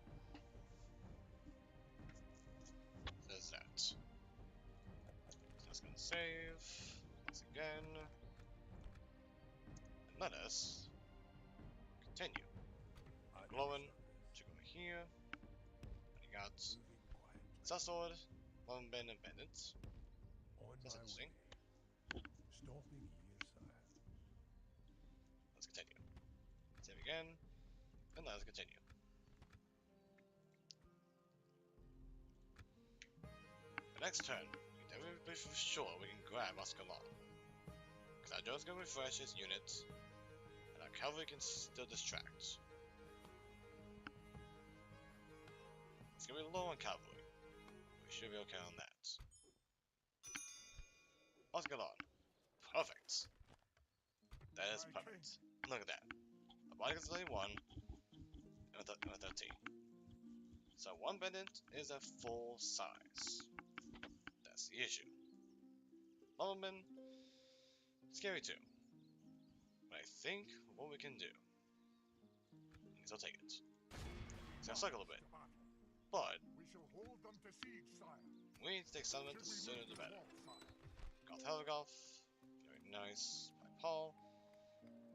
So there's that. So let's go and save. Once again. And let us continue. Glowing. Check over here. We got Moving quietly. South Sword, One Ben and Bandit. On That's my interesting. way. Stopping here, sire. Let's continue. Save again. And let's continue. The next turn, we can definitely be for sure we can grab Ascalon. Because our drone's gonna refresh his unit, and our cavalry can still distract. It's gonna be low on cavalry. We should be okay on that. Ascalon. Perfect. That is My perfect. Look at that. A body gets 31 and a 13. So one bandit is a full size. That's the issue. Lumberman, scary too. But I think what we can do is I'll take it. It's gonna suck a little bit, To battle. but We shall hold them to siege, sire. we need to take some of it, the Should we sooner move the to better. wall, sire? Got Helgolf, very nice. By Paul.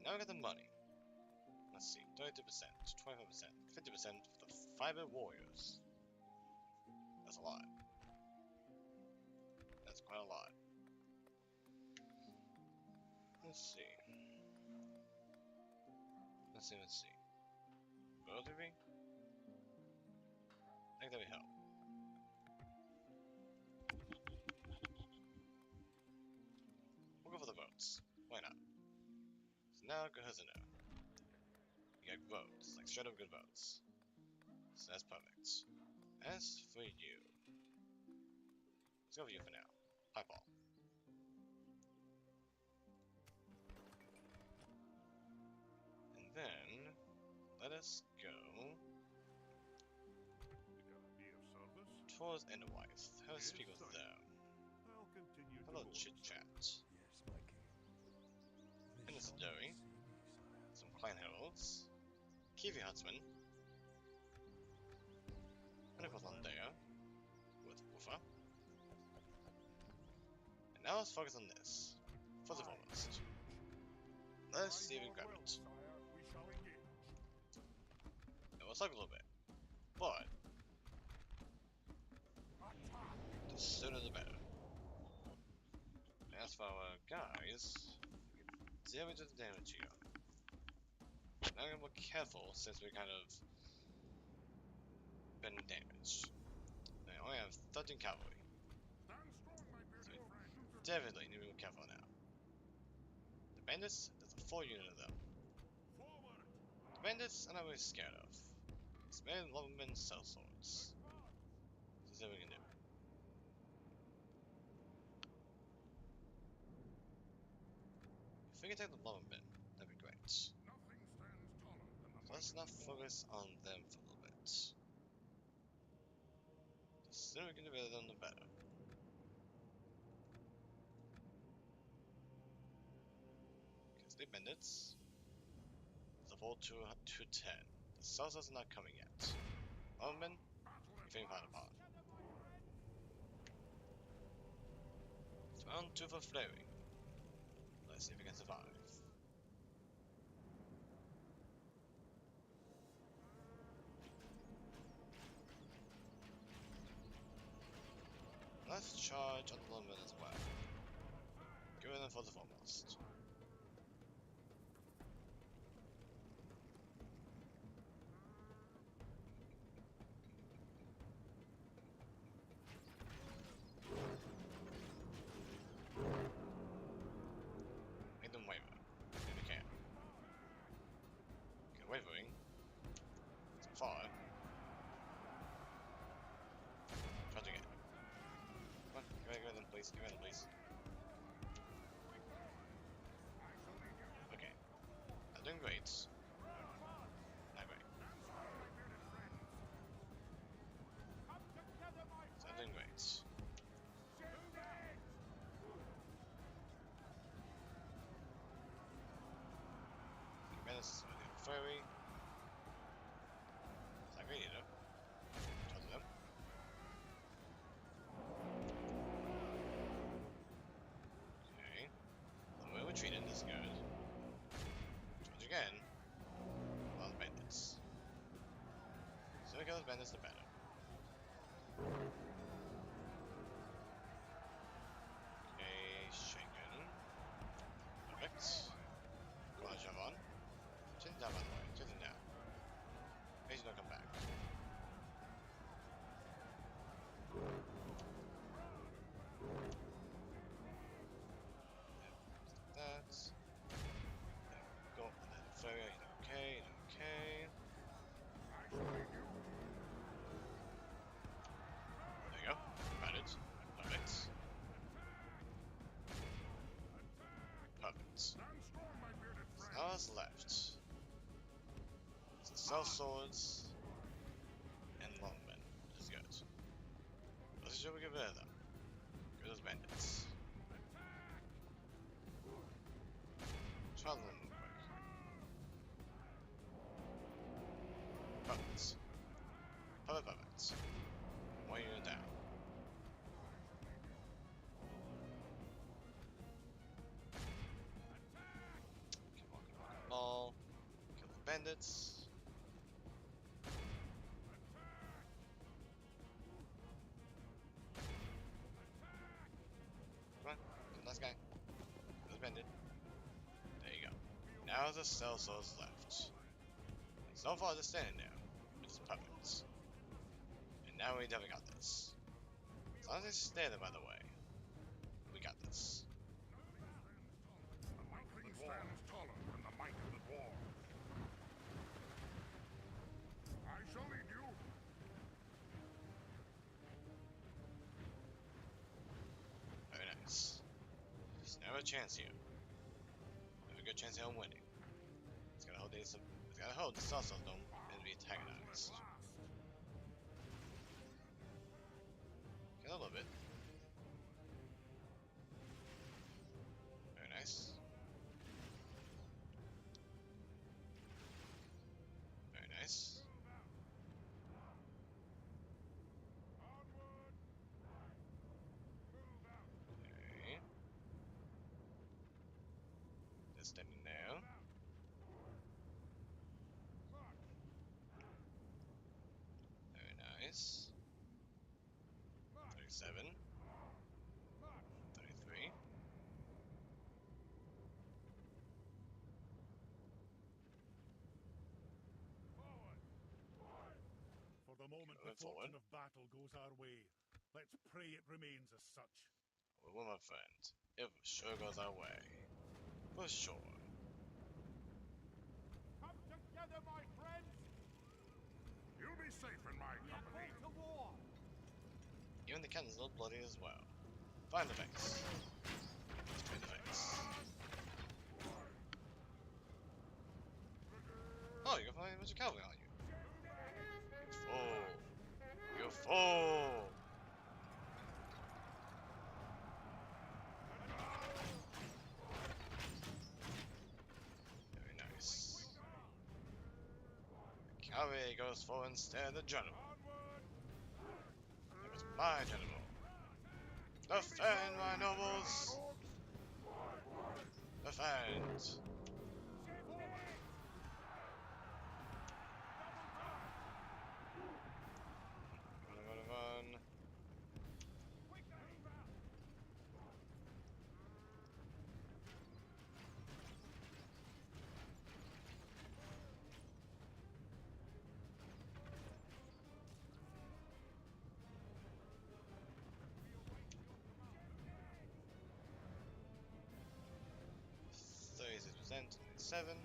Now we got the money. Let's see, 32%, 25%, 50% for the Fiber Warriors. That's a lot. That's quite a lot. Let's see. Let's see. Rotary? I think that would help. We'll go for the votes. Why not? So now, good as a no. You got votes, like straight up good votes. So that's perfect. As for you, let's go for you for now. Pipe ball. And then, let us go We got a be of service. towards Enderwise. Have a Yes, speak with sir. them. I'll continue Hello, to board, chit sir. chat. Yes, my king. And This it's shall Dory. not see me, sire. Some clan heralds. Kiwi Huntsman. And of course On on my there. way. With Woofer. And now let's focus on this. First and foremost. Let's see if we can grab Well, it. sire, we shall engage. It will suck a little bit. But Attack! the sooner the better. As for our guys, damage to the damage here. Now I'm gonna be careful since we kind of been damaged. I only have 13 cavalry. Stand strong, my beautiful friend. Definitely need to be careful now. The bandits, there's a full unit of them. Forward! The bandits, I'm not really scared of. It's men, lumbermen, sell swords. Let's see what we can do. If we can take the lumbermen, that'd be great. Nothing stands taller than the Let's might not of war. focus on them for a little bit. The sooner we can do better, than the better. Okay, speed bandits. The full 210. The salsas are not coming yet. Lumbermen, Battle if you find upon. Round 2 for flaring. Let's see if we can survive. Let's charge on the lumbermen as well. Give them for the foremost. wavering. So far. Charging it. Come on, give me them, please. Give me them, please. Okay. I'm doing great. Not great. So I'm doing great. Menace with the furry. It's not great, you know. Charge them. Okay. The way we're treating this is good. Charge again. On bandits. So we kill those bandits, the better. Okay, shaken. Perfect. Go on, Javon. Chase him down, by the way. Chase him down. Please don't come back. That's. Go. Furry, okay, okay. There you go. Got it. Perfect. Perfect. So now what's left? Cell swords and longmen, which is good. Let's see what we get rid of them. Get those bandits. Try them real quick. Perfect. Perfect, perfect. One unit down. Come on, come on, ball. Kill the bandits. Last guy. It was bended. There you go. Now the cell swords left. And so far they're standing there. It's perfect. And now we definitely got this. As long as they stay there, by the way. We got this. Nothing stands taller than the might of the dwarves. I shall lead you. Very nice. There's never a chance here. We have a good chance here on winning. It's gotta hold these. It's gotta hold the cell swords don't be antagonized. Okay, a little bit. Very nice. Very nice. Okay. They're standing there. Very nice. 37. 33. For the moment the Going forward. fortune of battle goes our way, let's pray it remains as such. We will, my friend. It sure goes our way. For sure. Come together, my friends. You'll be safe in my company. To war! Even the cannon's a little bloody as well. Find the face. Destroy the face. Oh, you got a bunch of cavalry on you. You fool. You fool. Very nice. Cavalry goes forward instead of the general. It was my general. Defend, my nobles! Defend! Run. Seven.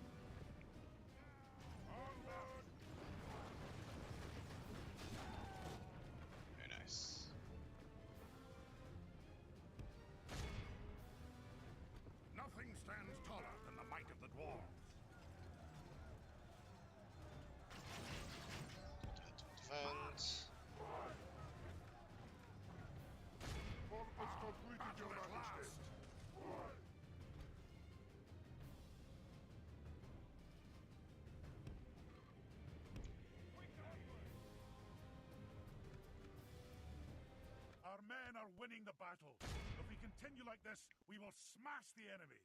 winning the battle. If we continue like this, we will smash the enemy.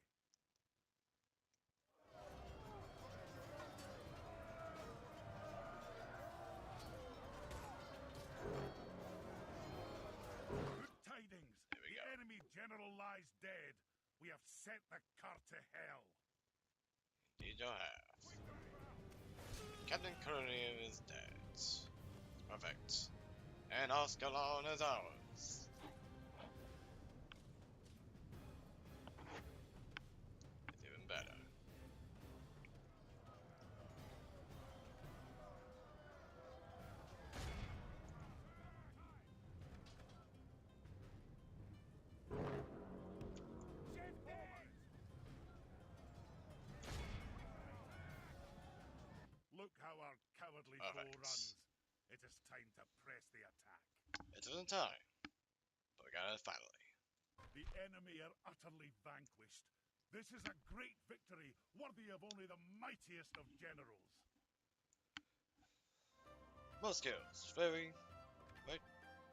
Good tidings. There we The go. enemy general lies dead. We have sent the cart to hell. Indeed you have. Captain Currium is dead. Perfect. And Ascalon is ours. It's even better. Look how our cowardly foe Perfect. runs. It is time to press the attack. It isn't time. But we got it finally. The enemy are utterly vanquished. This is a great victory, worthy of only the mightiest of generals. More skills. Flurry. Right?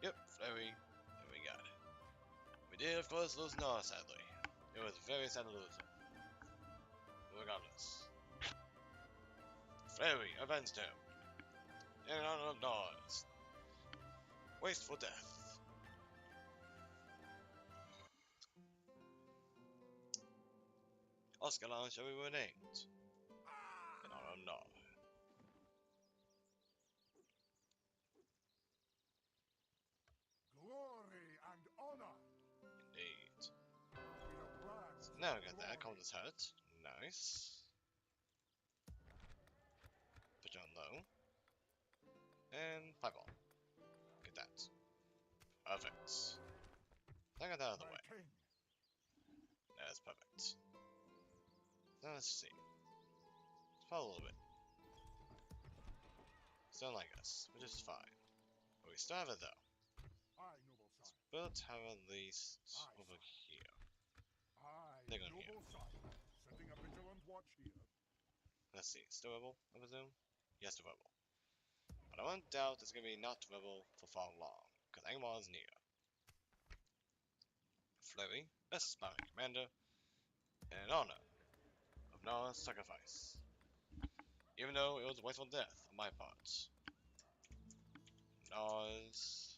Yep, Flurry. And we got it. We did, of course, lose Noah, sadly. It was very sad to lose him. Regardless. Flurry avenged him. In honor of Noah's. Wasteful death. Ascalon shall be renamed. In honor of Noah. Glory and honor. Indeed. We are glad. So now we got that. Cold is hurt. Nice. Put you on low. And fireball. Get that. Perfect. I got that out of the My way. king. That's perfect. Now let's see. Let's follow a little bit. Still like us, which is fine. But we still have it though. Aye, noble sire. Build tower at least Aye, over here. Aye, They're gonna noble sire. Setting a vigilant watch here. Let's see. Still rebel, I presume? Yes, to rebel. But I won't doubt it's gonna be not rebel for far long, because Angmar is near. Flurry, aspiring commander, and in honor of Nara's sacrifice. Even though it was a wasteful death on my part. Nara's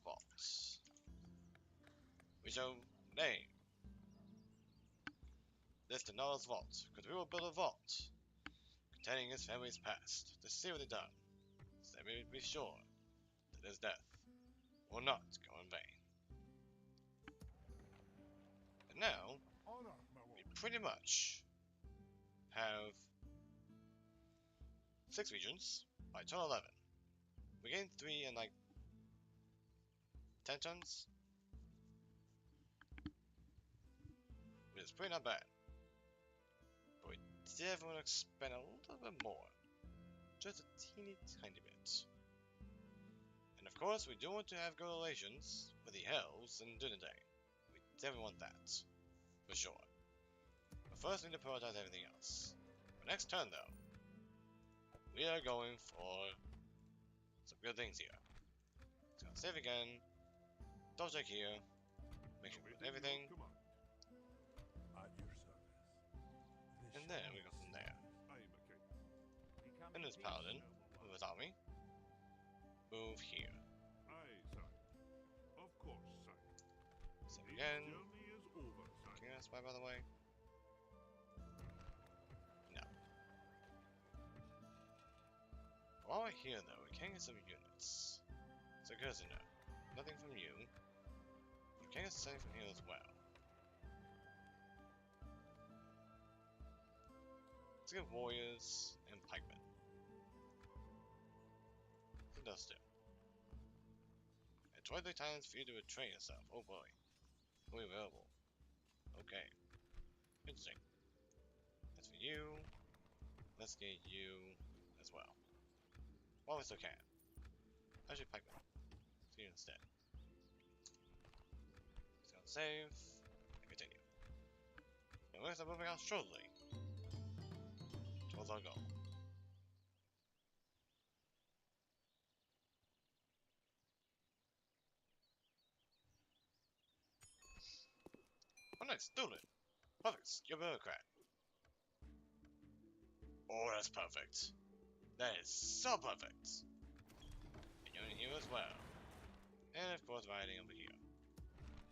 vault. We shall name this to Nara's vault, because we will build a vault containing his family's past to see what they done, so that we may be sure that his death will not go in vain. And now, Honor, my we lord. pretty much have 6 regions by turn 11. We gained 3 in like 10 turns, which is pretty not bad. But we definitely want to expand a little bit more, just a teeny tiny bit. And of course, we do want to have good relations with the elves and Dunedain. We definitely want that, for sure. But first, we need to prioritize everything else. For next turn, though, we are going for some good things here. So save again, double check here, make sure we got everything, Command. At your service. and then we go from there. Aye, my king. And this paladin, with his army, move here. Aye, sire. Of course, sire. Save The again. journey is over, sire. Can I spy, by the way? No. While we're here, though, we can get some units. So good to know. Nothing from you. We can get something from here as well. Let's get warriors and pikemen. It does do. And 23 times for you to betray yourself. Oh boy. Fully available. Okay. Interesting. That's for you. Let's get you as well. While we still can. Actually, pikemen. Let's get you instead. So save and continue. And we're moving out shortly towards our goal. Yes, Luin. Perfect. You're a bureaucrat. Oh, that's perfect. That is so perfect. And you're in here as well. And of course, riding over here.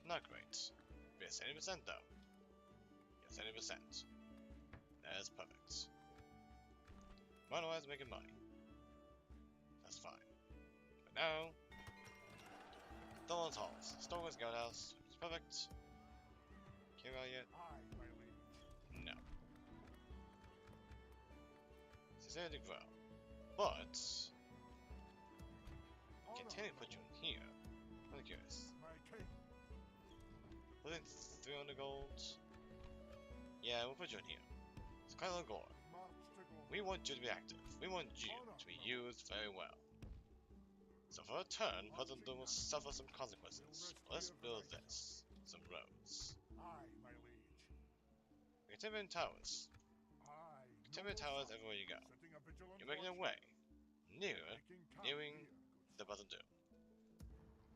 Not great. We're 70% though. You're 70%. That is perfect. Otherwise, making money. That's fine. But now, Thorn's Halls. Stoker's Guardhouse. It's perfect. Came out yet? Aye, my liege. No. It's easier to grow. But, can technically put you in here. I'm curious. My king. Was it 300 gold? Yeah, we'll put you in here. It's Clanlord's Gore. March to go. We want you to be active. We want you to be used very well. So for a turn, President Doom will suffer some consequences. Let's build this. Some roads. Aye, my liege. Containment towers. Aye. Containment towers everywhere you go. Setting a vigilant You're making your watch. way nearer, Making camp nearing here, the good President Doom.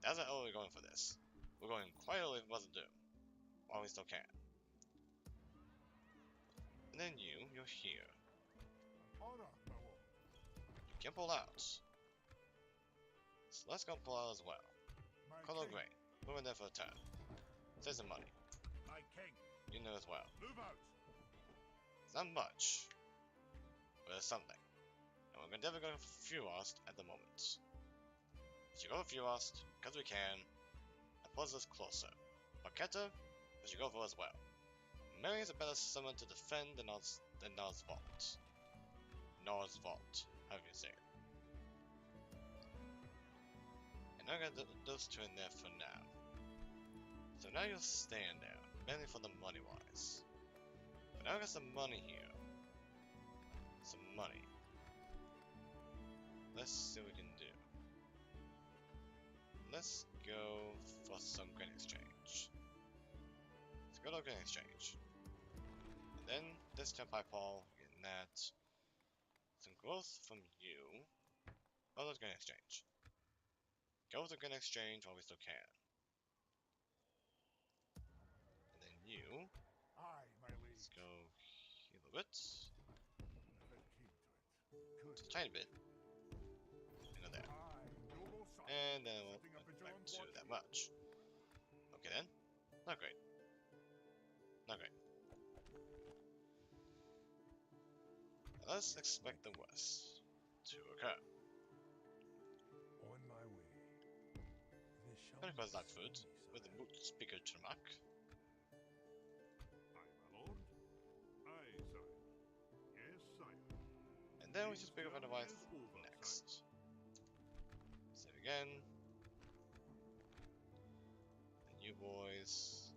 That's how we're going for this. We're going quite early for President Doom, while we still can. And then you're here. honor, my lord. You can pull out. So let's go pull out as well. My Color king. Gray. We're in there for a turn. Save some money. My king, You know as well. move out. It's not much, but it's something. And we're never going for Furiost at the moment. We should go for Furiost, because we can, and pulls us closer. Marquetta, we should go for as well. Mary is a better summon to defend than Nars Vault. Nars Vault, however you say it. And I'm gonna those two in there for now. So now you'll stand there, mainly for the money wise. But now I got some money here. Some money. Let's see what we can do. Let's go for some grain exchange. Let's go to grain exchange. And then this time pipe hall, getting that. Some growth from you. Oh, let's grain exchange. Go with the grain exchange while we still can. And then you. Aye, my liege. Let's go heal a bit. Never came to it. Good. Just a tiny bit. And go there. Aye, noble son. And then we'll Setting a went back vigilant to watch that here. much. Okay then. Not great. Not great. Now let's expect the worst to occur. On my way. There shall And of course be that food, sunny with the side. moot speaker to the mark. Aye, my lord. Aye, sire. Yes, sire. And then we just pick up Journey otherwise is over, next. Save again. And you boys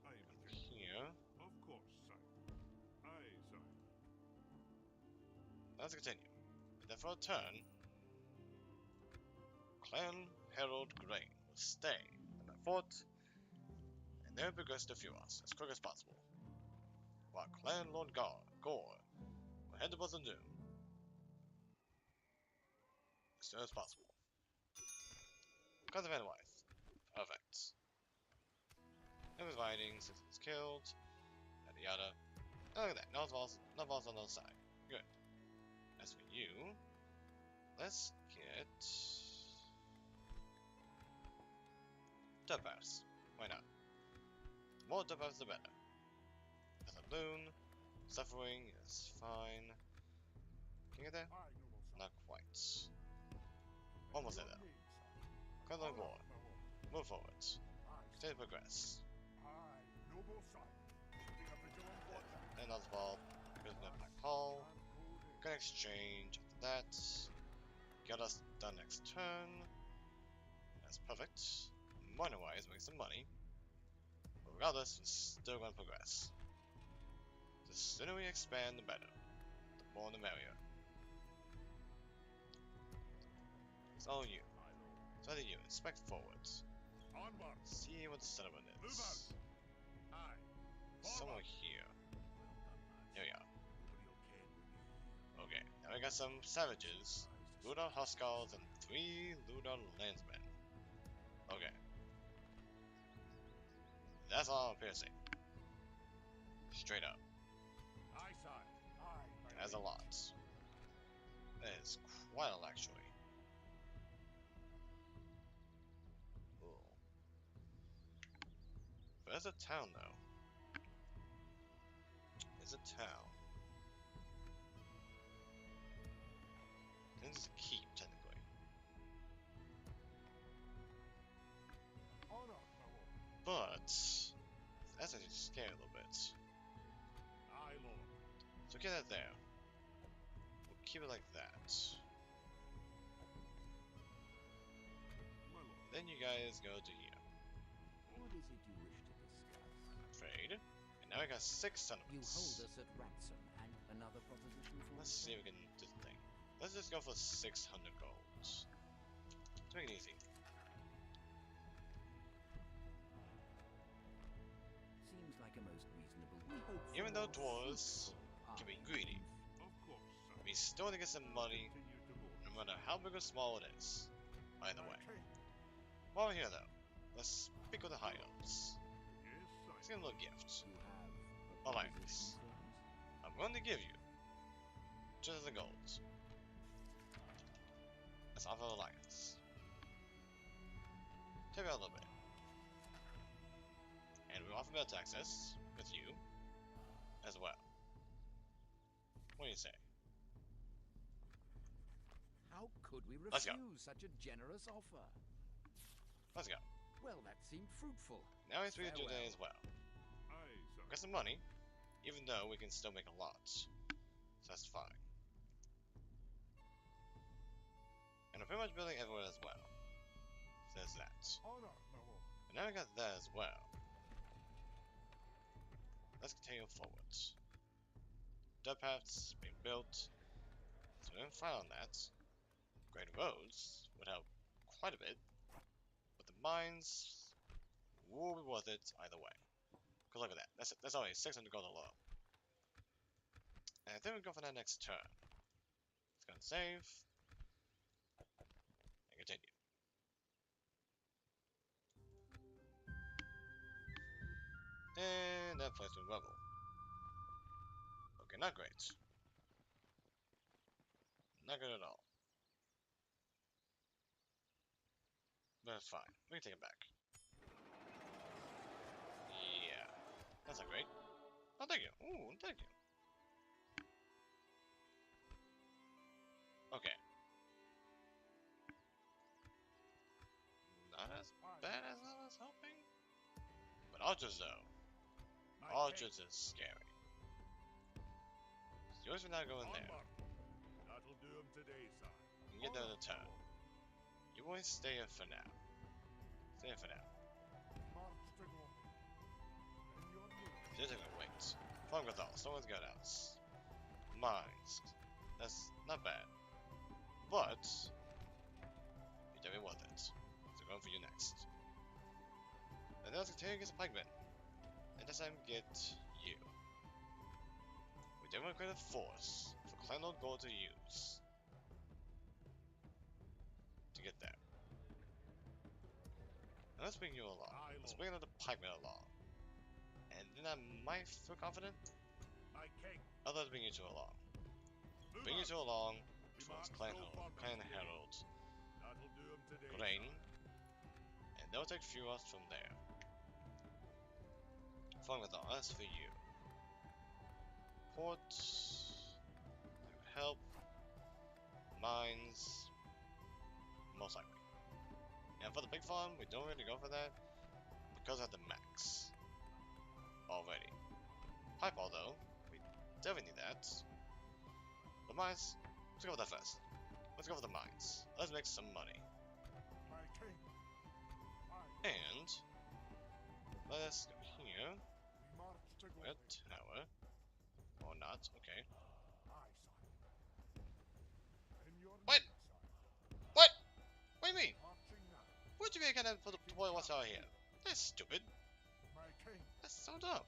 Aye, my over king. here. Of course, sire. Aye, sire. Let's continue. And then for a turn, Clan Herald Grain will stay in the fort, and then progress to Furos as quick as possible, while Clanlord Gore will head to Bosom Doom as soon as possible. Because of Wife. Perfect. It was fighting since it's killed, yada yada. Oh, look at that, Navals on the other side. Good. As for you, let's get dwarves. Why not? The more dwarves, the better. As a loon, suffering is fine. Can you get there? Aye, noble son. Not quite. Almost there Your though. name, sire. Clanlord Honor, Gore, my lord. move forward. Aye, Continue to progress. aye, noble son. Setting a vigilant watch here. And Oswald, prisoner of Paul. And holding. Good exchange after that. Get us done next turn. That's perfect. Money wise, make some money. But regardless, we're still going to progress. The sooner we expand, the better. The more the merrier. It's all you. Aye, lord. So do you. Inspect forwards. Onward. See what the settlement Move is. out. Aye. Somewhere Forward. here. Here we are. Nobody will ken with me. Okay, now we got some savages. Ludon Huskarls and 3 Ludon Landsmen. Okay. That's all I'm appear to say. Straight up. Aye, sir. Aye, my That's a liege. lot. That is quite a lot, actually. Ooh. There's a town, though. There's a town. This is a keep, technically. Honor, my lord. But that's actually scary a little bit. Aye, lord. So get that there. We'll keep it like that. My lord. Then you guys go to here. What is it you wish to discuss? Trade. And now we got 6 You hold settlements. us at ransom, and another proposition for Let's us, see if sir? we can do the thing. Let's just go for 600 gold. To make it easy. Seems like a most reasonable. We hope for Even though more dwarves fruitful can be times. greedy, Of course, sir. we still want to get some money, Continue to go. no matter how big or small it is. Either My way. king. While we're here though, let's speak with the high elves. Yes, Let's sir. give them a little gift. You have a Alliance. proposition for us? I'm going to give you just the gold. Let's offer alliance. Take out a little bit. And we offer better access with you as well. What do you say? How could we Let's go. refuse such a generous offer? Let's go. Well, that seemed fruitful. Now we have 3 to do Farewell. today as well. Aye, sir. Got some money, even though we can still make a lot. So that's fine. And we're pretty much building everywhere as well. So there's that. Honor, my lord. And now we got that as well. Let's continue forward. Dirt paths being built. So we're doing fine on that. Great roads would help quite a bit. But the mines will be worth it either way. Cause look at that. That's already 600 gold alone. And I think we'll go for that next turn. Let's go and save. And continue. And that place went rubble. Okay, not great. Not good at all. But it's fine. We can take it back. Yeah. That's not great. Oh, thank you. Ooh, thank you. Okay. Not as bad as I was hoping. But archers, though. My king. Archers is scary. So yours are not going there. Onward. That'll do 'em today, sir. You can get there in a turn. You boys stay here for now. Stay here for now. March to go. In your name. You're taking a wait. Fungathal, someone's got us. Mines. That's not bad. But you're definitely worth it. So going for you next. And then let's continue against the pikemen. And this time get you. We definitely create a force for Clanlord Gold to use. To get there. And let's bring you along. Aye, Let's Lord. bring another pikeman along. And then I might feel confident. My king. Others bring you two along. Move Bring you out. two along We towards march no further Clan today. Herald, That'll do 'em today, Grain, sir. and they'll take few us from there. Fungathal, that's for you. Port, that would help. Mines, most likely. And for the big farm, we don't really go for that because I have the max already. Pipe ball though, we definitely need that. The mines, let's go with that first. Let's go for the mines. Let's make some money. My king. Aye. And let's go here. We march to go. A tower. Or not, okay. Aye, sir. In your What? name, sir. What? What do you mean? Marching now. What do you mean I can't put the boy watch out here? That's stupid. My king. That's so dumb.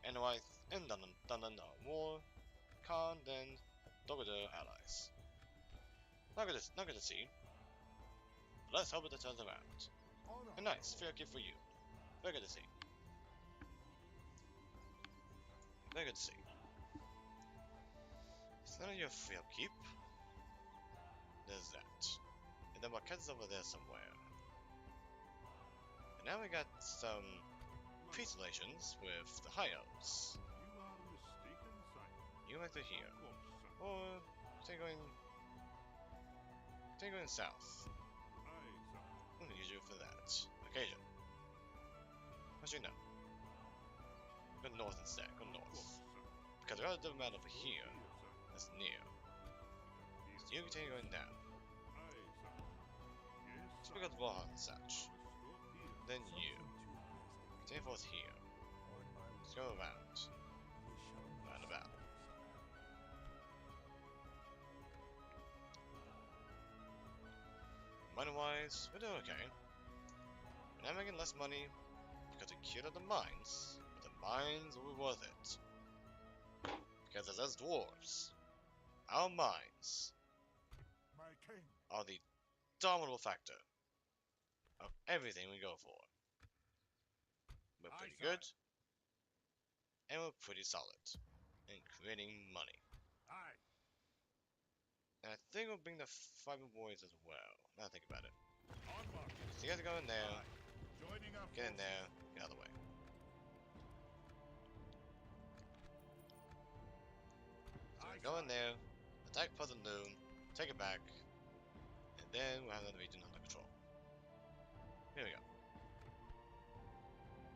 Anyway, and done war. Khan then Dogodo allies. Not good to see. But let's hope it turns around. Honor. A nice fair gift for you. Very good to see. very good to see. It's none of your free upkeep. There's that. And then Marquette's over there somewhere. And now we got some peace relations with the High Elves. You are mistaken, sire. You like to hear. Of course, sire. Or take going south. Aye, sire. I'm gonna use you for that. Occasion. Actually no. Go north instead. Go Of north. course, sire. Because there are a different amount over here. Here, sire. That's near. So you continue going down. Aye, sire. Yes, So sire. we got the Warhawk and such. Stop here. Then you. Continue forth here. Let's go around. Round about. Money-wise, we're doing okay. We're not making less money because we cured up the mines, but the mines will be worth it. Because as us dwarves, our mines My king, are the dominable factor of everything we go for. We're Aye, pretty sir. good, and we're pretty solid in creating money. Aye. And I think we'll bring the fiber boys as well. Now I think about it. Onward. So you guys go in there, Aye. Joining our get in forces. there, get out of the way. So Aye, we go in sire. there, attack Pleasant Loom, take it back, and then we'll have another region under control. Here we go.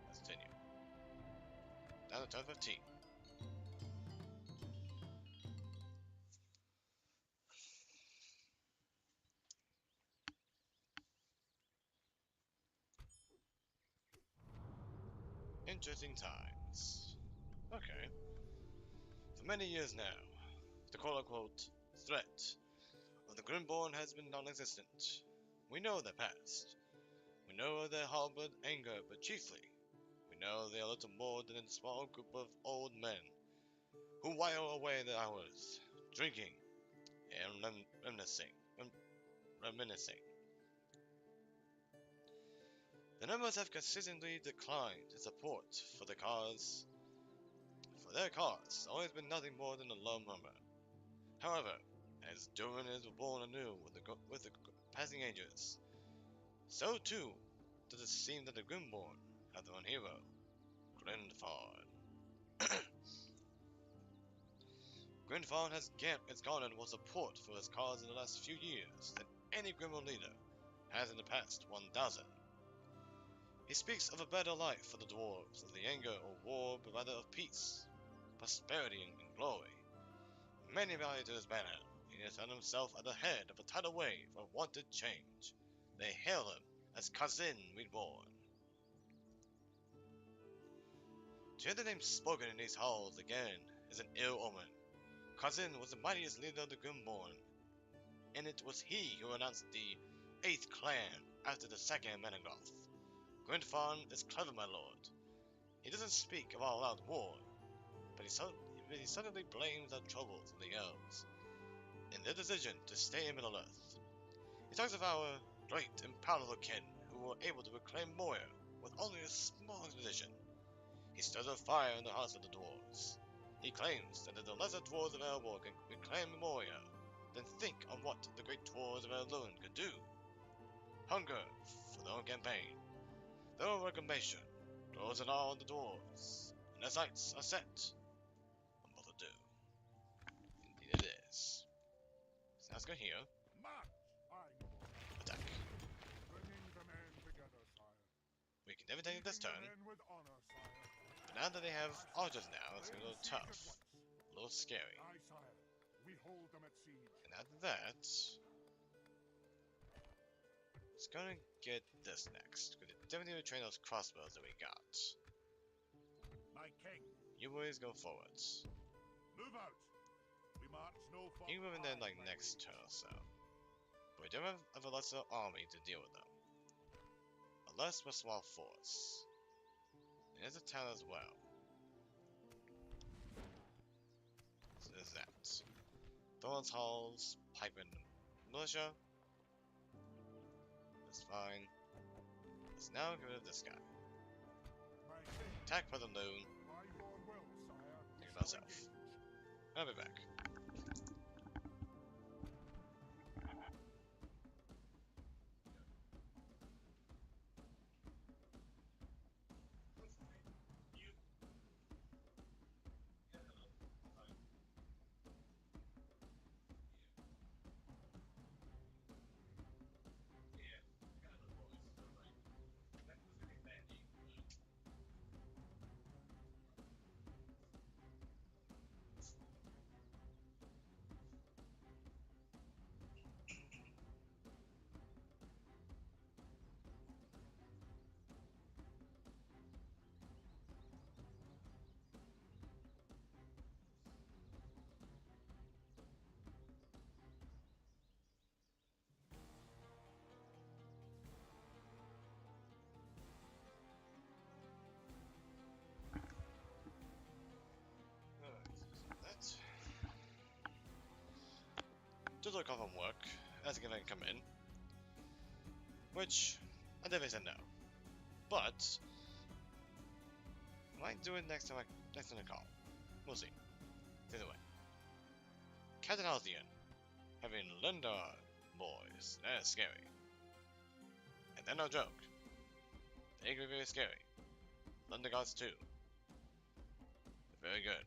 Let's continue. Down to turn 15. Interesting times. Okay. For many years now, the quote-unquote threat of the Grimborn has been non-existent. We know their past. We know their harbored anger, but chiefly, we know they are little more than a small group of old men who while away their hours, drinking and reminiscing. The numbers have consistently declined in support for the cause. For their cause has always been nothing more than a low murmur. However, as DWARVES is born anew with the passing ages, so too does it seem that the Grimborn have their own hero, Grindelwald. Grindelwald has garnered more support for his cause in the last few years than any Grimborn leader has in the past 1,000. He speaks of a better life for the dwarves, of the anger or war, but rather of peace, prosperity, and glory. Many value to his banner, and he has found himself at the head of a tidal wave of wanted change. They hail him as Cousin Reborn. To hear the name spoken in these halls again is an ill omen. Cousin was the mightiest leader of the Grimborn, and it was he who announced the 8th clan after the 2nd Menegoth. Grindelwald is clever, my lord. He doesn't speak of all-out war, but he suddenly blames our troubles on the elves, and their decision to stay in Middle-earth. He talks of our great and powerful kin who were able to reclaim Moria with only a small expedition. He stirs a fire in the hearts of the dwarves. He claims that if the lesser dwarves of Erebor can reclaim Moria, then think on what the great dwarves of Luin could do. Hunger for their own campaign. Their own reclamation draws in all the dwarves, and their sights are set on what to do. Indeed it is. So let's go here. March. I know. Attack. Bringing the men together, sire. We can never take it this Leading turn, the men with honor, sire. but now that they have archers now, it's gonna be a little Siege at tough. once. A little scary. Aye, sire. We hold them at siege. And after that, it's gonna get this next. We're gonna definitely train those crossbows that we got. My king. You boys go forwards. Move out. We march no farther. You can move in there like next turn or so. But we don't have a lesser army to deal with them. Unless we're a small force. And there's a town as well. So there's that. Thorns Halls, Pikemen, Militia. That's fine. Let's now get rid of this guy. My king, Attack for the Loon. by your will, sire. Think we myself. I'll be back. Just look off on work, asking if I can come in. Which, I definitely said no. But, might do it next time I call. We'll see. Either way. Captain Halcyon, having Lundar boys, that is scary. And they're no joke. They can be very scary. Lundar gods too. They're very good.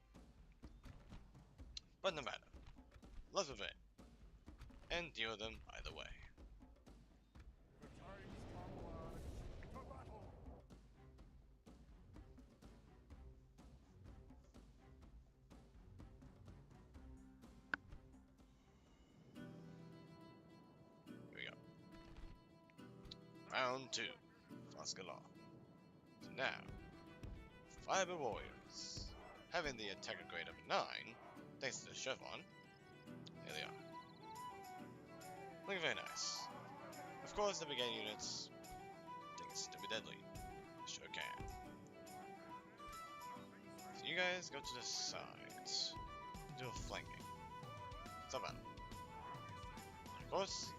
But no matter. Let's move in. And deal with them either way. The time's come, lads. To battle! Here we go. Round 2. Foscalar. So now, Fiber Warriors. Having the attacker grade of 9, thanks to the Chevron. Here they are. Looking very nice. Of course, the beginning units think it's to be deadly. Sure can. So you guys go to the side. Do a flanking. Stop out. Of course,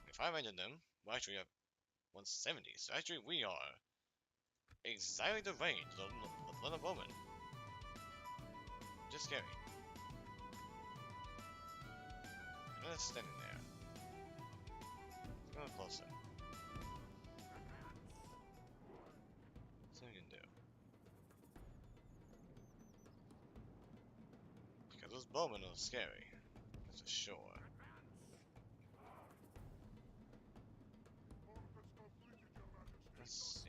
if I mention them, well, actually, we have 170. So actually, we are exactly the range of London Bowman. Just scary. I'm just standing there. Go closer. That's what we can do. Because those bowmen are scary. That's for sure. Let's see.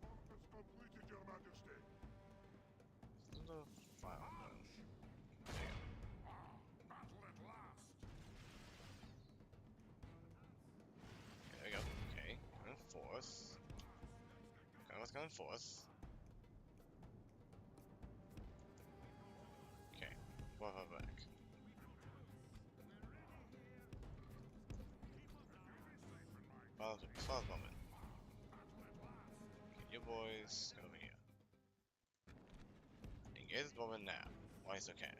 Orders completed, Your Majesty. Little file. Battle at last. There we go. Okay, going forth. Going forth. Okay, we'll have back. Pause moment. Okay, you boys, go over here. Engage this woman now, while you still can.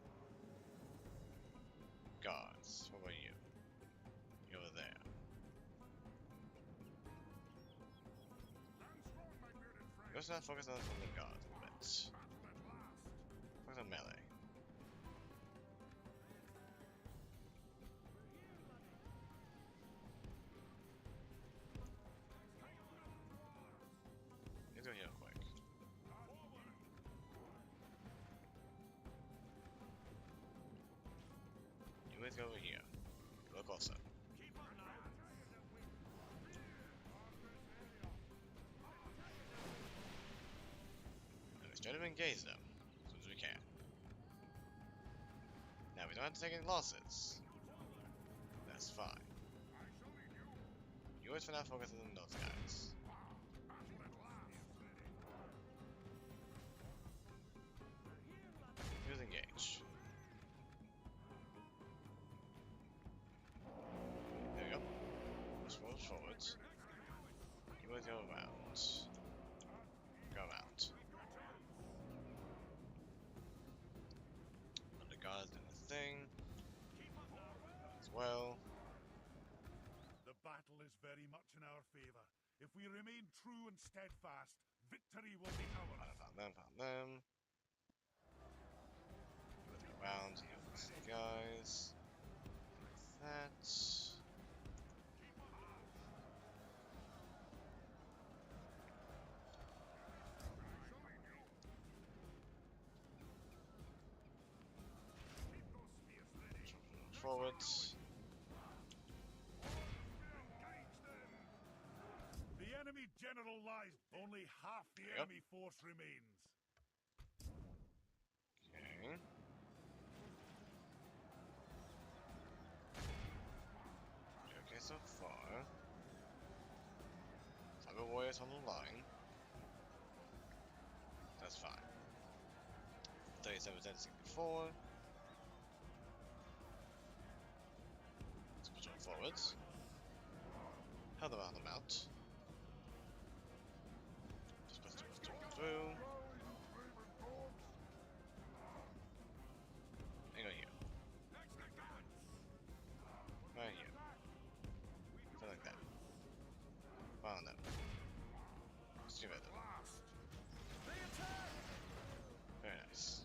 Guards, what about you? You over there. Let's not focus on the guards a bit. Focus on melee. Let's go here real quick. You guys go over here. Look closer. And let's try to engage them as soon as we can. Now we don't have to take any losses. That's fine. You always for now focus on those guys. Here's engage. There we go. Push forward. You guys go around. Go out. Let the guards do the thing. As well. The battle is very much in our favor. If we remain true and steadfast, victory will be ours. Found them. Around here, these guys. Like that. Forward. The enemy general lies. Only half the enemy force remains. Okay. Okay, so far. Cyber warriors on the line. That's fine. 37, 64. Let's push on forwards. Help them out. Just push them through. And go here. Right here. Something like that. Found them. Just give it them. Very nice.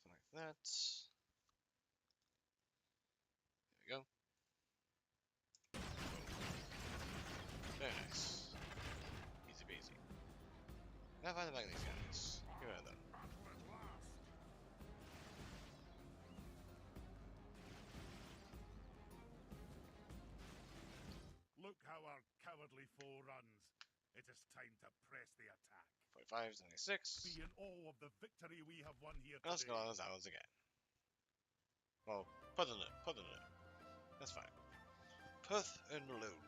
Something like that. There we go. Very nice. Easy peasy. Now find the back of these guys. Get rid of them. Look how our cowardly foe runs. It is time to press the attack. 45, 76. Be in awe of the victory we have won here Let's today. go on those hours again. Well, put in it. That's fine. Perth and Luin.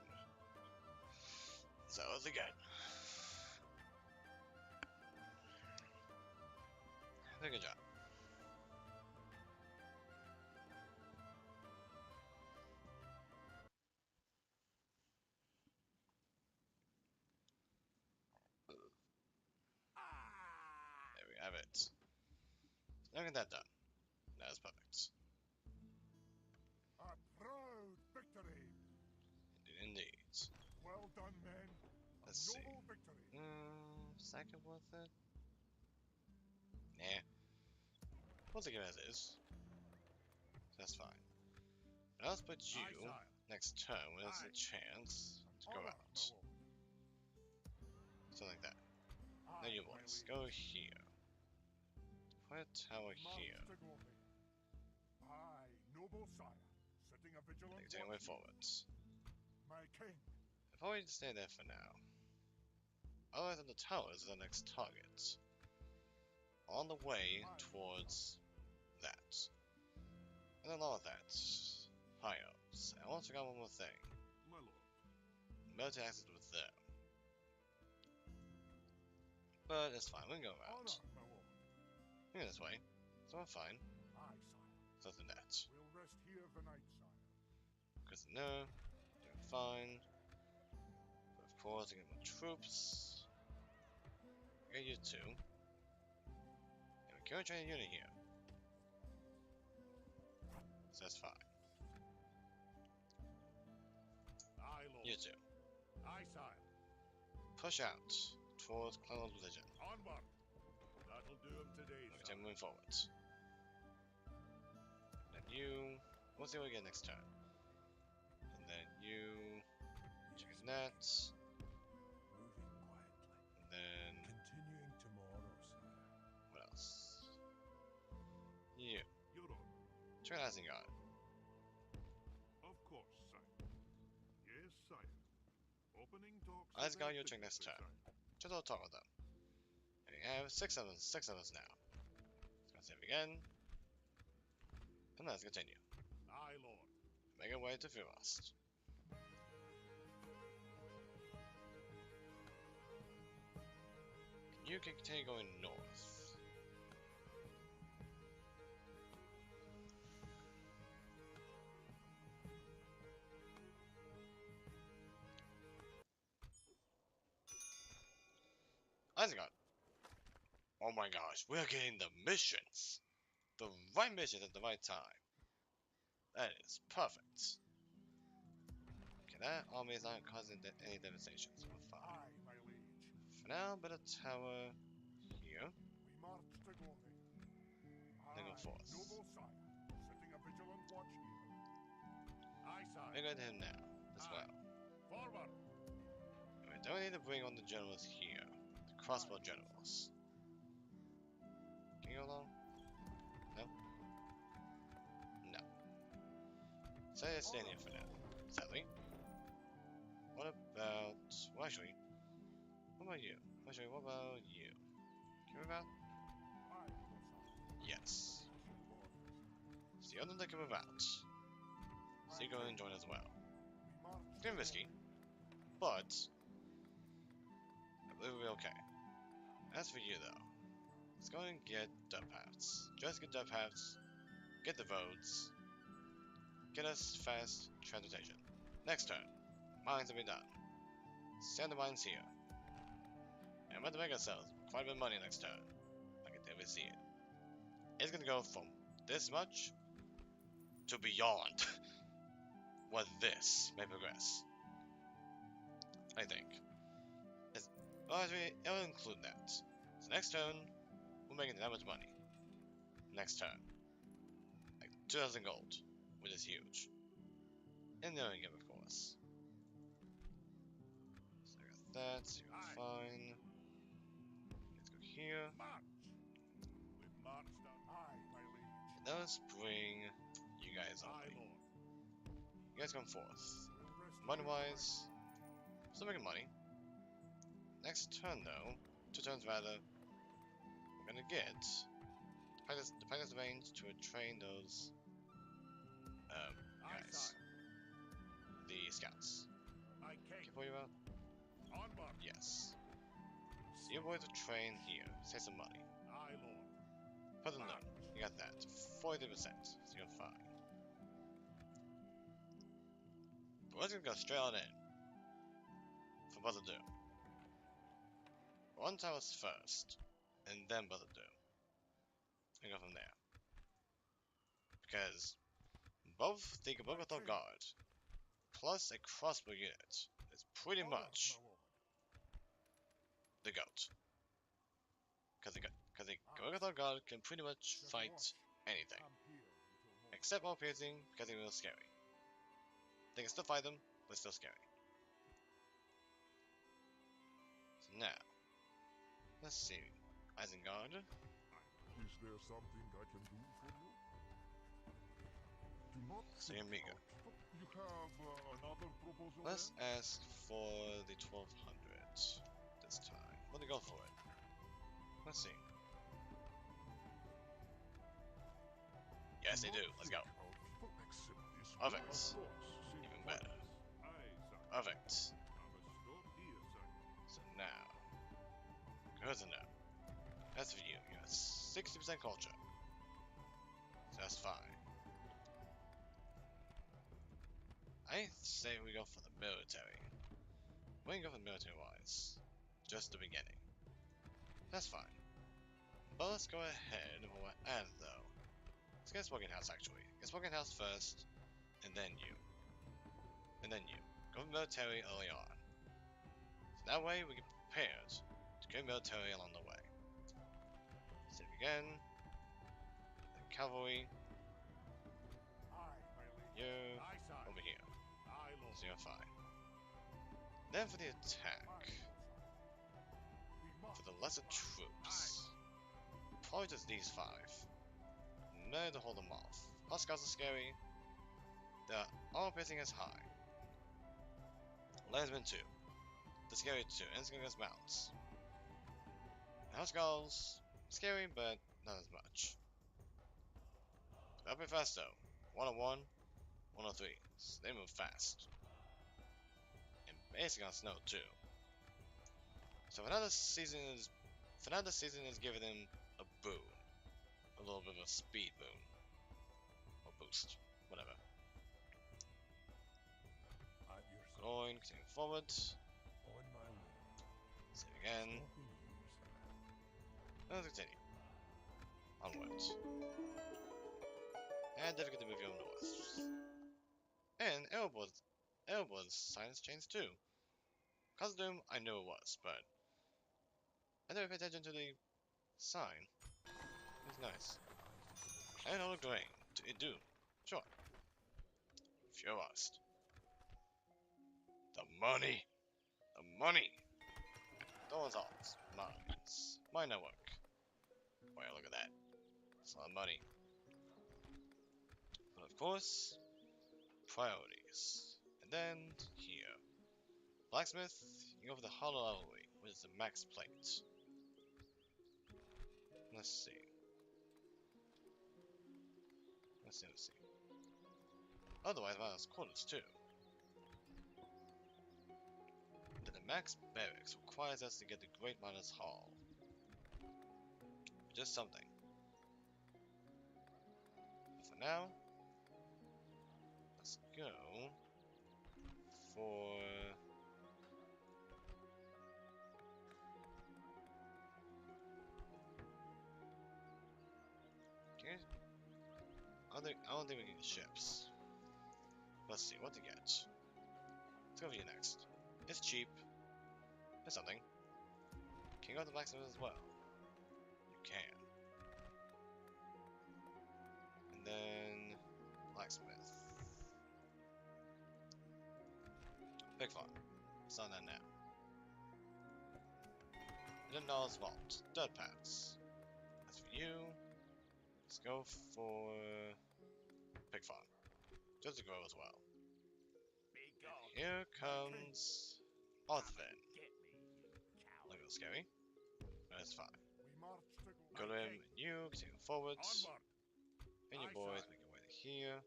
So it's again. Very good job. There we have it. Now get that done. That's perfect. A proud victory. Indeed. Well done, men. A Let's see. noble victory. Second worth it? Nah. We'll take it as is. That's fine. Now let's put you Aye, sire. next turn when there's a Aye. chance to go Honor, out. my lord. Something like that. Now Aye, you my boys, liege. go here. Put a tower March here. to glory. Aye, noble sire, setting a vigilant Take it way watch. forwards. My king. I'll probably stay there for now. Otherwise, the towers are the next target. On the way towards that. And then all of that. High-ups. I also got one more thing. My lord. Military access with them. But it's fine, we can go around. Honor, my lord. We can go this way. So I'm fine. Aye, sire. So than that. We'll rest here the night, sire. Because no, doing fine. But of course, I get more troops. I get you too. And we can't train a unit here. So that's fine. Aye, lord. You too. Aye, sire. Push out towards Clanlord'S religion. Onward. That'll do him today, Look sire. at moving forwards. Then you. We'll see what we get next turn. And then you. Chicken that. Moving quietly. And then. Continuing tomorrow, sire. What else? You. Your honor. Check out Azog. Of course, sire. Yes, sire. Opening talks. Let's with go, their you'll check next dignitary, turn. sire. Just a little talk with them. And I have six of us now. Let's go save again. And let's continue. Aye, lord. Make our way to Frost. You can continue going north. Azog. Oh my gosh, we're getting the missions. The right missions at the right time. That is perfect. Okay, that army is not causing any devastation, so we're fine. Aye, my liege. For now, build a tower here. We march to glory. Then go Aye, forth. noble sire, setting a vigilant watch here. Aye, sire. We're going to him now, as well. Forward. And we don't need to bring on the generals here. The crossbow generals. Can you go along? No? No. So let's stay here for now, sadly. What about... Well, actually, what about you? Actually, what about you? Can we move out? Aye, noble sire. Yes. So the other they can move out. So you go and join as well. We march It's getting risky, but I believe we'll be okay. As for you though, let's go and get dub paths. Just get dub paths, get the roads, get us fast transportation. Next turn, mines will be done. Send the mines here. And I'm about to make ourselves quite a bit of money next turn. I can never see it. It's gonna go from this much to beyond what this may progress. I think. Well, actually, it'll include that. So next turn, we're making that much money. Next turn. Like 2,000 gold, which is huge. And then we give, of course. So I got that, so you're fine. Let's go here. March. We've marched down. Aye, my liege. And let's bring you guys Aye, only. lord. You guys come forth. We'll rest Money-wise, still making money. Next turn, though, 2 turns rather, we're gonna get the Pikes range to train those Aye, guys, sire. the scouts. Aye, Can king. you pull you out? Onward. Yes. So you're going to train here, save some money. Aye, lord. Put them down. You got that. 40%, so you're fine. But we're just gonna go straight on in. For Brother Doom. One towers first, and then Brother Doom. And go from there. Because both the Gabogathor Guard plus a crossbow unit is pretty Honor, much my lord. the GOAT. Because the Gabogathor Guard can pretty much fight anything. Camp here until morning. Except all piercing, because they're real scary. They can still fight them, but still scary. So now, let's see. Isengard. Is there something I can do for you? Do not So you're freak meager. out, but you have another proposal Let's then? ask for the 1200 this time. Let me go for it. Let's see. Yes, they do. Let's go. Perfect. Even better. Aye, sire. Perfect. Have a stop here, sire. So now, good to know. As for you, you have 60% culture. So that's fine. I say we go for the military. We can go for the military wise. Just the beginning. That's fine. But let's go ahead and we'll add though. Let's get Smoking House actually. Get Smoking House first, and then you. And then you. Go for military early on. So that way we get prepared to go military along the way. Save again. Then cavalry. Aye, my liege. You Aye, sire. over here. Aye, lord. So you're fine. Then for the attack. Aye, noble sire. We must For the lesser troops. Probably just these 5. No to hold them off. Huskars are scary. Their armor piercing is high. Landsman 2. The scary 2. Instinct against mounts. Huskars, scary, but not as much. They'll be fast though. 101, 103. So they move fast. And basically on snow too. So another season is giving them a boon. A little bit of a speed boon. Or boost. Whatever. At your service. Going, continuing forward. On my way. Save again. Stalking ears. Let's continue. Onwards. And difficult to move your north. And Erebord's science changed too. Costume, I knew it was, but I never paid attention to the sign. It's nice. And all agreeing to do. Sure. Furioused. The money! The money! Those are mines. My network. Wow, look at that. It's a lot of money. But of course, priorities. And then here. Blacksmith, you go for the hollow alloy, which is the max plate. Let's see. Let's see. Otherwise, minus quarters too. Then the max barracks requires us to get the Great Miners Hall. Just something. But for now, let's go for I don't think we need the ships. Let's see what to get. Let's go for you next. It's cheap. It's something. Can you go to the blacksmith as well? You can. And then blacksmith. Big farm. It's on that now. $10 vault. Dirt paths. As for you, let's go for pig farm. Just to grow as well. Here comes Othvin. A little scary. But it's fine. Go to him and you, continue forward. And you boys make your way to here.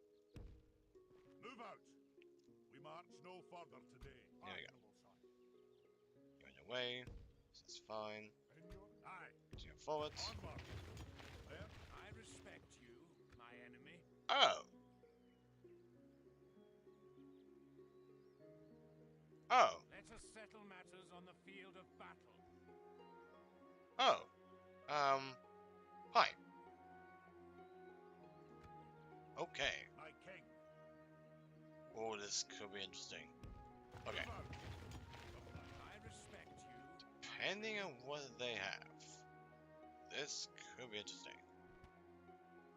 Move out. We march no further today. There we go. You're on your way. This is fine. Aye. Continue forward. Onward. Well, I respect you, my enemy. Oh! Oh! Let us settle matters on the field of battle. Oh! Hi. Okay. My king. Oh, this could be interesting. Okay. Move out. I respect you. Depending on what they have, this could be interesting.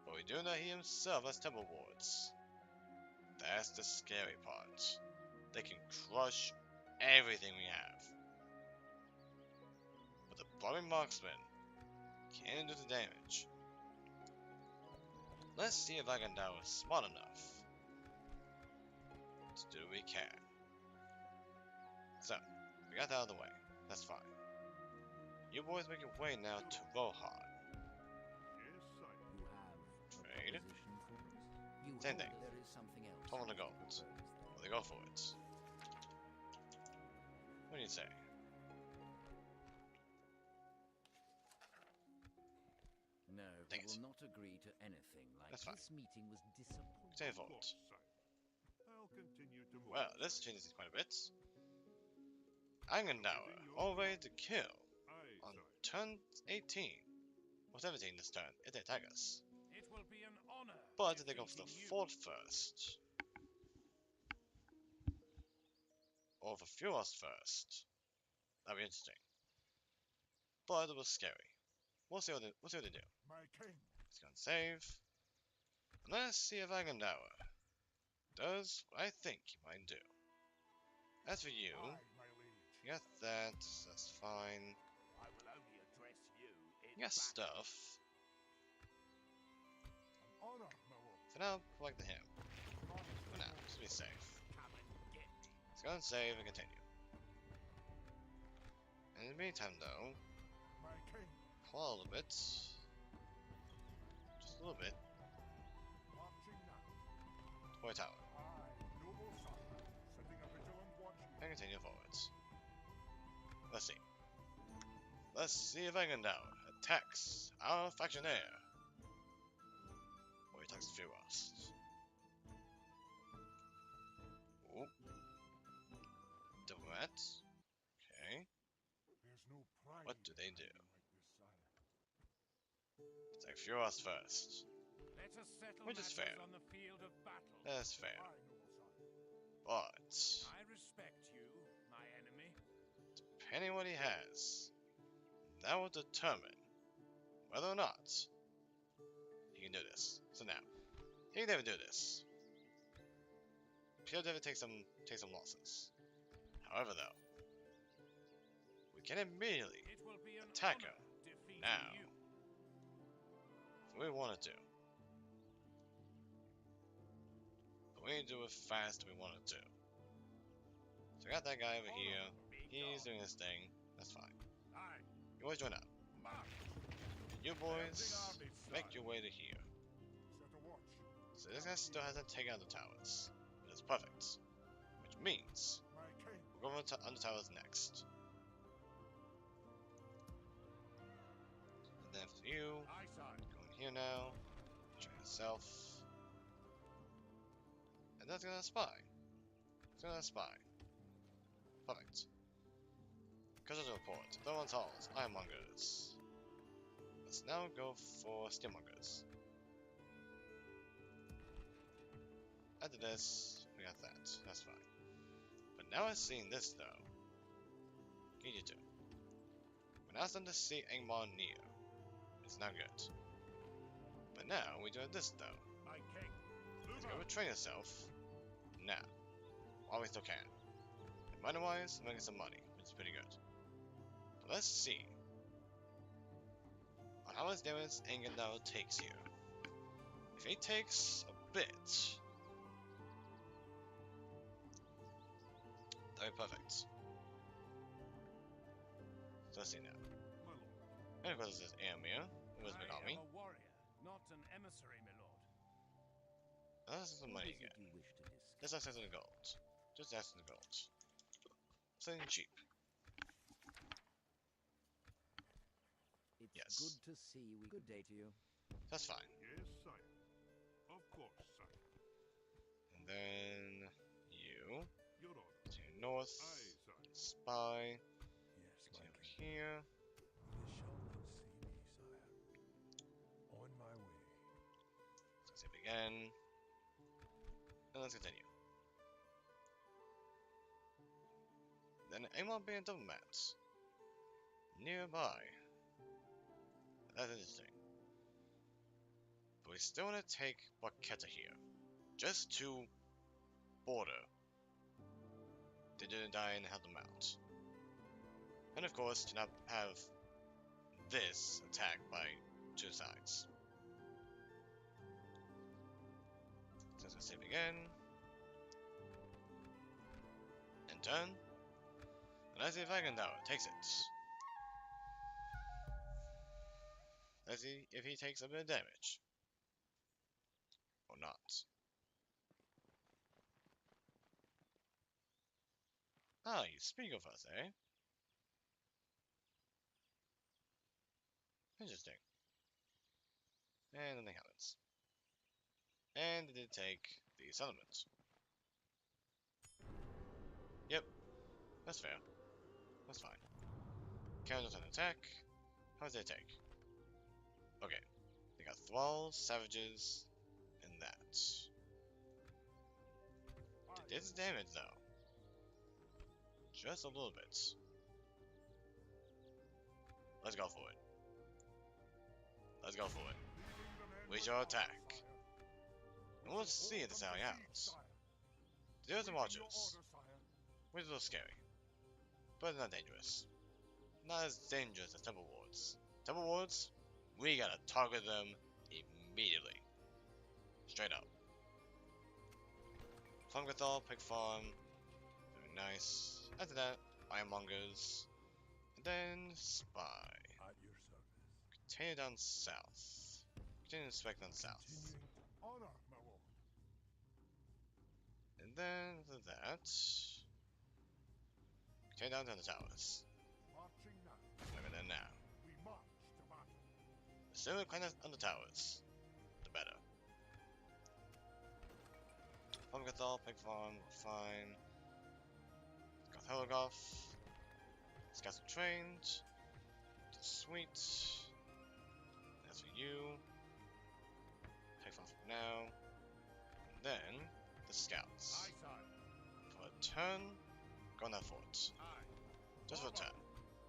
But we do know he himself has temple wards. That's the scary part. They can crush everything we have. But the Barbarian Marksman can do the damage. Let's see if Agandao is smart enough to do what we can. So, we got that out of the way. That's fine. You boys make your way now to Rohan. Yes, sir. You have Trade. a proposition for us? You Same hope thing. there is something else. 1200 you gold. propose then? Well, they go for it. What do you say? No, Dang we it. will not agree to anything like That's fine. this meeting was disappointing. Continue Of forward. course, sir. I'll continue to move. Well, this changes it quite a bit. Agandao, all ready to kill Aye, on sir. turn 18. Or 17 this turn, if they attack us. It will be an honor. But if they go for the defeating you. fort first, or for Furos first, that'd be interesting. But it was scary. We'll see what they do. My king. He's gonna save. And let's see if Agandao does what I think he might do. As for you, Aye, my liege. you got that, that's fine. I will only address you in You got battle. stuff. An honor, my lord. For now, collect the him. March For the now, Lord. just be safe. Come and get me. Let's go and save and continue. In the meantime, though, My king. pull out a little bit. Just a little bit. Marching now. Toy tower. Aye, noble son. Setting a vigilant watch here. And continue forwards. Let's see. Let's see if Agandao attacks our factionaire. Or he attacks Furos. Oh. Diplomat. Okay. There's no pride What do they in do? a man like this, sire. Attack Furos first. Let us settle Which is matters fair. on the field of battle. That's fair. Aye, noble sire. But I respect you, my enemy. depending what he has, that will determine whether or not he can do this. So now, he can never do this. He'll never take some losses. However, though, we can immediately It will be an attack honor him defeating now. you. If we wanted to. But we need to do it fast if we wanted to. So we got that guy over here. He's doing his thing. That's fine. Aye, You boys join up. march. You boys make your way to here. Set a watch. So this guy still hasn't taken out the towers. That's perfect. Which means My king. we're going on the towers next. And then for you, Aye, sire. going here now. Train yourself. And that's gonna spy. It's gonna spy. Perfect. Casualty report. Thorins Halls, Ironmongers. Let's now go for Steelmongers. After this, we got that. That's fine. But now I've seen this though. Get you two. We're now starting to see Angmar near. It's not good. But now we're doing this though. My king. Let's Move go on. retrain yourself. Now. While we still can. And money wise, I'm making some money, which is pretty good. But let's see. On how much damage Angandao takes here. If he takes a bit. That'd be perfect. So let's see now. My lord. And of course this is Amir, who was I big on am me. a warrior, not an emissary, my lord. That's some money What is again. it you wish to discuss? Just access to the gold. Just access to the gold. Something cheap. It's Yes. good to see we. Good day to you. That's fine. Yes, sire. Of course, sire. And then you Your honor. to your north. Aye, sire. Spy. Yes, To my over king. here. They shall not see me, sire. On my way. Let's save again. And let's continue. Then Amon being double mats. Nearby. That's interesting. But we still want to take Barketa here. Just to border. They didn't die and help them out. And of course, to not have this attacked by two sides. So let's save again. And turn. And let's see if Agandauer takes it. Let's see if he takes a bit of damage. Or not. Ah, you speak of us, eh? Interesting. And nothing happens. And it did take the settlement. Yep. That's fair. That's fine. Counters an attack. How does they take? Okay. They got thralls, savages, and that. It did damage though. Just a little bit. Let's go for it. Let's go for it. Where's your attack? And we'll see if this how he out. There's the Watchers. Which is a little scary. But not dangerous. Not as dangerous as Temple Wards. Temple Wards, we gotta target them immediately. Straight up. Fungathol, Pig Farm. Very nice. After that, Ironmongers. And then Spy. At your service. Continue down south. Continue to inspect down south. Continuing Honor, my lord. And then after that, continue down to the towers. Marching now. Look at that now. We march to battle. The sooner we climb on the towers, the better. Fungathol, Pig Farm, fine. Got Hologoth. Let's get some trained. Sweet. As for you, take off now. And then the scouts. Aye, sire. For a turn, go on that fort. Aye. Just for a turn.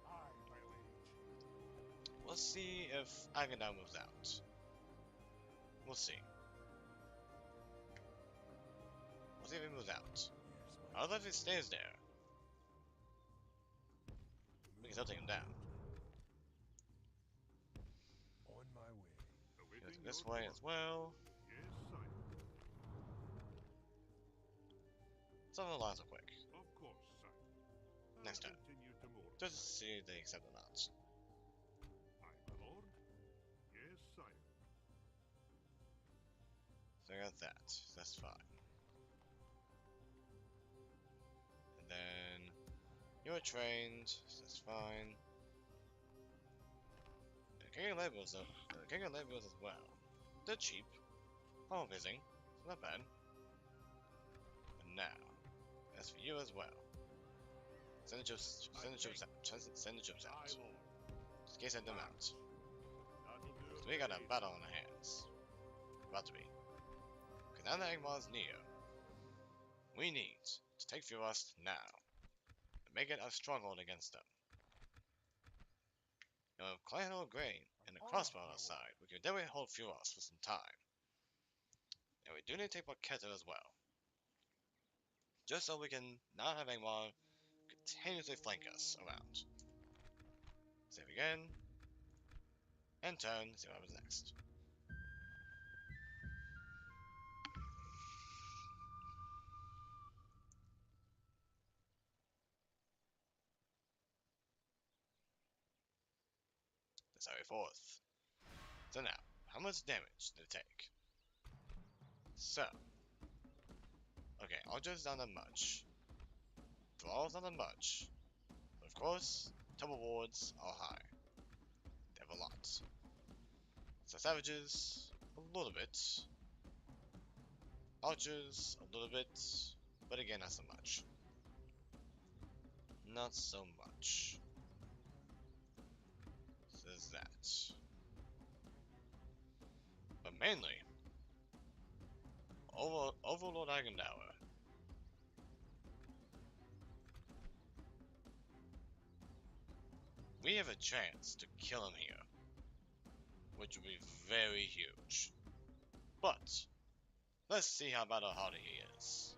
Aye, my liege. We'll see if Agadar moves out. We'll see. We'll see if he moves out. Here's I don't know if he stays there. We can still take him down. on my way. Go Awaiting this your way command. as well. Yes, sire. Some of the lines are quick. Of course, sire. Next I'll turn. continue to moor. Just to see if they accept or not. Aye, my lord. Yes, sire. So I got that. That's fine. And then you're trained. So that's fine. And King of Labels, King of Labels as well. They're cheap. Oh, amazing. It's not bad. But now, as for you as well. Send the troops out. Send the troops out. Aye, lord. Just in case I send them out. That'll do. Because we got a battle on our hands. About to be. Because now that Angmar's near, we need to take Furust now. And make it a stronghold against them. Now with Clanlord's grain and a crossbow on our side, we can definitely hold Furust for some time. And we do need to take Barquetta as well. Just so we can not have Angmar continuously flank us around. Save again. And turn, see what happens next. December 4th. So now, how much damage did it take? So, okay, Archer's not that much. Thrall's not that much. But of course, Temple Wards are high. They have a lot. So Savages, a little bit. Archers, a little bit. But again, not so much. Not so much. So there's that. But mainly, Overlord Agendour. We have a chance to kill him here, which would be very huge. But let's see how battle-hardy he is.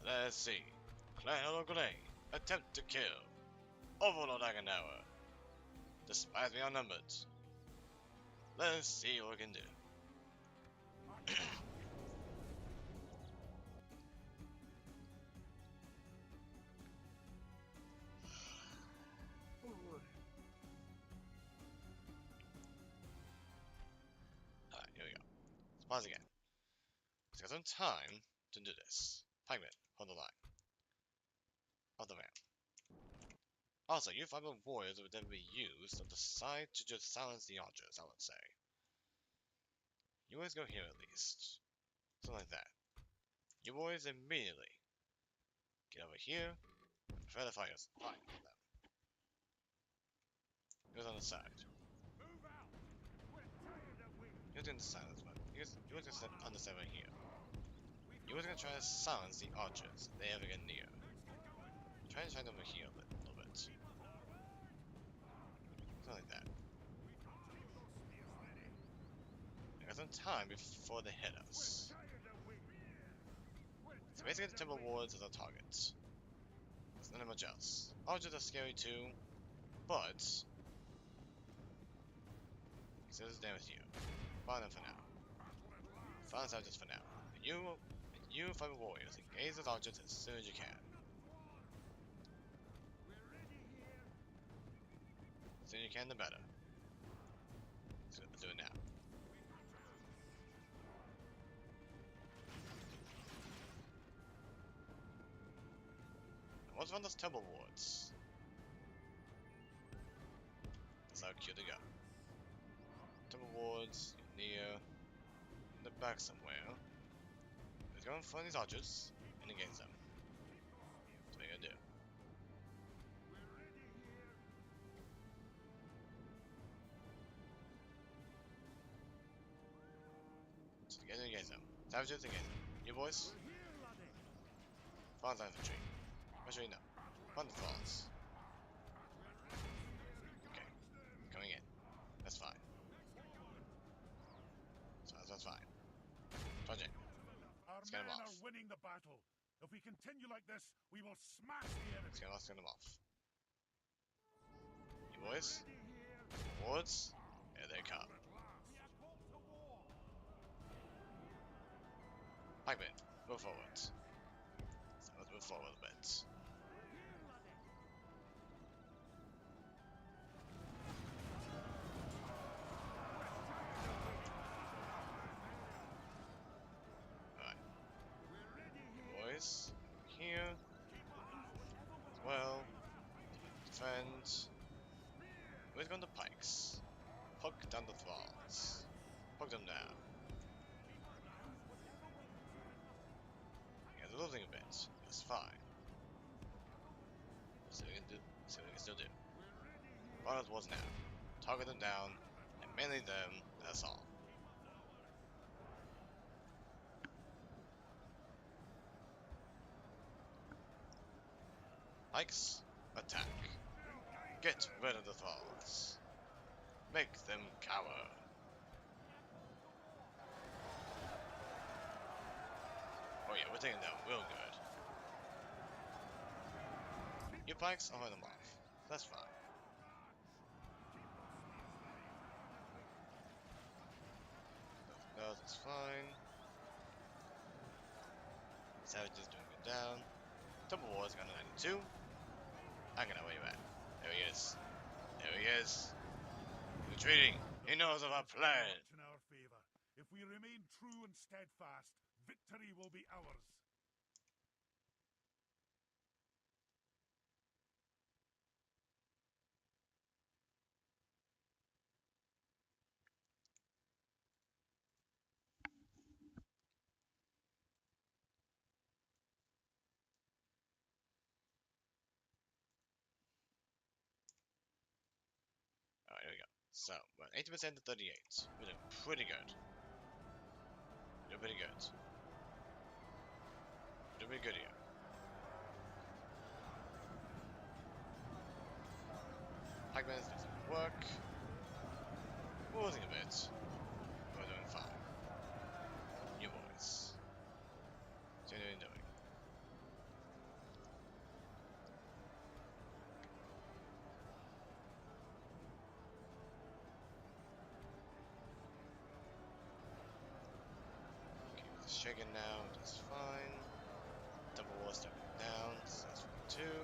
Let's see. Clanlord'S attempt to kill Overlord Agendour, despite being outnumbered. Let's see what we can do. Alright, here we go. Let's pause again. Let's get some time to do this. Pikeman, hold the line. Hold the man. Also, you 5 warriors would then be used on the side to just silence the archers, I would say. You guys go here at least. Something like that. You boys immediately get over here. Prepare the fires. Fire them. Goes on the side. Move out. We're tired of waiting. You guys gonna silence one. You guys gonna sit on the side right here. You guys gonna try to silence the archers if they ever get near. Try to find them over here a little bit. Something like that. I got some time before they hit us. So basically the Temple Wards is our target. There's not much else. Archers are scary too, but so this is damage to you. Fine them for now. Fine savages for now. And you 5 warriors, engage those archers as soon as you can. The sooner you can, the better. So let's do it now. What's on those Temple Wards? That's how cute they go. Temple Wards, near, in the back somewhere. Let's go and find these archers and engage them. That's what you're gonna do. Engage them. Savages, engage them. You boys? Frontline infantry. Actually, no. Front falls. Okay. Coming in. That's fine. So that's fine. Charge in. Our Let's get him men off. are winning the battle. If we continue like this, we will smash the enemy. Let's get them off. You boys? Forwards? Here they come. Pikemen, move forwards. So let's move forward a bit. Alright. Boys, here. As well. Defend. Where's going the pikes? Poke down the thralls. Poke them down. Yeah, they're losing a bit. That's fine. So we can do. So we can still do. Barnard's was now. Target them down and melee them. That's all. Pikes, attack. Get rid of the thralls. Make them cower. Oh yeah, we're taking them down real good. Your pikes, I'll hold them off. That's fine. No, that's fine. Savages doing good down. Double War's got a 92. I'm gonna wait back. There he is. There he is. Retreating. He knows of our plan. In our favor. If we remain true and steadfast, victory will be ours. Alright, here we go. So, we're 80% to 38. We're doing pretty good. We're doing pretty good. We're doing pretty good here. Pikeman's doing some work. We're losing a bit. We're doing fine. You boys. What are you doing? Shaking now, that's fine. Double War stepping down, so that's fine too.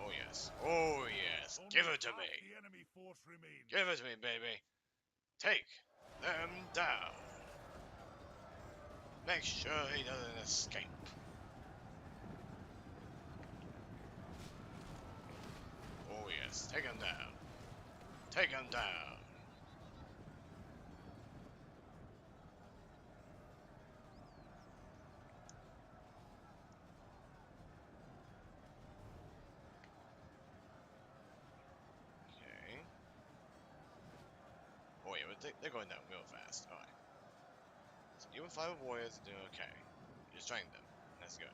Oh yes, oh yes, give it to Only me! half the enemy force remains. Give it to me, baby! Take them down! Make sure he doesn't escape. Oh yes, take him down. Take him down. Oh yeah, but they're going down real fast. Alright. So you and 5 warriors are doing okay. You're destroying them. That's good.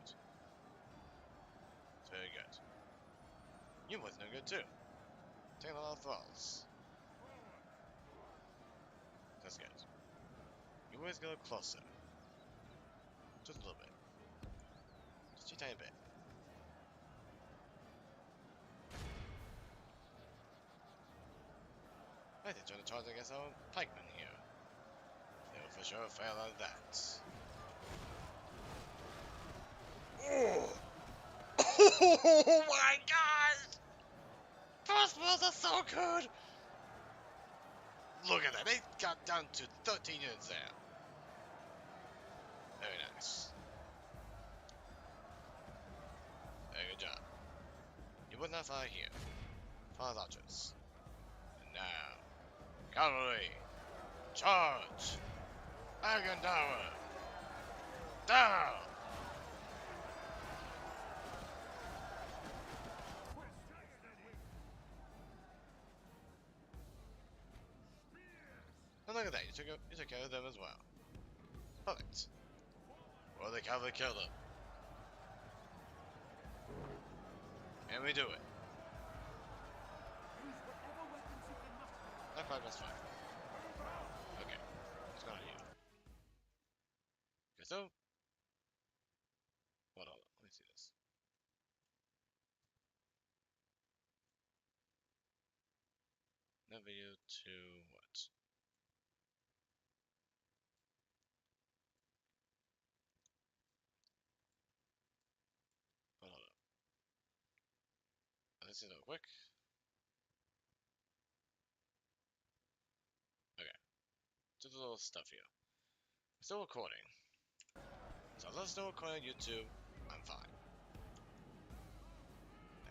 It's very good. You boys are doing good too. Taking a lot of thralls. That's good. You boys go closer. Just a little bit. Just a tiny bit. I think they're trying to charge against our pikemen here. They will for sure fail at that. Oh! Oh my god! Crossbows are so good! Look at that, they got down to 13 units there. Very nice. Very good job. You would not fire here. Fire archers. And now. Cavalry! Charge! Iron Tower! Down! No, look at that, you took care of them as well. Perfect. Or the cavalry killer. And we do it. Not quite, that's fine. Okay, what's going on here? Okay, so... Hold on, let me see this. That video to what? Hold on. Let's see real quick. Okay. Just a little stuff here. Still recording. So let's still recording on YouTube. I'm fine.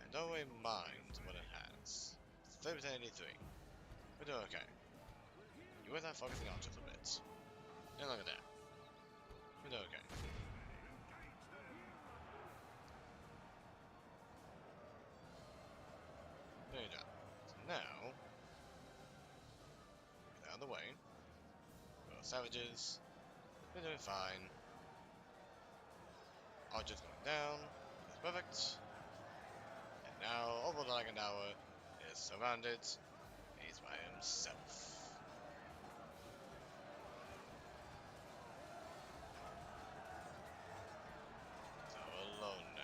And don't really mind what it has. It's 30% 83. We're doing okay. You with that focusing on just a bit. And look at that. We're doing okay. There you go. So now, get out of the way. We're savages. We're doing fine. Archer's going down. That's perfect. And now, over the like an hour, is surrounded. He's by himself. So alone now.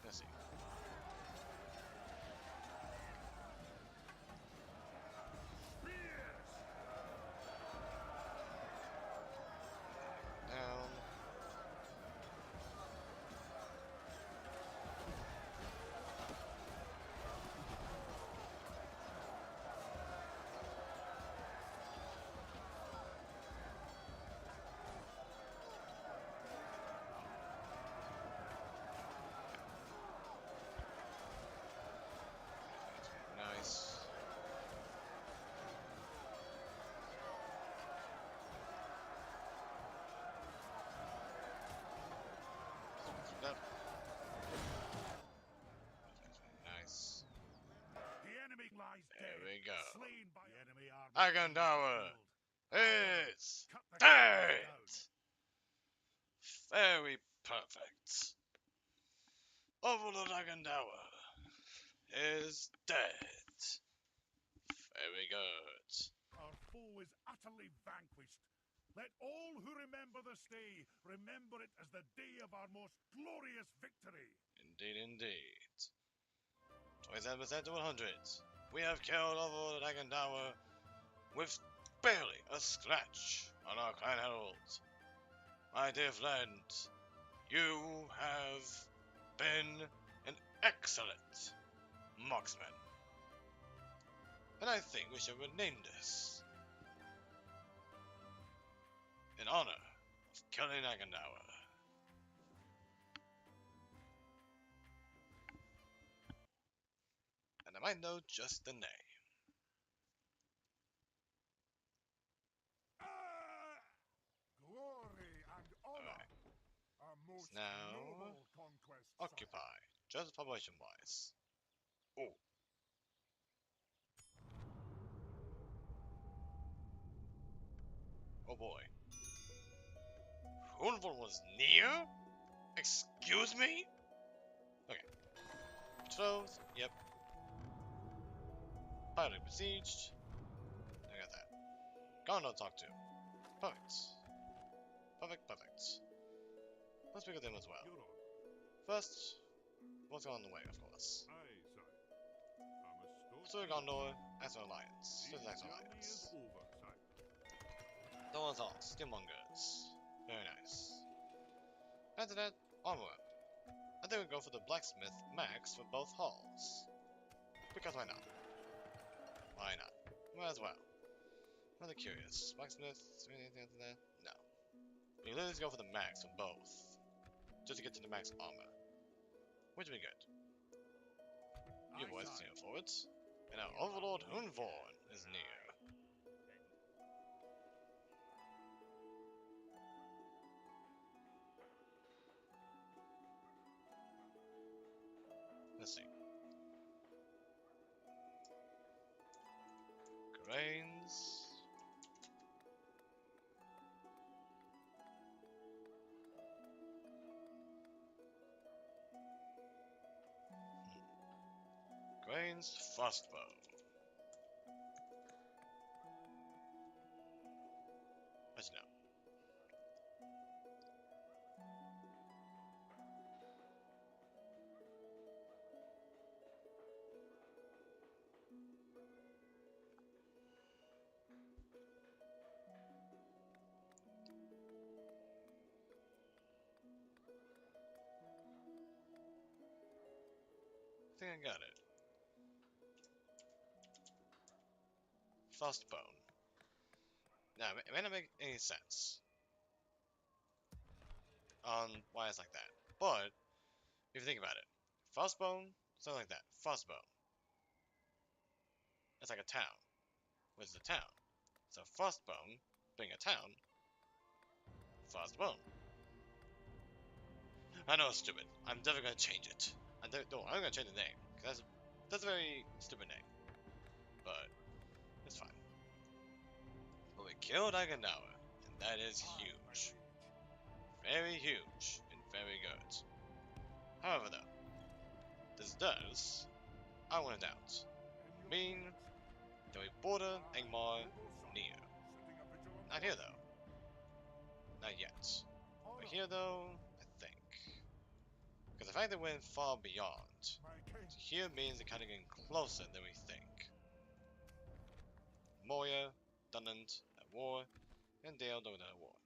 Let's see. Down. Nice. Up. Nice. The enemy lies There dead, we go. slain by enemy army. Agandawa is Cut the dead. captives Very perfect. Overlord Agandawa is dead. Very good. down. Our foe is utterly vanquished. Let all who remember this day remember it as the day of our most glorious victory. Indeed, indeed. 27% to 100. We have killed Overlord Agandawa with barely a scratch on our clan herald. My dear friend, you have been an excellent marksman. And I think we should rename this in honor of killing Agandawa. And I might know just the name. Glory and honor. Alright. A most Now, noble conquest. Occupy, just population wise. Oh. Oh boy. Hunvor was near? Excuse me? Okay. Betrothed? Yep. Finally besieged. I got that. Gondor talk to. Perfect. Perfect. Let's pick at them as well. You're on. First, what's on the way, of course. Aye, sir. I'm a So Gondor, Axel Alliance. This is Axel Alliance. over, sir. Thorns all, Steelmongers. Very nice. After that, onward. I think we'll go for the blacksmith max for both halls. Because why not? Why not? Might as well. Rather curious. Blacksmith, anything after that? No. We can literally go for the max for both. Just to get to the max armor. Which would be good. You boys continue forwards. And our Overlord Hunvorn is near. Let's see. Grains. Grains, frostbow. Let's know. I think I got it. Frostbone. Now, it may not make any sense on why it's like that, but if you think about it, Frostbone, something like that. Frostbone. It's like a town. What's the town? So Frostbone being a town. Frostbone. I know it's stupid. I'm definitely gonna change it. I'm gonna change the name. Cause that's a very stupid name. But it's fine. But we killed Aganawa, and that is huge. Very huge and very good. However though, this does, I want to doubt, mean that we border Angmar near. Not here though. Not yet. But here though, I think. Because the fact that we went far beyond, here means they're kind of getting closer than we think. Moya, Dunant at war, and Dale don't at war.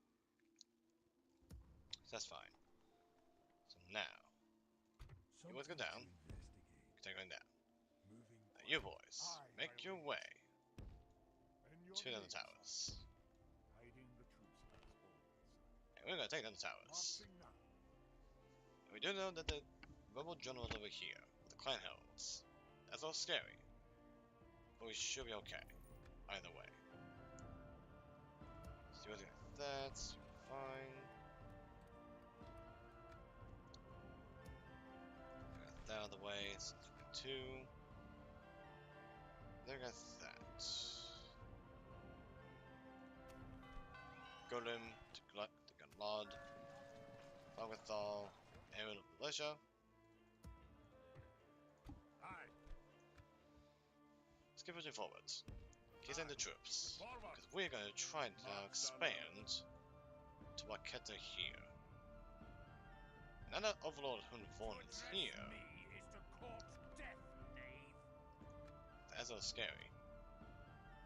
So that's fine. So now, you boys go down. Continue going down. Now you boys, make your way to the other towers. And we're gonna take down the towers. And we do know that the rebel general is over here, with the Clanlord'S. That's all scary. But we should be okay, either way. So like that, fine. Got that out of the way, it's 2. There got that. Golem, the Gunlord, Logethal, Ered Militia. Let's keep pushing forwards. Keep sending the troops. Because we're gonna try to now expand to Waketa here. Now that Overlord Hunvorn is here, that's a little scary.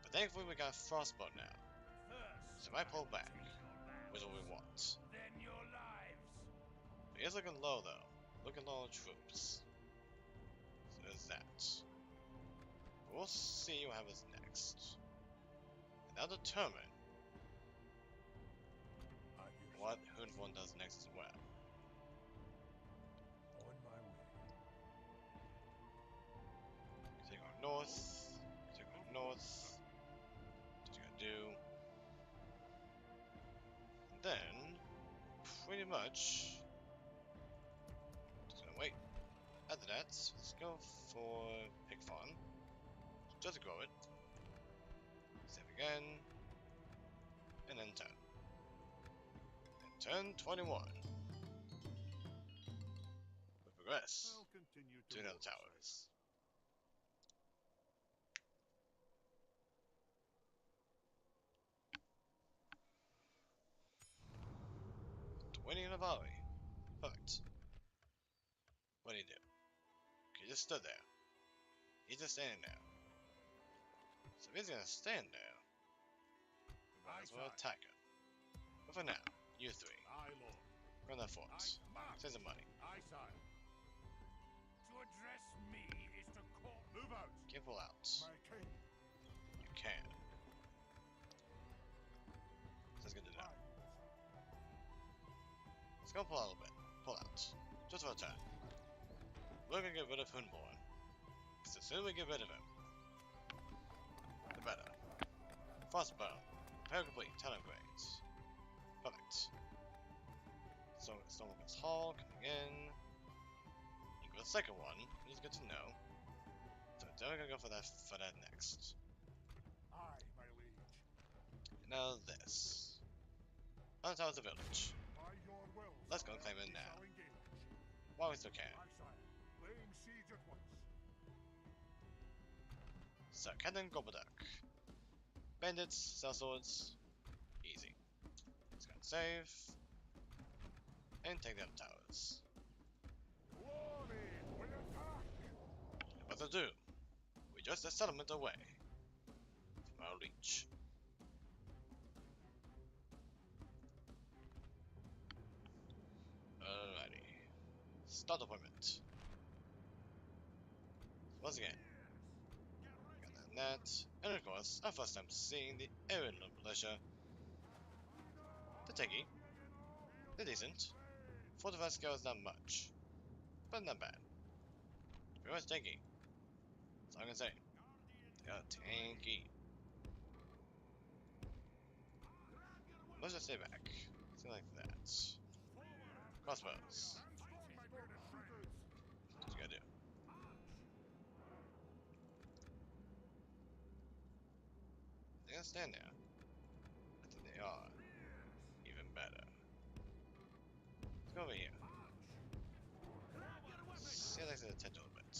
But thankfully we got Frostbow now. So if I pull back, which is what we want. But he is looking low though. Looking low on troops. So there's that. But we'll see what happens next. And that'll determine what Hunvorn does next as well. On my way. Continue going north. Continue going north. What you gotta do. And then, pretty much, just gonna wait. After that, let's go for Pig Farm. Just grow it. Save again. And then turn. And turn 21. We progress to another towers. Winning Navari. Perfect. What do you do? Okay, just stood there. He's just standing there. So if he's gonna stand there, we might as well attack him. But for now, you 3. Run that fort. Save some money. To address me is to call. Move out. Can't pull out. You can. That's good to know. Let's go pull out a little bit. Pull out. Just for a turn. We're gonna get rid of Hunvorn. Because the sooner we get rid of him, the better. Frostbow. Repair complete. 10 upgrades. Perfect. Stormwalker's Hall coming in. The second one is good to know. So we're gonna go for that next. Aye, my liege. Now this. On top of the village. By your will, Let's go sire, claim it we now. shall engage. While we still can. Aye, sire. Laying siege at once. So Cannon Gobbleduck. Bandits, sell swords. Easy. Let's go and save. And take the other towers. Glory, we attack! What to do? We're just a settlement away from our reach. Alrighty. Start appointment. Once again. Got that net. And of course, our first time seeing the Ered militia. They're tanky. They're decent. 45 skill is not much. But not bad. Very much tanky. That's all I can say. They are tanky. Let's just stay back. Something like that. Crossbows. What you gotta do? They're gonna stand there. I think they are. Even better. Let's go over here. See, like the attention a little bit.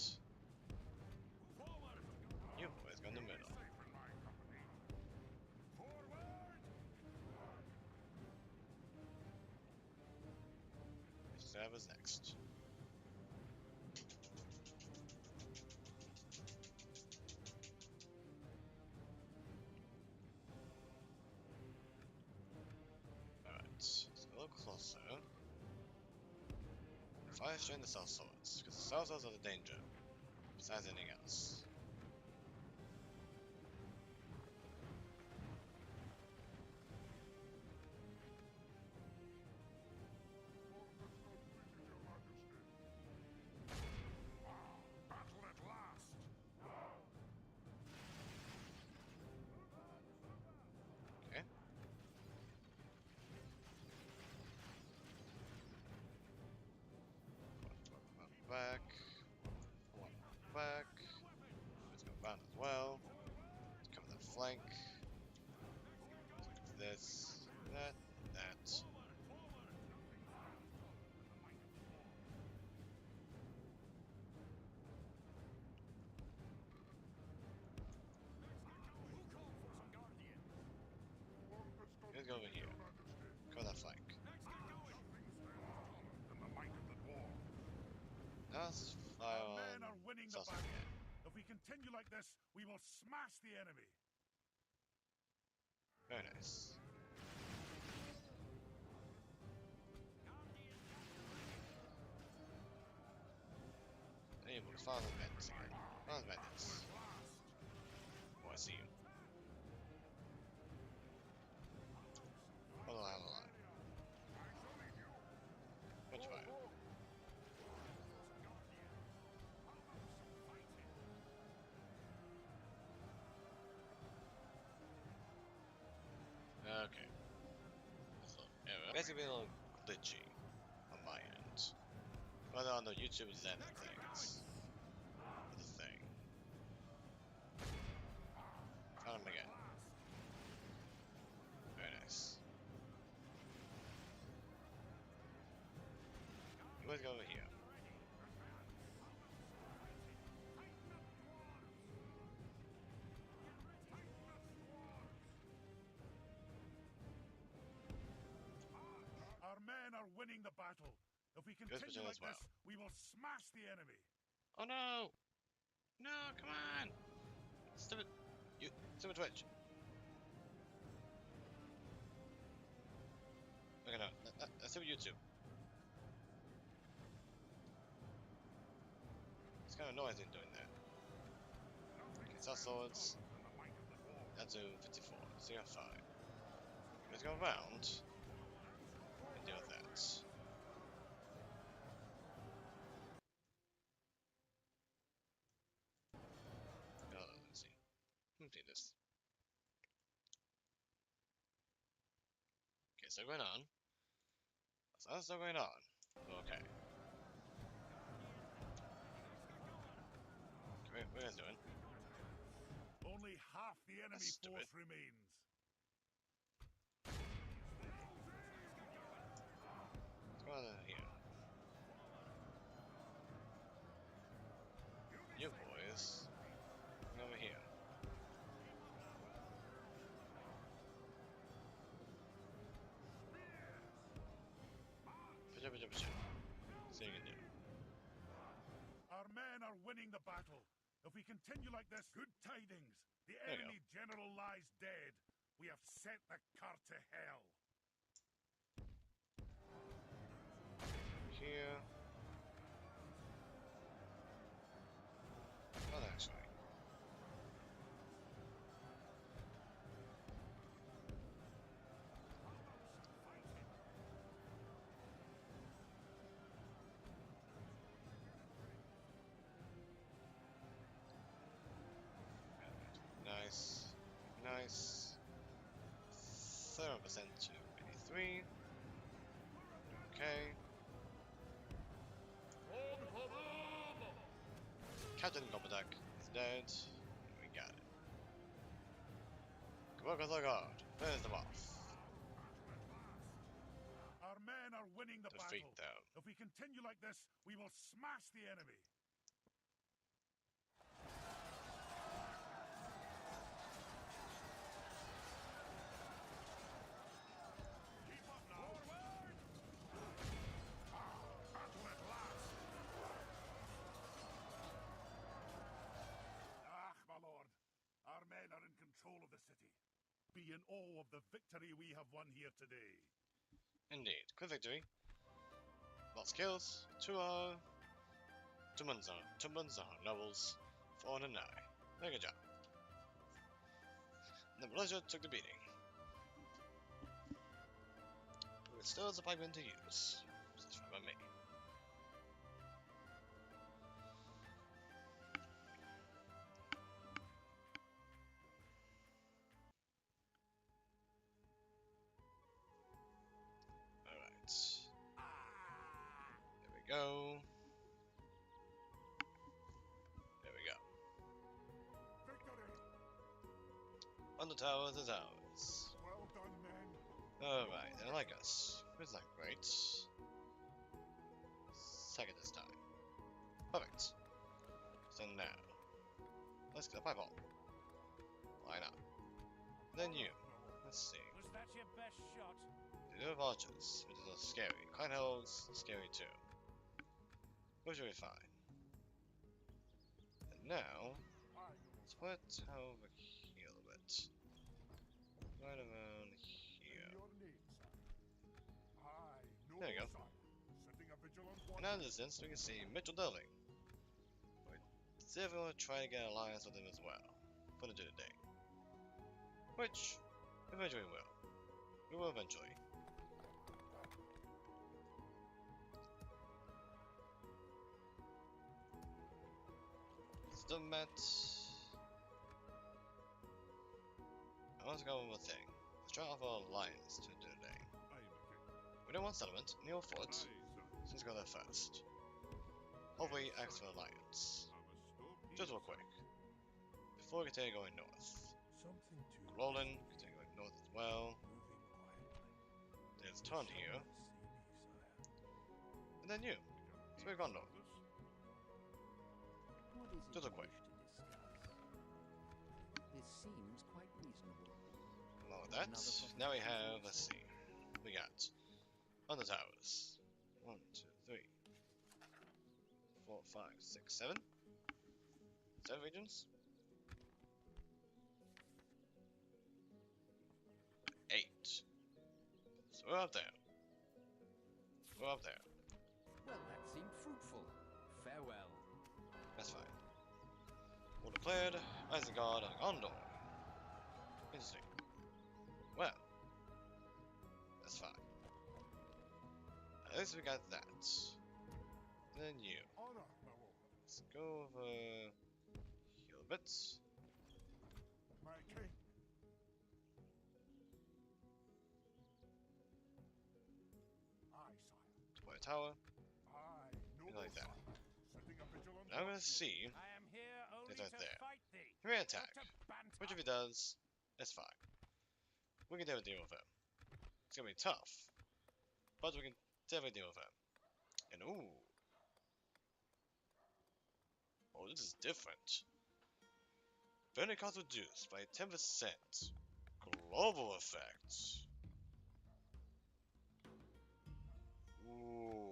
You boys go in the middle. Stab is next. Alright, let's go a little closer. Fire strain the cell swords, because the cell swords are the danger, besides anything else. Battle at last! Okay. One back. One back. Let's go round as well. Let's cover that flank. This, that, that. Let's go over here. Cover that flank. Now let's fire Our on men are winning the Salsa battle. again. If we continue like this, we will smash the enemy. Very nice. Hey, we'll follow the bandits again. Follow the bandits. Oh, I see you. Hold on, hold on. Much fire. Okay. So, yeah, basically a little glitchy on my end. Whether on the YouTube design of things. For the thing. Found him again. Very nice. You guys go over here. Our men are winning the battle. If we continue position like as well. this, we will smash the enemy. Oh no! No, come on! Stupid. You. Stupid Twitch. Okay, no. Stupid YouTube. It's kind of noise in doing that. Okay, sell swords. That's to 54. So you have 5. Let's go around and deal with that. Let's see. Let me do this. Okay, still going on. That's still going on. Okay. What are you guys doing? Only half the enemy That's stupid. force remains. Let's go on here. You boys, come over here. See what you can do. Our men are winning the battle. If we continue like this, good tidings. The There you enemy general lies dead. We have set the car to hell. Here. Well, actually. Nice. Nice. 7% to 83. Okay. Captain Gobadak is dead. We got it. Good work, Azog. Finish them off. Our men are winning the Defeat battle. them. If we continue like this, we will smash the enemy. Keep up now. Forward! Battle at last. My lord. Our men are in control of the city. Be in awe of the victory we have won here today. Indeed. Good victory. Lots of kills. Two Munzar nobles. 4 and 9. Very good job. The militia took the beating. It still has a pipeline to use. That's fine by me. Alright. There we go. There we go. Victory! On the towers is ours. Well done, men. Alright, they like us. Isn't that great? Second this time. Perfect. So now, let's get a pipe bomb. Why not? Then you. Let's see. Was that your best shot? The Dwarf archers, which is scary. Clanlord'S, scary too. Which will be fine. And now, split over here a bit. Right around here. Your name, sire. Aye, no There you go. sire. Setting a vigilant And now in this instance, we can see Mitchell Darling. See if we want to try to get an alliance with him as well. For the day. Which, eventually will. We will eventually. Still met. I want to go one more thing. Let's try to offer an alliance to do today. We don't want settlement, near a fort. So let's go there first. Hopefully ask for alliance. Just real quick. Before we continue going north. Something to Roland, continue going north as well. moving quietly. There's Taunt here. See me, sire. And then you. So we've gone north. What is it Just a you quick. wish to discuss? This seems quite reasonable. Along with that, now we have, let's see. We got on the towers. 1, 2, 3, 4, 5, 6, 7. 7 regions. 8. So we're up there. We're up there. Well, that seemed fruitful. Farewell. That's fine. War declared. Azog and Gondor. Interesting. Well, that's fine. At least we got that. Then you. honor, my lord. Let's go over here a bit. My king. Aye, sire. Deploy a tower. Aye, no like that. sire. Setting a vigilant Now I'm gonna see I am here if It's right there. He may attack, which if he does, it's fine. We can definitely deal with him. It's gonna be tough, but we can definitely deal with him. And ooh. Oh, this is different. Burning cost reduced by 10%. Global effect. Ooh.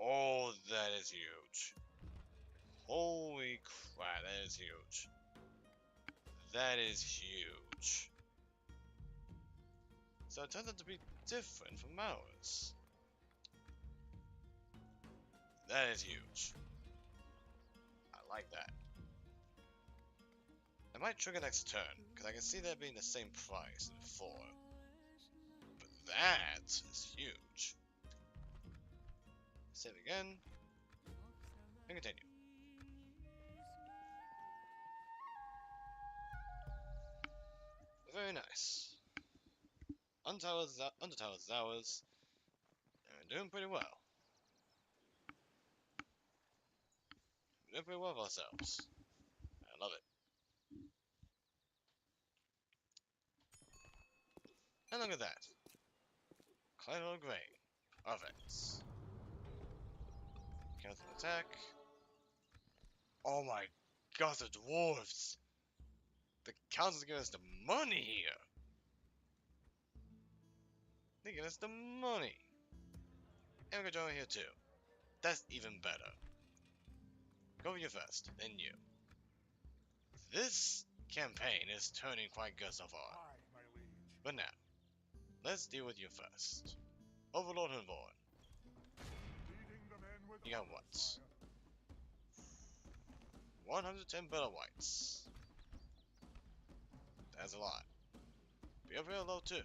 Oh, that is huge. Holy crap, that is huge. That is huge. So it turns out to be different from ours. That is huge. I like that. I might trigger next turn, because I can see that being the same price as before. But that is huge. Save again. And continue. Very nice. Undertower is ours. And we're doing pretty well. We're doing pretty well of ourselves. I love it. And look at that. Clanlord's Grain. Offense. Counter attack. Oh my god, the dwarves! The council's giving us the money here! They give us the money! And we're gonna join here too. That's even better. Go for you first, then you. This campaign is turning quite good so far. Aye, my liege. But now, let's deal with you first. Overlord Hunborn. Leading the men with You got honor, what? sire. 110 better whites. That's a lot. Be up real low too.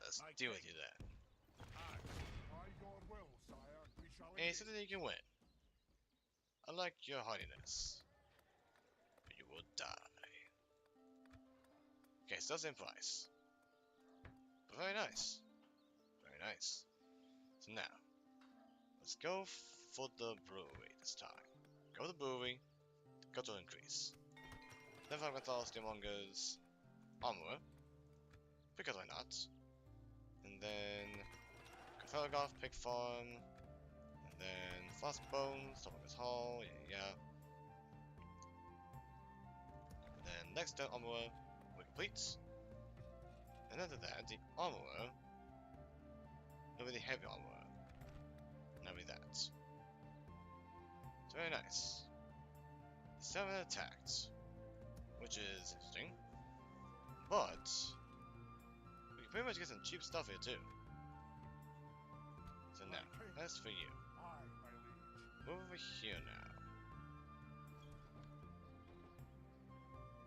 Let's deal with you then. Aye. By your will, sire, we shall And you engage. said that you can win. I like your hardiness. But you will die. Okay, still same price. But very nice. Very nice. So now, let's go for the brewery this time. Go to the brewery. Go to increase. Then 5 Metal Steelmongers. Armor. Because why not? And then Cathargoth, Pig Farm. And then Frostbones, Thomas Hall, yeah. And then next turn Armor we complete. And after that, the Armor will be the heavy armor. Now be that. It's very nice. 7 attacked, which is interesting. But we can pretty much get some cheap stuff here too. So now, as for you, Aye, my liege. move over here now.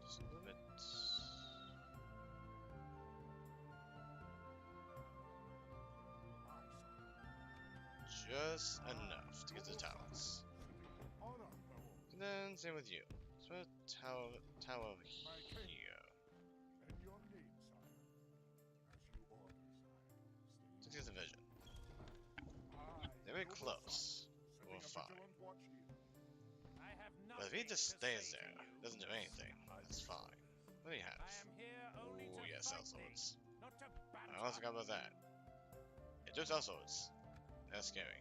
Just a little bit. Just enough to get the towers. Honor, my lord. And then same with you. So tower over here. And your name, sire. As you order, sire. Just get the vision. Aye. They're very noble close. sire. We're Setting a fine. vigilant watch here. I have But if he nothing just to stays say to there, you. doesn't do anything, that's fine. What do you have? I am here only Oh to yes, fight swords. thee, not to I banter. almost forgot about that. Yeah, do swords. That's scary.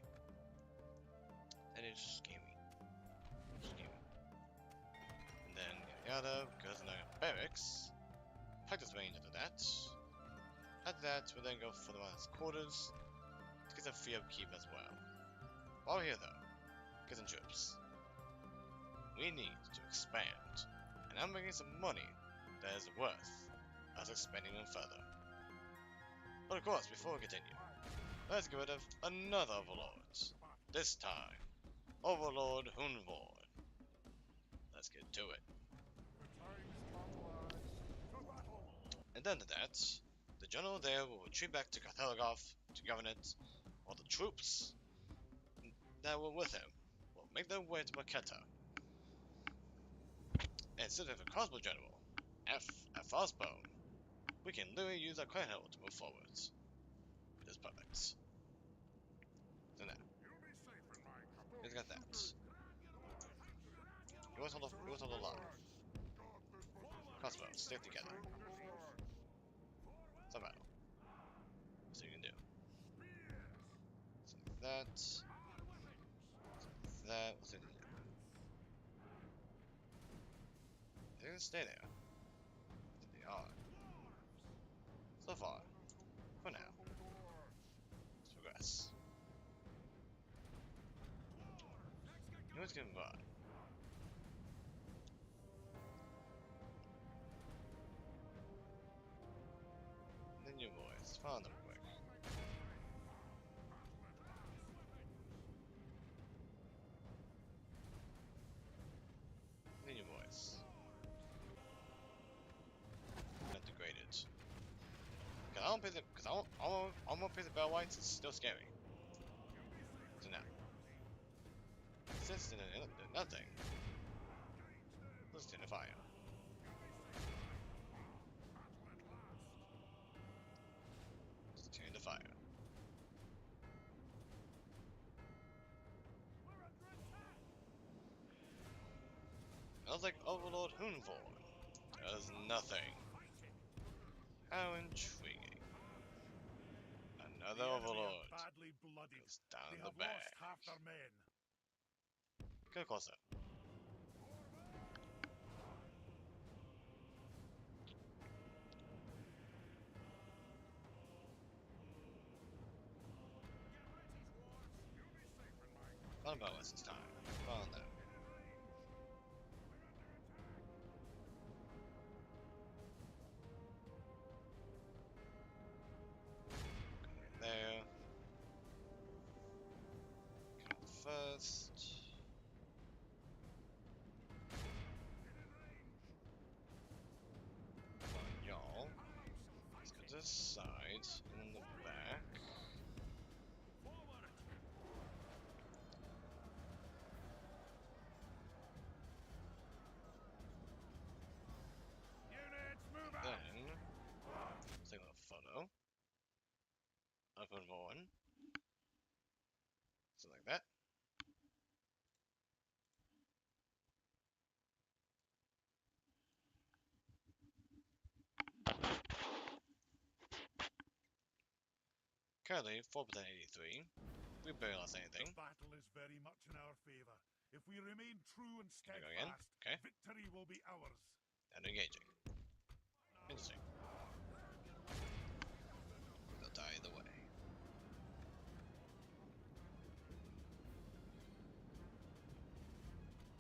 That is scary. Scary. And then yada goes in the barracks. Practice range after that. After that, we'll then go for the last quarters to get some free upkeep as well. While we're here though, get some troops. We need to expand, and I'm making some money that is worth us expanding them further. But of course, before we continue, let's get rid of another Overlord. This time, Overlord Hunborn. Let's get to it. The time's come, lads. To battle. And then to that, the general there will retreat back to Cathargoth to govern it, while the troops that were with him will make their way to Maketa. And instead of a crossbow general, a frostbone, we can literally use our clan hill to move forward. It is perfect. So now, You'll be safe in my caboose. let's get that. Yours on the line. Crossbows, stick together. It's a battle. So you can do. Something like that. Something like that. What's it do? They're gonna stay there. They are. So far. For now. Let's progress. You know what's getting by? Then your boys. Find them quick. Then your boys. Not degraded. Cause I don't pay the. Cause I don't pay the bell whites. It's still scary. So now. Since they did nothing. Let's turn the fire. Let's turn the fire. I was like Overlord Hoonvor. Does nothing. How intriguing. Another Overlord Badly blooded. goes down They the have back. lost half their men. Go closer. What about us this time? Well, no. Go right there. Come first. Fine, y'all. Let's go to the side and then the back. Units, move out! Then, let's take a photo. Up and one. Something like that. Currently, 4% 83. We barely lost anything. The battle is very much in our favor. If we remain true and Can I go again? steadfast, Okay. victory will be ours. And engaging. Interesting. They'll die either way.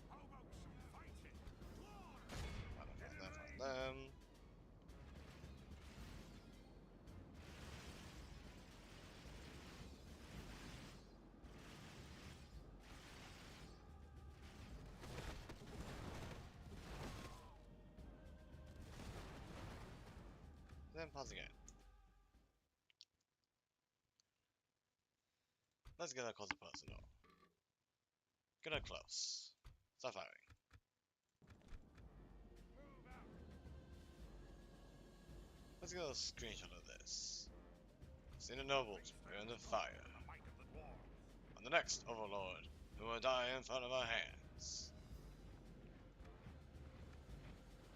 How about some fighting? Find them. Then pause again. Let's get up close and personal. Get up close. Start firing. Let's get a screenshot of this. See the nobles, we're under fire. On the next overlord, who will die in front of our hands.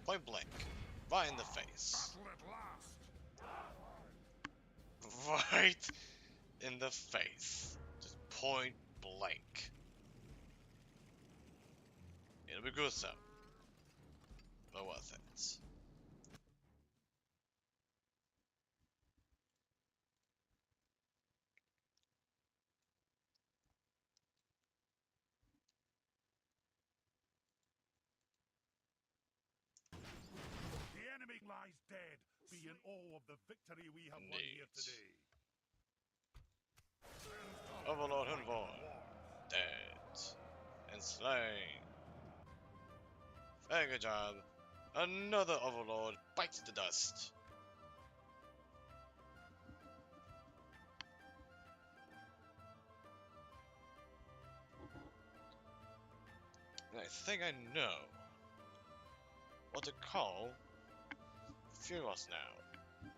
Point blank, right in the face. Right in the face. Just point blank. It'll be gruesome, but worth it. The enemy lies dead. Be in awe of the victory we have won here Indeed. today. Overlord Hunborn, dead and slain. Very good job. Another Overlord bites the dust. And I think I know what to call Furos now.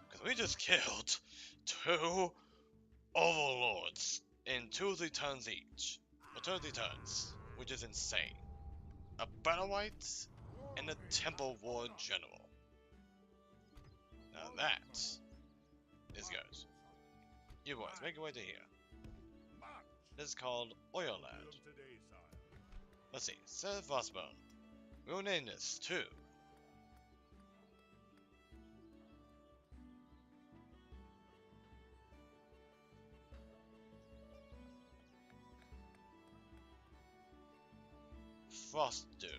Because we just killed 2 Overlords in 2 or 3 turns each. Or 2 or 3 turns, which is insane. a battle white, and a temple ward general. Now that is good. You boys, make your way to here. This is called Oil Land. Today, sire. Let's see, Sir Frostbone. We'll name this too. Frost Doom.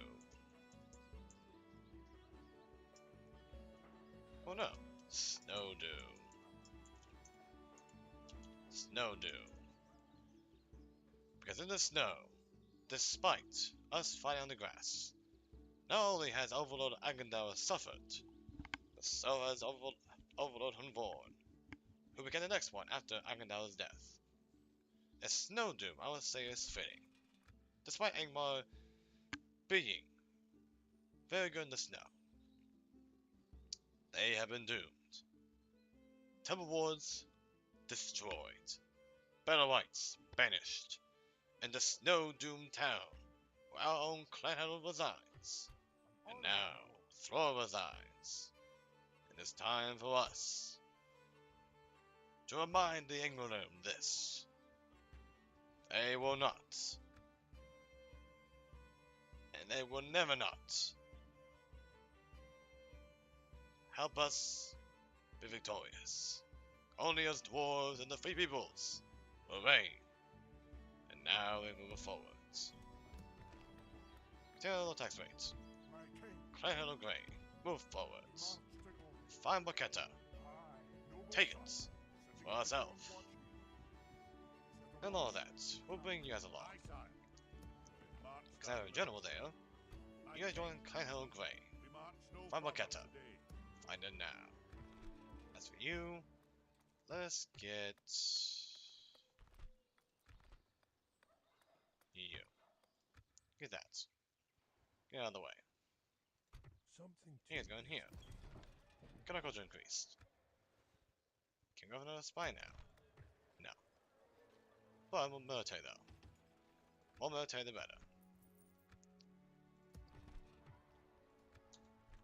Oh no, Snow Doom. Snow Doom. Because in the snow, despite us fighting on the grass, not only has Overlord Agandar suffered, but so has Overlord Hunvorn, who became the next one after Agandar's death. A Snow Doom, I would say, is fitting. Despite Angmar being very good in the snow, they have been doomed. Temple wards destroyed. Battle Whites banished. And the Snow Doom town, where our own Clanlord resides. And now, Thor resides. And it's time for us to remind the England this. They will not. And they will never not help us be victorious. Only us dwarves and the free peoples will reign. And now we move forwards. Tell the tax rate. Clanlord Grey, move forwards. Find Baketa. Take it for ourselves. And all that, we'll bring you guys along. Aye, sire. We march Because I have a general there. You guys join Clanlord Grey. We march no Find farther Baketa. today. Find it now. As for you, let's get you. Get that. Get out of the way. Something You guys go in here. Get our culture increased. Can we have another spy now? No. But more military though. More military the better.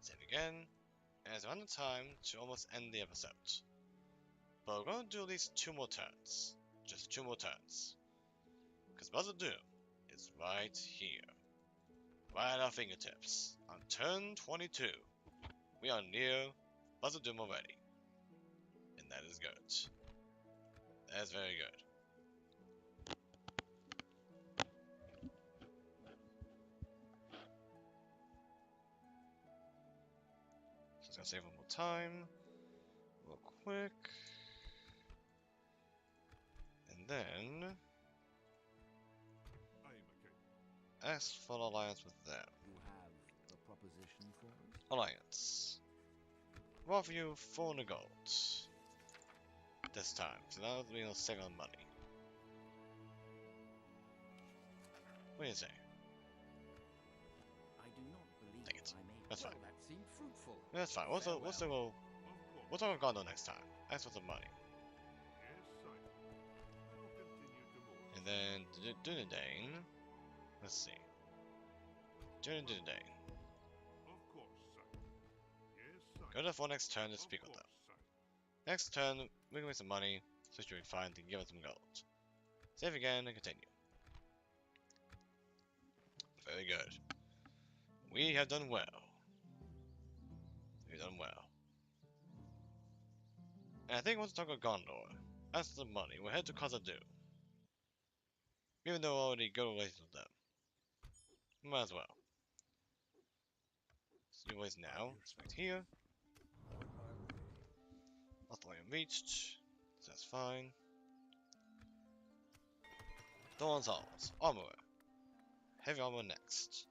Save again. And it's around the time to almost end the episode. But we're gonna do at least 2 more turns. Just 2 more turns. Because Buzzer Doom is right here. Right at our fingertips. On turn 22. We are near Buzzer Doom already. And that is good. That is very good. Just gonna save one more time. Real quick. And then Aye, my king. ask for an alliance with them. You have a proposition for us? Alliance. We'll offer you 400 gold. This time, so that would mean we'll save on money. What do you say? I do not believe Take it. I may. That's well, fine. that seemed fruitful. Yeah, that's fine. Farewell. We'll talk about Gondo next time. Ask for some money. Yes, sire. I will continue to move. And then Dunedane. Let's see. Dunedane. Of course, sire. Yes, sire. Go to for next turn to speak with them. Next turn, we can make some money, so you can find and give us some gold. Save again and continue. Very good. We have done well. We've done well. And I think once we talk about Gondor, as for the money, we'll head to Khazad-dû. Even though we're already good relations with them. Might as well. So you boys now, expect here. on my way. Authority reached, so that's fine. Thorn's Halls, Armorer. Heavy armor next.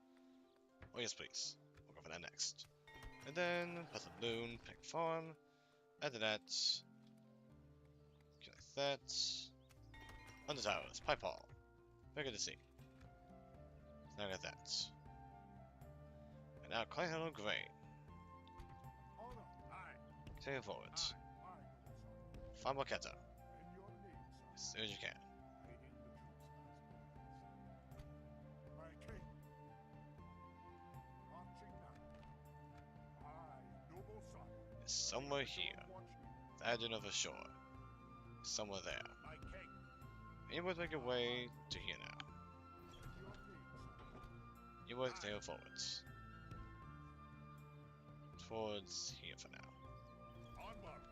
Oh yes please, we'll go for that next. And then, Puzzle Loon, Pick Farm. After that, like that. Under Towers, Pipe Hall. Very good to see. Now I got that. And now Clanlord Grey. Honor, Aye. Take it forward. aye, noble son. Find Marquetta. In your name, As sire. soon as you can. Leading the troops as planned. My king, somewhere here. I do know for sure. Somewhere there. My king. And you boys make your way to here now. You boys continue forwards. Towards here for now. Onward.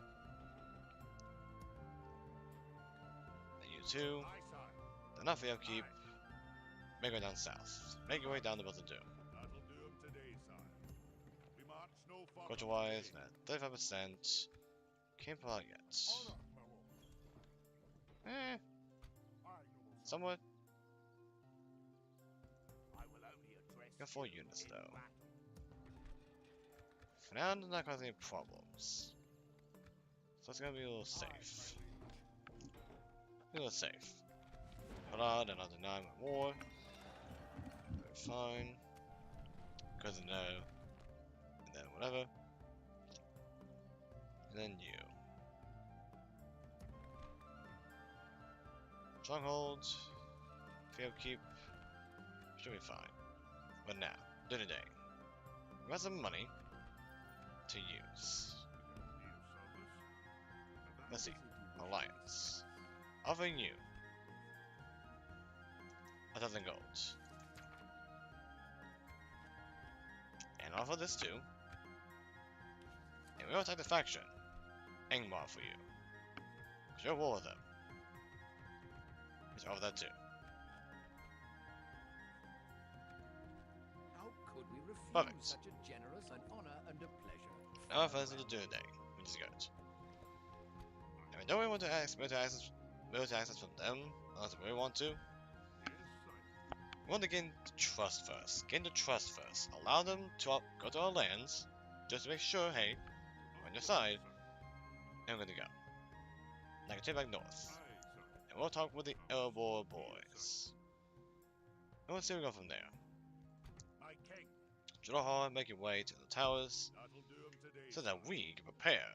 And you two, Aye, sire. enough for your upkeep. Make your way down south. Make your way down to Bottom Doom. That'll do 'em today, sire. We march no further. Culture wise, today. man, 35%. Can't pull out yet. Honor, my lord. Eh, Aye, noble sire. somewhat. I will only address Got 4 you units in though. battle. For now, it's not causing any problems. So it's gonna be a little safe. Be a little safe. Hold on, another 9 more. We're fine. Because of no. And then whatever. And then you. Stronghold. Field keep. Should be fine. But now, do the day. We got some money to use. Let's see. Alliance. Offering you 1,000 gold. And offer this too. And we will attack the faction. Angmar for you. Because you're at war with them. Let's offer that too. How could we refuse Perfect. such a generous and honor and a pleasure? Now first to do the day, which is good. And we don't really want to ask military access from them, unless we really want to. Yes, sire. We want to gain the trust first. Gain the trust first. Allow them to go to our lands, just to make sure, hey, we're on your side, and we're good to go. Now continue back north, Aye, sire. and we'll talk with the Erebor boys. And we'll see where we go from there. My king. Draw hard, make your way to the towers, That'll do 'em today. so that we can prepare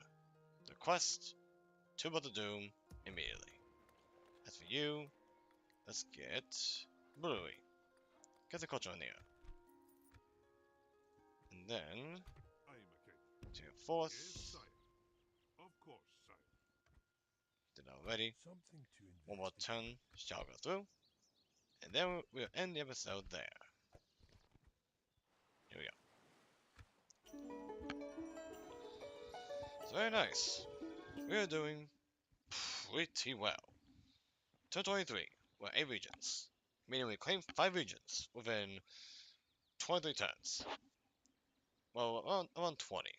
the quest to Bottom Doom immediately. As for you, let's get Bluey. Get the culture in here. And then, Aye, my king. to your fourth, Yes, sire. Of course, sire. did already. Something to One more investigate. turn shall go through. And then we'll end the episode there. Here we go. It's very nice. We are doing pretty well. Turn 23, we're 8 regions. Meaning we claimed 5 regions within 23 turns. Well, around 20.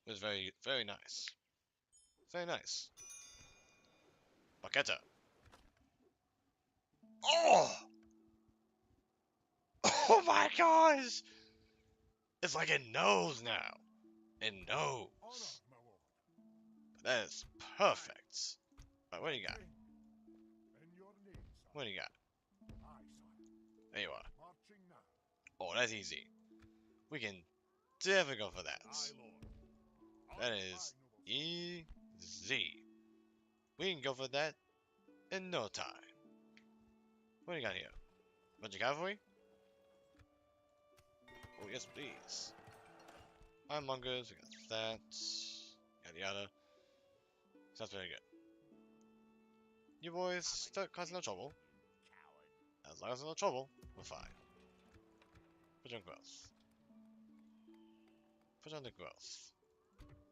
It was very, very nice. Very nice. Baketa. Oh! Oh my gosh! It's like it knows now. It knows. Honor, my lord. That is perfect. Right, what do you got? King, in your name, sire. What do you got? Aye, sire. There you are. Marching now. Oh, that's easy. We can definitely go for that. Aye, lord. That Aye, is noble easy. We can go for that in no time. What do you got here? Bunch of cavalry? Oh, yes, please. Ironmongers, we got that. Yada yada. Sounds very good. You boys start causing no trouble. Coward. As long as there's no trouble, we're fine. Put on growth. Put on the growth.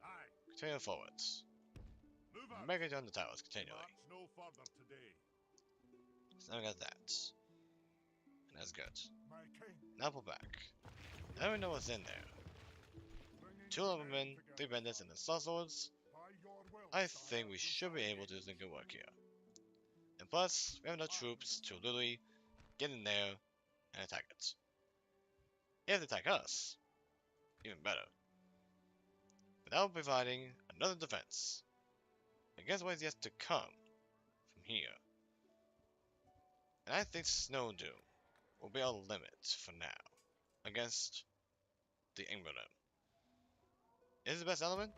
Aye. Continue forwards. Move out. Make it down the towers continually. March no further today. So now we got that. And that's good. My king. Now pull back. Now we know what's in there. Bringing 2 men lumbermen, 3 together. bandits, and the saw swords. By your will, I sire, think we should be able to do some good work here. And plus, we have enough troops to literally get in there and attack it. If they attack us, even better. Without providing another defense against what is yet to come from here. And I think Snow Doom will be our limit for now against the England. Is it the best element?